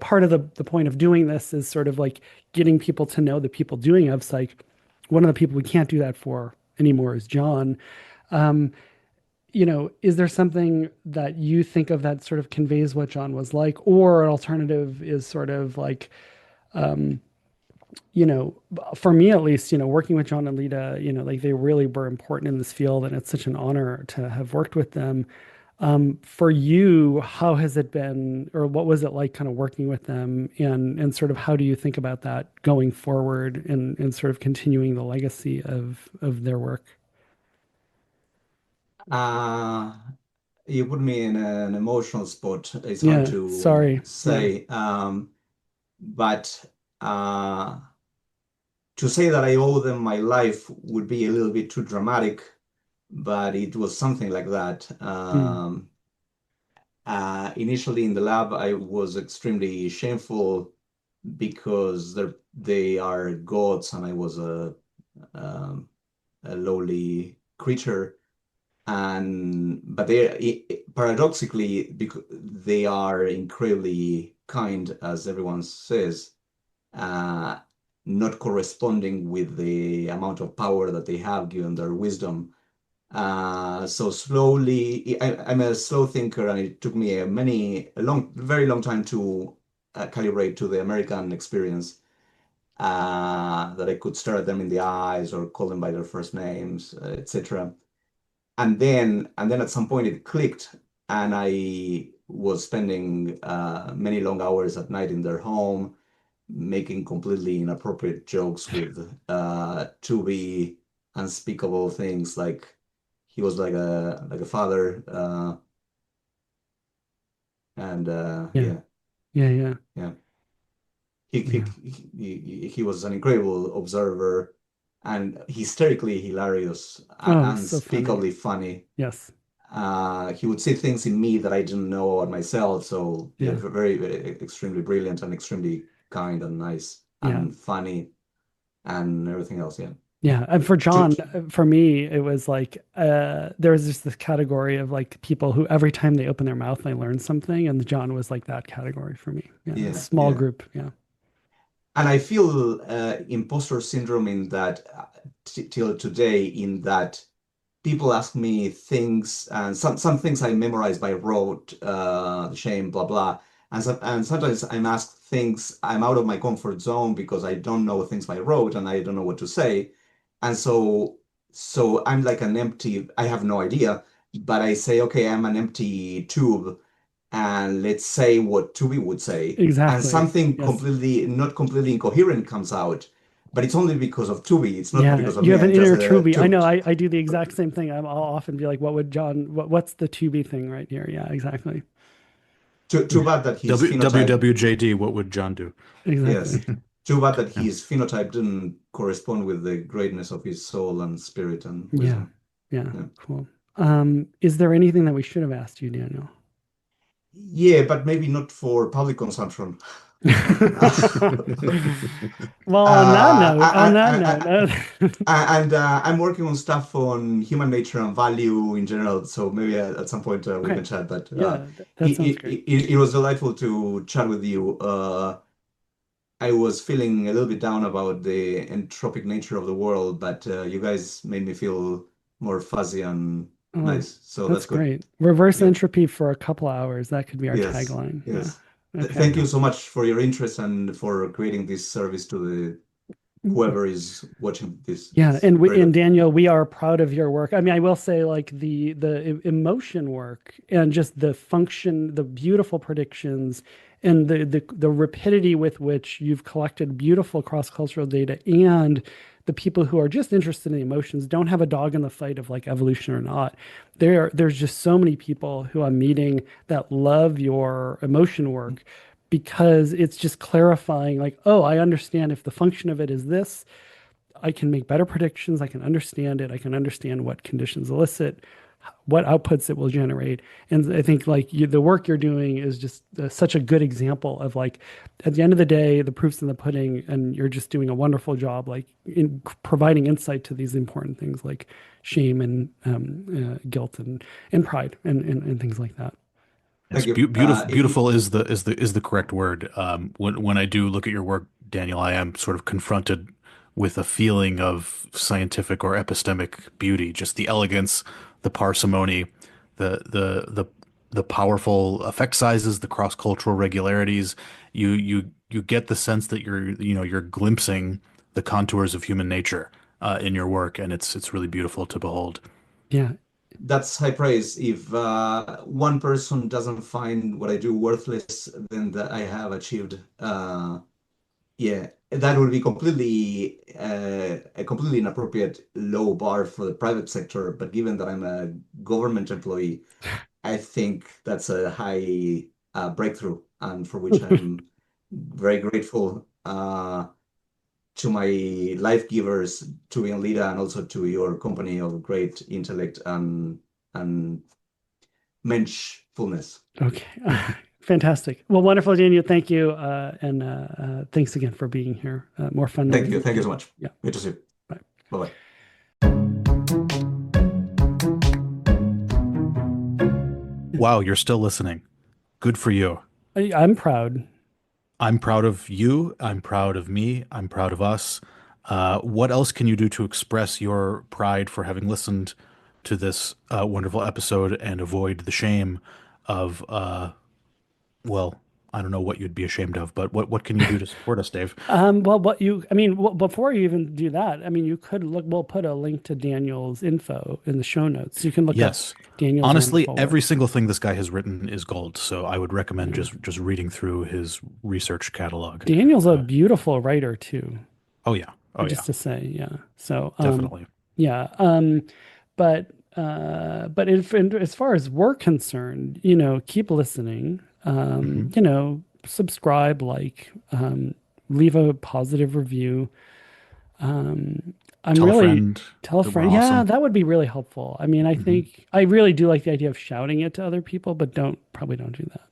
part of the point of doing this is sort of like getting people to know the people doing UpPsych. One of the people we can't do that for anymore is John. Is there something that you think of that sort of conveys what John was like, or an alternative is sort of like, you know, for me at least, working with John and Lita, like they really were important in this field, and it's such an honor to have worked with them. For you, how has it been, or what was it like kind of working with them, and sort of how do you think about that going forward, and sort of continuing the legacy of their work? Uh, you put me in an emotional spot. It's hard Yeah, to sorry. Yeah. say, but to say that I owe them my life would be a little bit too dramatic, but it was something like that. Mm, Initially in the lab, I was extremely shameful because they are gods and I was um, a lowly creature. And but paradoxically, because they are incredibly kind, as everyone says, uh, not corresponding with the amount of power that they have given their wisdom. So slowly, I'm a slow thinker, and it took me very long time to calibrate to the American experience. That I could stare at them in the eyes or call them by their first names, etc. And then at some point it clicked, and I was spending many long hours at night in their home, making completely inappropriate jokes with to be unspeakable things like he was like a father. And Yeah. Yeah. Yeah. yeah, he, he Yeah. he was an incredible observer and hysterically hilarious, Oh, so funny. unspeakably funny. Yes. He would see things in me that I didn't know about myself. So yeah, Yeah. very, very extremely brilliant and extremely kind and nice Yeah. and funny and everything else. Yeah. Yeah. And for To, John, for me, it was like there was just this category of like people who every time they open their mouth, they learn something. And John was like that category for me. Yeah. A yeah, small yeah. group. Yeah. And I feel imposter syndrome in that till today, in that people ask me things, and some things I memorize by rote, shame, blah blah, and sometimes I'm asked things I'm out of my comfort zone because I don't know things by rote and I don't know what to say, and so I'm like an empty. I have no idea, but I say, okay, I'm an empty tube, and let's say what Tubi would say, and Exactly. something Yes. completely not completely incoherent comes out, but it's only because of Tubi. It's not Yeah. because of You me. have an I'm just inner a Tubi. I tube. know. I do the exact same thing. I'll often be like, what would John, what's the Tubi thing right here? Yeah. Exactly. Too bad that his phenotype, WWJD, what would John do? Exactly. yes, too bad that Yeah. his phenotype didn't correspond with the greatness of his soul and spirit and Yeah. wisdom. Yeah. Yeah. Cool. Is there anything that we should have asked you, Daniel? Yeah, but maybe not for public consumption. Well, Uh, on that note, and I'm working on stuff on human nature and value in general. So maybe at some point we okay. can chat. But Yeah, that sounds great. it was delightful to chat with you. I was feeling a little bit down about the entropic nature of the world, but you guys made me feel more fuzzy and Oh, nice. So that's that's good. great. Reverse Yeah. entropy for a couple hours. That could be our Yes. tagline. Yeah. Yes. Okay. Thank you so much for your interest and for creating this service to the whoever is watching this. Yeah, It's very and good. Daniel, we are proud of your work. I mean, I will say like emotion work and just the function, the beautiful predictions and the rapidity with which you've collected beautiful cross-cultural data and the people who are just interested in the emotions don't have a dog in the fight of like evolution or not. There's just so many people who I'm meeting that love your emotion work because it's just clarifying like, oh, I understand if the function of it is this, I can make better predictions. I can understand it. I can understand what conditions elicit, what outputs it will generate. And I think like the work you're doing is just such a good example of like, at the end of the day, the proof's in the pudding, and you're just doing a wonderful job, like in providing insight to these important things like shame and guilt and pride and things like that. Yes, Thank you. beautiful is the correct word. When I do look at your work, Daniel, I am sort of confronted with a feeling of scientific or epistemic beauty, just the elegance, the parsimony, the the the the powerful effect sizes, the cross-cultural regularities. You get the sense that you're glimpsing the contours of human nature in your work, and it's really beautiful to behold. Yeah. That's high praise. If one person doesn't find what I do worthless, then that I have achieved. Yeah, that would be completely a completely inappropriate low bar for the private sector. But given that I'm a government employee, I think that's a high breakthrough, and for which I'm very grateful to my life givers, to Lida, and also to your company of great intellect and menschfulness. Okay. Fantastic. Well, wonderful, Daniel. Thank you. And thanks again for being here. More fun than Thank we you. Thank you so imagined. much. Yeah. Good to see you. Bye. Bye-bye. Wow, you're still listening. Good for you. I'm proud. I'm proud of you. I'm proud of me. I'm proud of us. What else can you do to express your pride for having listened to this wonderful episode and avoid the shame of, well, I don't know what you'd be ashamed of, but what can you do to support us, Dave? Well, I mean, before you even do that, I mean, you could look, we'll put a link to Daniel's info in the show notes. You can look up Yes. Daniel's Honestly, wonderful every work. single thing this guy has written is gold, so I would recommend Yeah. just reading through his research catalog. Daniel's a Uh, beautiful writer too, oh yeah. Oh yeah. just to say, yeah. So, Definitely. yeah. But as far as we're concerned, keep listening. Hmm. Subscribe, leave a positive review. I'm Tell a really friend tell a that we're friend. Yeah, awesome. that would be really helpful. I mean, I Hmm. think I really do like the idea of shouting it to other people, but probably don't do that.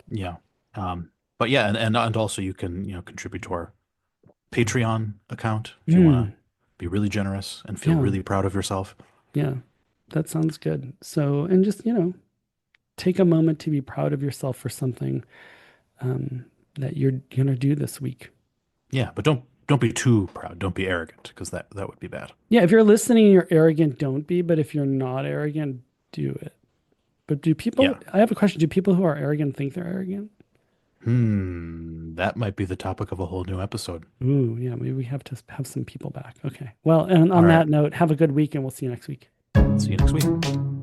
Yeah. But yeah, and also you can, contribute to our Patreon account if you want to Mm, be really generous and feel yeah, really proud of yourself. yeah, that sounds good. So, and just, take a moment to be proud of yourself for something um, that you're gonna do this week. Yeah, but don't be too proud. Don't be arrogant because that would be bad. Yeah, if you're listening and you're arrogant, don't be. But if you're not arrogant, do it. But Yeah. I have a question. Do people who are arrogant think they're arrogant? That might be the topic of a whole new episode. Ooh, yeah, maybe we have to have some people back. Okay. Well, and All on right. that note, have a good week and we'll see you next week. See you next week.